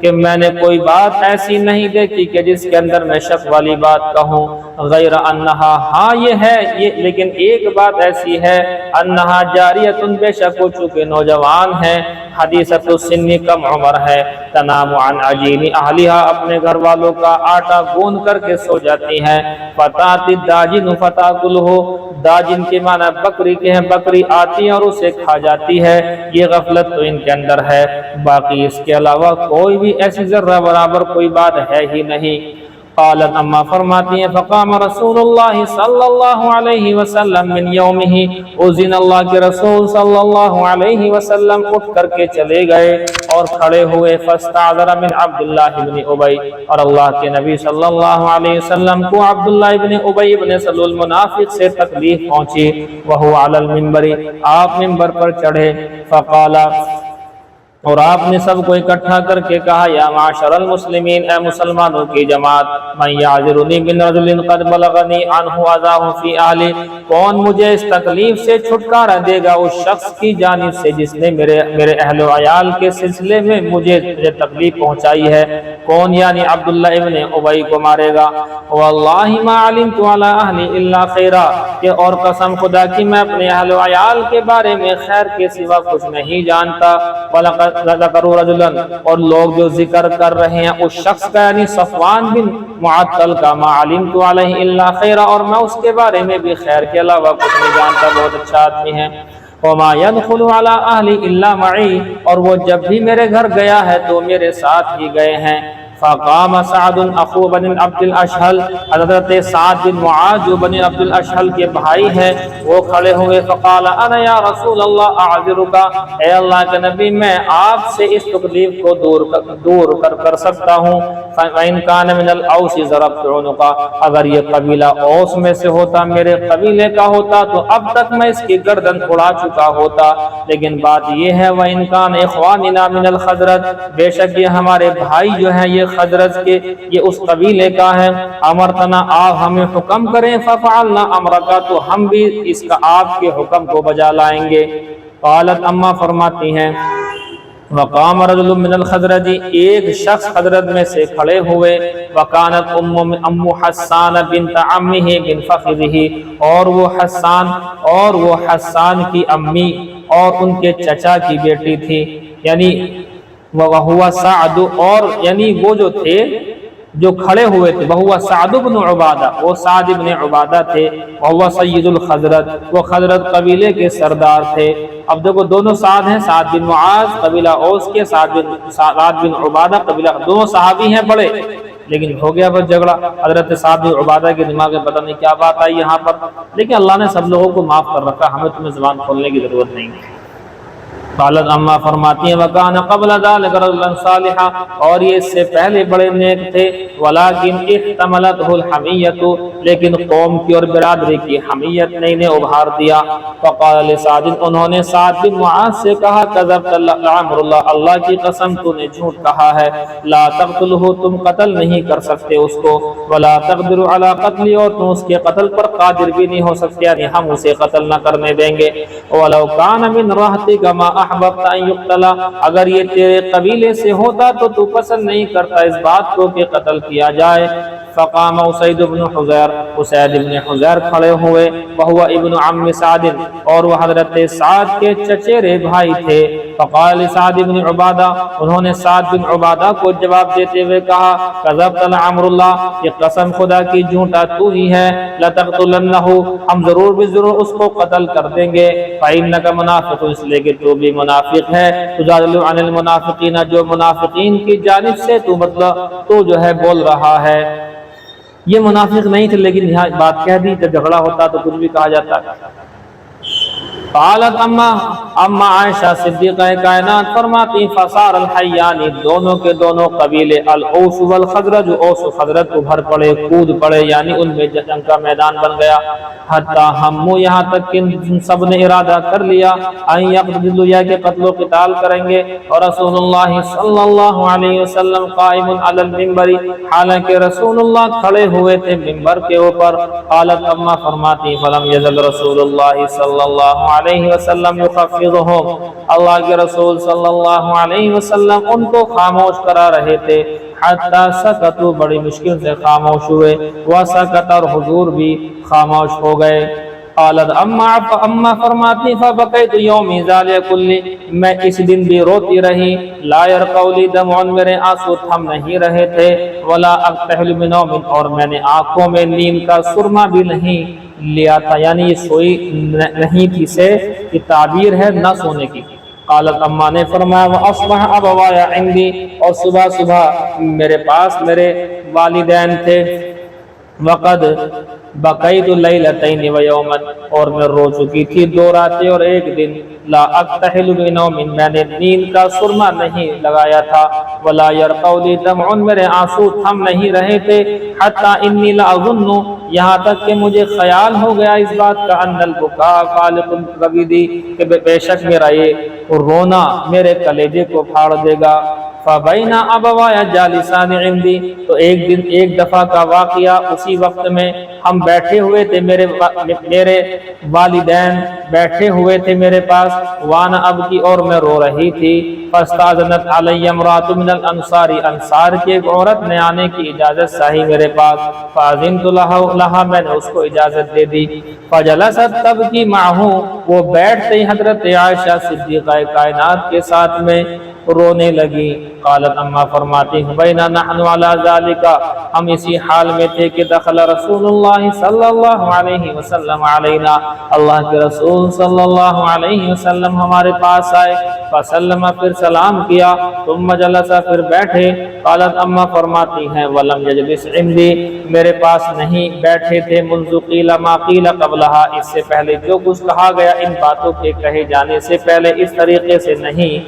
کہ میں نے کوئی بات ایسی نہیں دیکھی کہ جس کے اندر میں شک والی بات کہوں، غیر انہا، ہاں یہ ہے، لیکن ایک بات ایسی ہے، انہا جاریۃ، بے شک وہ چونکہ نوجوان ہے، حدیثۃ السن، کم عمر ہے، تنام عن عجین اہلیہا، اپنے گھر والوں کا آٹا گوندھ کر کے سو جاتی ہیں، فتاتی الداجن فتاکلہ، داجن کے معنی بکری کے ہیں، بکری آتی ہے اور اسے کھا جاتی ہے، یہ غفلت تو ان کے اندر ہے، باقی اس کے علاوہ کوئی بھی ایسی ذرہ برابر کوئی بات ہے ہی نہیں۔ قالت، اما فرماتی ہیں فقام رسول اللہ صلی اللہ علیہ وسلم من یومہ، اس دن اللہ کے رسول صلی اللہ علیہ وسلم اٹھ کر کے چلے گئے اور کھڑے ہوئے، فاستعذر من عبداللہ بن ابی، اور اللہ کے نبی صلی اللہ علیہ وسلم کو عبداللہ بن ابی بن سلول منافق سے تکلیف پہنچی، وہو علی المنبر، آپ منبر پر چڑھے، فقال، اور آپ نے سب کو اکٹھا کر کے کہا، یا معاشر المسلمین، اے مسلمانوں کی جماعت، من یعذرنی من رجل قد بلغنی عنہ اذاہ فی اہلی، کون مجھے اس تکلیف سے چھٹکارا دے گا اس شخص کی جانب سے جس نے میرے اہل و عیال کے سلسلے میں مجھے تکلیف پہنچائی ہے، کون؟ یعنی عبداللہ ابن ابی کو مارے گا۔ واللہ ما علمت علی اہلی الا خیرا، کہ اور قسم خدا کی میں اپنے اہل و عیال کے بارے میں خیر کے سوا کچھ نہیں جانتا۔ ذکروا رجلا، اور لوگ جو ذکر کر رہے ہیں اس شخص کا، یعنی صفوان بن معطل کا، ما علمت علیہ الا خیرا، اور میں اس کے بارے میں بھی خیر کے علاوہ کچھ نہیں جانتا، بہت اچھا آدمی ہے۔ وما يدخل على اہلی الا معی، اور وہ جب بھی میرے گھر گیا ہے تو میرے ساتھ ہی گئے ہیں۔ فقام سعد اخو بن عبد الاشہل، حضرت سعد بن معاذ جو بن عبد الاشہل کے بھائی ہیں وہ کھڑے ہوئے، فقال انا یا رسول اللہ اعذرک، اے اللہ کے نبی میں آپ سے اس تکلیف کو دور کر سکتا ہوں، فإن كان من الاوس ضربت عنقا، اگر یہ قبیلہ اوس میں سے ہوتا، میرے قبیلے کا ہوتا تو اب تک میں اس کی گردن اڑا چکا ہوتا، لیکن بات یہ ہے وإن كان اخواننا من الخزرج، بے شک یہ ہمارے بھائی جو ہیں یہ خزرج کے، یہ اس قبیلے کا ہے، امرتنا، آپ ہمیں حکم کریں، ففعلنا امرکا، تو ہم بھی اس کا آپ کے حکم کو بجا لائیں گے۔ قالت، اما فرماتی ہیں وقام رجل من الخزرج، ایک شخص خزرج میں سے کھڑے ہوئے، وکانت ام حسان بنت عمہ بن فخذہ، اور وہ حسان کی امی اور ان کے چچا کی بیٹی تھی، یعنی وَهُوَ سعد، اور یعنی وہ جو تھے جو کھڑے ہوئے تھے، وَهُوَ سعد بن عبادہ، وہ سعد بن عبادہ تھے، وَهُوَ سید الخزرج، وہ خزرج قبیلے کے سردار تھے۔ اب دیکھو دونوں سعد ہیں، سعد بن معاذ قبیلہ اوس کے، سعد بن عبادہ قبیلہ، دونوں صحابی ہیں بڑے، لیکن ہو گیا بس جھگڑا، حضرت سعد بن عبادہ کے دماغ میں پتہ نہیں کیا بات آئی یہاں پر، لیکن اللہ نے سب لوگوں کو معاف کر رکھا، ہمیں تمہیں زبان کھولنے کی ضرورت نہیں ہے۔ قالت اما فرماتی ہیں وکان قبل ذلك رجلا صالحا، اور یہ اس سے پہلے بڑے نیک تھے، ولكن احتملته الحمیۃ، لیکن قوم کی اور برادری کی حمیت نے انہیں ابھار دیا۔ فقال لسعد، انہوں نے سعد بن معاذ سے کہا کذبت لعمر اللہ، اللہ کی قسم تو نے جھوٹ کہا ہے، لا تقتلہ، تم قتل نہیں کر سکتے اس کو، ولا تقدر علی قتل، اور تم اس کے قتل پر قادر بھی نہیں ہو سکتے، یعنی ہم اسے قتل نہ کرنے دیں گے۔ ولو کان من رہتک ما احببت ان یقتل، اگر یہ تیرے قبیلے سے ہوتا تو تو پسند نہیں کرتا اس بات کو کہ قتل کیا جائے۔ فقام اسید بن حضیر، اسید بن حضیر کھڑے ہوئے، وہو ابن عم سعد، اور وہ حضرت سعد کے چچیرے بھائی تھے۔ فقال سعد بن عبادہ، انہوں نے سعد بن عبادہ کو جواب دیتے ہوئے کہا کذبت لعمر اللہ، یہ قسم خدا کی جھوٹا تو ہی ہے، لتقتلنہ، ہم ضرور بھی ضرور اس کو قتل کر دیں گے، فإنک منافق، اس لیے کہ تو بھی منافق ہے، تجادل عن المنافقین، جو منافقین کی جانب سے تو مطلب تو جو ہے بول رہا ہے۔ یہ منافق نہیں تھے لیکن یہاں بات کہہ دی، جب جھگڑا ہوتا تو کچھ بھی کہا جاتا ہے۔ قالت اما عائشہ صدیقہ کائنات فرماتی فصار الحیانی، دونوں کے دونوں قبیلے الاوس والخزرج، اوس و خزرج ابھر پڑے، کود پڑے، یعنی ان میں جنگ کا میدان بن گیا۔ حتی ہمو، یہاں تک کہ سب نے ارادہ کر لیا ان یقتلوا، یا کہ قتل و قتال کریں گے، اور رسول اللہ صلی اللہ علیہ وسلم قائم علی المنبر، حالانکہ رسول اللہ کھڑے ہوئے تھے ممبر کے اوپر۔ قالت اما فرماتی فلم یزل رسول اللہ صلی اللہ علیہ وسلم یخفضہم، اللہ کے رسول صلی اللہ علیہ وسلم ان کو خاموش کرا رہے تھے، حتی سکتو، بڑی مشکل سے خاموش ہوئے، وسکت، اور حضور بھی خاموش ہو گئے۔ قالت اما فرماتی فبقیت یومی ذالک کلی، میں اس دن بھی روتی رہی، لا یرقع لی دمع، میرے آنسو تھم نہیں رہے تھے، ولا اکتحل من نوم، اور میں نے آنکھوں میں نیند کا سرما بھی نہیں لیا تھا، یعنی یہ سوئی نہیں تھی سے یہ تعبیر ہے نہ سونے کی۔ قالت اما نے فرمایا واصبح ابوایا عندی، اور صبح صبح میرے پاس میرے والدین تھے، وقد بقیت لیلتین و یوما، اور میں رو چکی تھی 2 راتیں اور 1 دن، لا اکتحل بنوم، میں نے نیند کا سرما نہیں لگایا تھا، ولا یرقع لی دمع، میرے آنسو تھم نہیں رہے تھے، حتی انی لاظن، یہاں تک کہ مجھے خیال ہو گیا اس بات کا ان البکاء فالق کبدی، کہ بے شک میرا یہ رونا میرے کلیجے کو پھاڑ دے گا۔ فبینا ابوایا جالسان عندی، تو ایک دفعہ کا واقعہ، اسی وقت میں ہم بیٹھے ہوئے تھے، میرے والدین بیٹھے ہوئے تھے میرے پاس، وانا ابکی، اور میں رو رہی تھی، فاستاذنت علی امرأۃ من الانصار، انصار کی ایک عورت نے آنے کی اجازت چاہی میرے پاس، فاذنت لها، میں نے اس کو اجازت دے دی، فجلست تبکی معه، وہ بیٹھتے حضرت عائشہ صدیقہ کائنات کے ساتھ میں رونے لگی۔ قالت اما فرماتی بینا نحن علی ذالک، ہم اسی حال میں تھے کہ دخل رسول اللہ صلی اللہ علیہ وسلم علینا، اللہ کے رسول صلی اللہ علیہ وسلم ہمارے پاس آئے، فسلم، پھر سلام کیا، ثم جلس، پھر بیٹھے۔ قالت اما فرماتی ہیں ولم یجلس عندی، میرے پاس نہیں بیٹھے تھے، منذ قیل ما قیل قبلہا، اس سے پہلے جو کچھ کہا گیا ان باتوں کے کہے جانے سے پہلے اس طریقے سے نہیں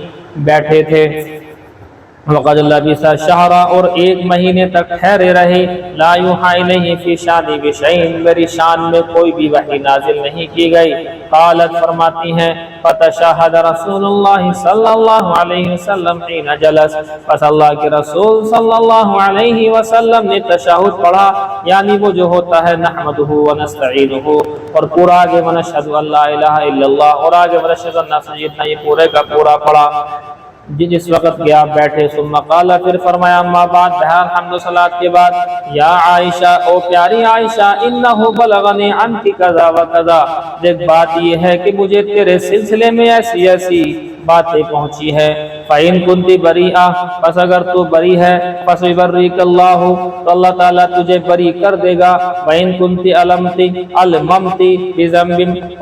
بیٹھے تھے۔ وقد لبث شہرا، اور 1 مہینے تک ٹھہرے رہے، لا یوحی الیہ فی شانی بشیء، میری شان میں کوئی بھی وحی نازل نہیں کی گئی۔ قالت فرماتی ہیں فتشہد رسول اللہ صلی اللہ علیہ وسلم حین جلس، پس اللہ کے رسول صلی اللہ علیہ وسلم نے تشہد پڑھا، یعنی وہ جو ہوتا ہے نحمدہ ونستعینہ، اور پورا آگے ونشہد ان لا الہ الا اللہ، اور آگے ونشہد ان سیدنا، یہ پورے کا پورا پڑھا جس وقت کہ آپ بیٹھے۔ ثم قال، پھر فرمایا اما بعد، بہر حمد و صلاۃ کے بعد، یا عائشہ، او پیاری عائشہ، انہ بلغنی عنک کذا و کذا، دیکھ بات یہ ہے کہ مجھے تیرے سلسلے میں ایسی ایسی باتیں پہنچی ہے، فَإِن كُنْتِ بَرِيئَةً پس اگر تو بری ہے فَسَيُبَرِّئُكَ اللَّهُ تو اللہ تعالیٰ تجھے بری کر دے گا. وَإِن كُنْتِ أَلْمَمْتِ بِذَنْبٍ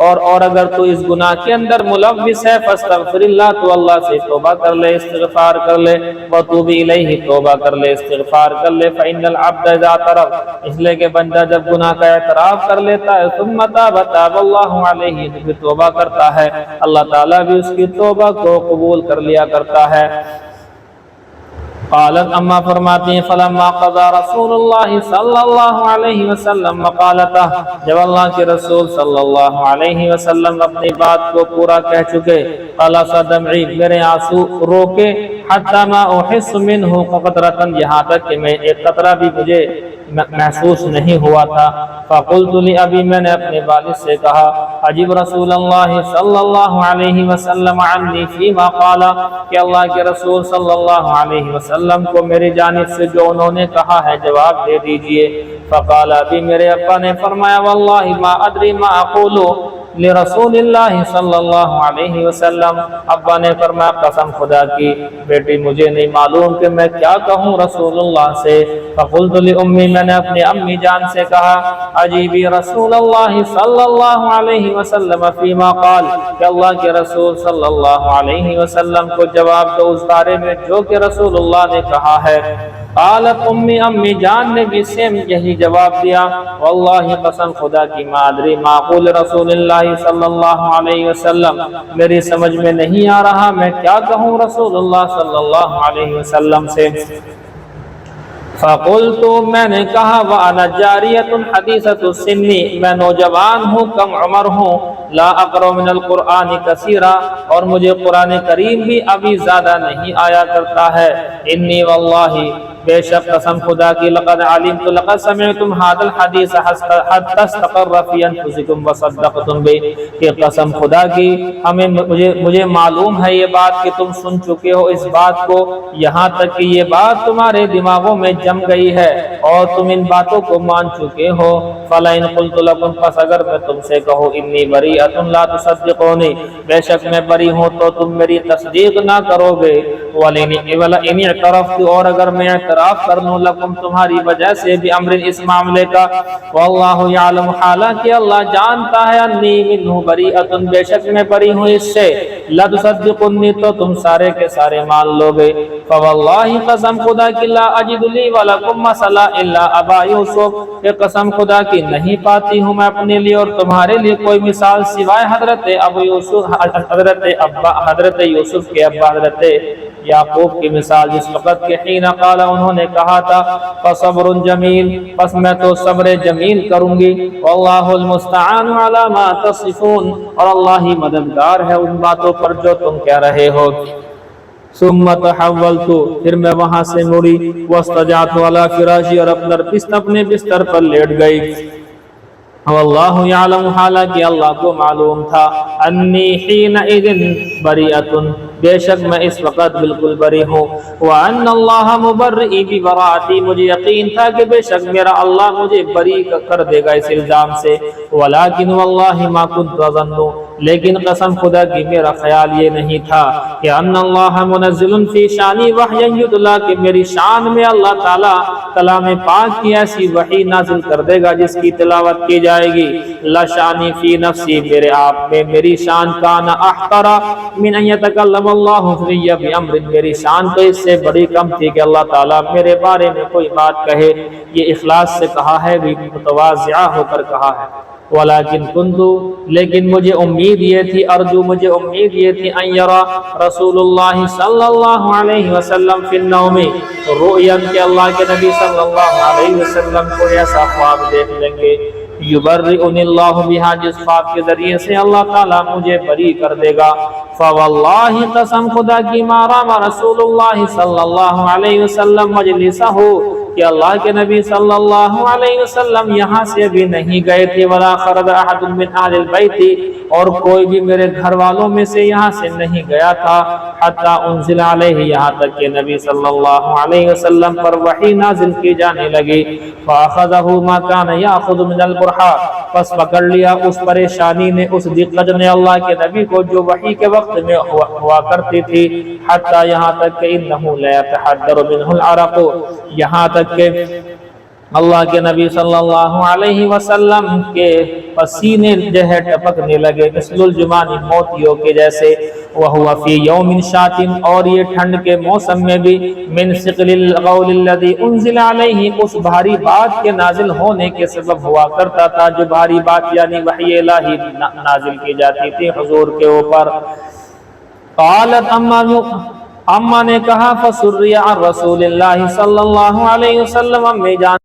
اور اگر تو اس گناہ کے اندر ملوث ہے فَاسْتَغْفِرِ اللَّهَ تو اللہ سے توبہ کر لے, استغفار کر لے. وَتُوبِ إِلَيْهِ توبہ کر لے, استغفار کر لے. فَإِنَّ الْعَبْدَ إِذَا اعْتَرَفَ اس لیے کہ بندہ جب گناہ کا اعتراف کر لیتا ہے ثُمَّ تَابَ تَابَ اللَّهُ عَلَيْهِ پھر توبہ کرتا ہے اللہ تعالیٰ بھی اس کی توبہ کو قبول کر لیا کرتا ہے. قالت اما فرماتی ہیں فلما قضى رسول اللہ صلی اللہ علیہ وسلم مقالتہ جب اللہ کے رسول صلی اللہ علیہ وسلم اپنی بات کو پورا کہہ چکے قلص دمعی میرے آنسو روکے حتی ما احس منہ قطرۃ یہاں تک کہ میں ایک قطرہ بھی مجھے محسوس نہیں ہوا تھا. فقلت لأبی میں نے اپنے والد سے کہا عجب رسول اللہ صلی اللہ علیہ وسلم عنی فیما قال کہ اللہ کے رسول صلی اللہ علیہ وسلم کو میری جانب سے جو انہوں نے کہا ہے جواب دے دیجئے. فقال ابی میرے ابا نے فرمایا واللہ ما ادری ما اقول لرسول اللہ صلی اللہ علیہ وسلم ابا نے فرمایا قسم خدا کی بیٹی مجھے نہیں معلوم کہ میں کیا کہوں رسول اللہ سے. فقلت لأمی میں نے اپنے امی جان سے کہا عجیبی رسول اللہ صلی اللہ علیہ وسلم فیما قال کہ اللہ کے رسول صلی اللہ علیہ وسلم کو جواب دو اس بارے میں جو کہ رسول اللہ نے کہا ہے. قالت امی جان نے بھی سیم یہی جواب دیا واللہ قسم خدا کی ما ادری ما اقول رسول اللہ صلی اللہ علیہ وسلم میری سمجھ میں نہیں آ رہا میں کیا کہوں رسول اللہ صلی اللہ علیہ وسلم سے. فقلت میں نے کہا وَأَنَا جَارِيَةٌ حَدِيثَةُ السِّنِّ میں نوجوان ہوں کم عمر ہوں لا اقرأ من القرآن کثیرا اور مجھے قرآن کریم بھی ابھی زیادہ نہیں آیا کرتا ہے. انی واللہ بے شک قسم خدا کی لقد علمت لقد سمعتم هذا الحديث حتى استقر في انفسكم وصدقتم به کہ قسم خدا کی مجھے معلوم ہے یہ بات کہ تم سن چکے ہو اس بات کو یہاں تک کہ یہ بات تمہارے دماغوں میں جم گئی ہے اور تم ان باتوں کو مان چکے ہو. فَلَئِنْ قُلْتُ لَكُمْ پس اگر میں تم سے کہوں انی بریۃ لا تصدقونی بے شک میں بری ہوں تو تم میری تصدیق نہ کرو گے. وَلَئِنِ اعْتَرَفْتُ اور اگر میں اعتراف کر لوں لکم تمہاری وجہ سے بھی امر اس معاملے کا واللہ یعلم حالانکہ اللہ جانتا ہے انی منہ بریۃ بے شک میں بری ہوں اس سے لتصدقنی تو تم سارے کے سارے مان لو گے. فواللہ قسم خدا کی لا اجد لی ولکم مثلا الا ابا یوسف کہ قسم خدا کی نہیں پاتی ہوں میں اپنے لیے اور تمہارے لیے کوئی مثال سوائے حضرت ابو یوسف حضرت یوسف کے ابا حضرت یعقوب کی مثال جس وقت کے حین قال انہوں نے کہا تھا فصبر جمیل پس میں تو صبر جمیل کروں گی. واللہ المستعان علی ما تصفون اور اللہ ہی مددگار ہے ان باتوں پر جو تم کہہ رہے ہو. ثم تحولت پھر میں وہاں سے مڑی واستجعت علی فراشی اور اپنے بستر پر لیٹ گئی. واللہ یعلم حالانکہ اللہ کو معلوم تھا انی حینئذ بریۃ بے شک میں اس وقت بالکل بری ہوں. وَأَنَّ اللَّهَ مُبَرِّئِ بِبَرَاءَتِي مجھے یقین تھا کہ بے شک میرا اللہ مجھے بری کر دے گا اس الزام سے. وَلَكِنْ وَاللَّهِ مَا كُنْتُ أَظُنُّ لیکن قسم خدا کی میرا خیال یہ نہیں تھا کہ ان اللہ منزل فی شانی وحی یتلا کہ میری شان میں اللہ تعالی کلام پاک کی ایسی وحی نازل کر دے گا جس کی تلاوت کی جائے گی. لشانی فی نفسی میرے آپ میں میری شان کان احقر من ان یتکلم اللہ فی بامر میری شان تو اس سے بڑی کم تھی کہ اللہ تعالی میرے بارے میں کوئی بات کہے. یہ اخلاص سے کہا ہے بھی متواضع ہو کر کہا ہے. ولیکن کنتو لیکن مجھے امید یہ تھی ارجو مجھے امید یہ تھی ان یرا رسول اللہ صلی اللہ علیہ وسلم فی النوم رؤیاً کہ اللہ کے نبی صلی اللہ علیہ وسلم کو ایسا خواب دیکھ لیں گے یبرئنی اللہ بہا جس خواب کے ذریعے سے اللہ تعالیٰ مجھے بری کر دے گا. فواللہ قسم خدا کی ما رام رسول اللہ صلی اللہ علیہ وسلم مجلسہ کہ اللہ کے نبی صلی اللہ علیہ وسلم یہاں سے بھی نہیں گئے تھے. ولا خرج احد من اہل البیت اور کوئی بھی میرے گھر والوں میں سے یہاں سے نہیں گیا تھا. حتی انزل علیہ یہاں تک کہ نبی صلی اللہ علیہ وسلم پر وحی نازل کی جانے لگی. فاخذہ ما کان یاخذ من البرحا پس پکڑ لیا اس پریشانی نے، اس دقت نے اللہ کے نبی کو جو وحی کے وقت میں ہوا کرتی تھی، حتی یہاں تک کہ انہو لا یتحدر منہ العرق، یہاں تک کہ اللہ کے نبی صلی اللہ علیہ وسلم کے پسینے جو ہے ٹپکنے لگے، مثل الجمان موتیوں کے جیسے، وہو فی یوم شاتن، اور یہ ٹھنڈ کے موسم میں بھی، من ثقل القول الذی انزل علیہ، اس بھاری بات کے نازل ہونے کے سبب ہوا کرتا تھا، جو بھاری بات یعنی وحی الہی نازل کی جاتی تھی حضور کے اوپر۔ قالت اما نے کہا، فسری عن رسول اللہ صلی اللہ علیہ وسلم، امی جان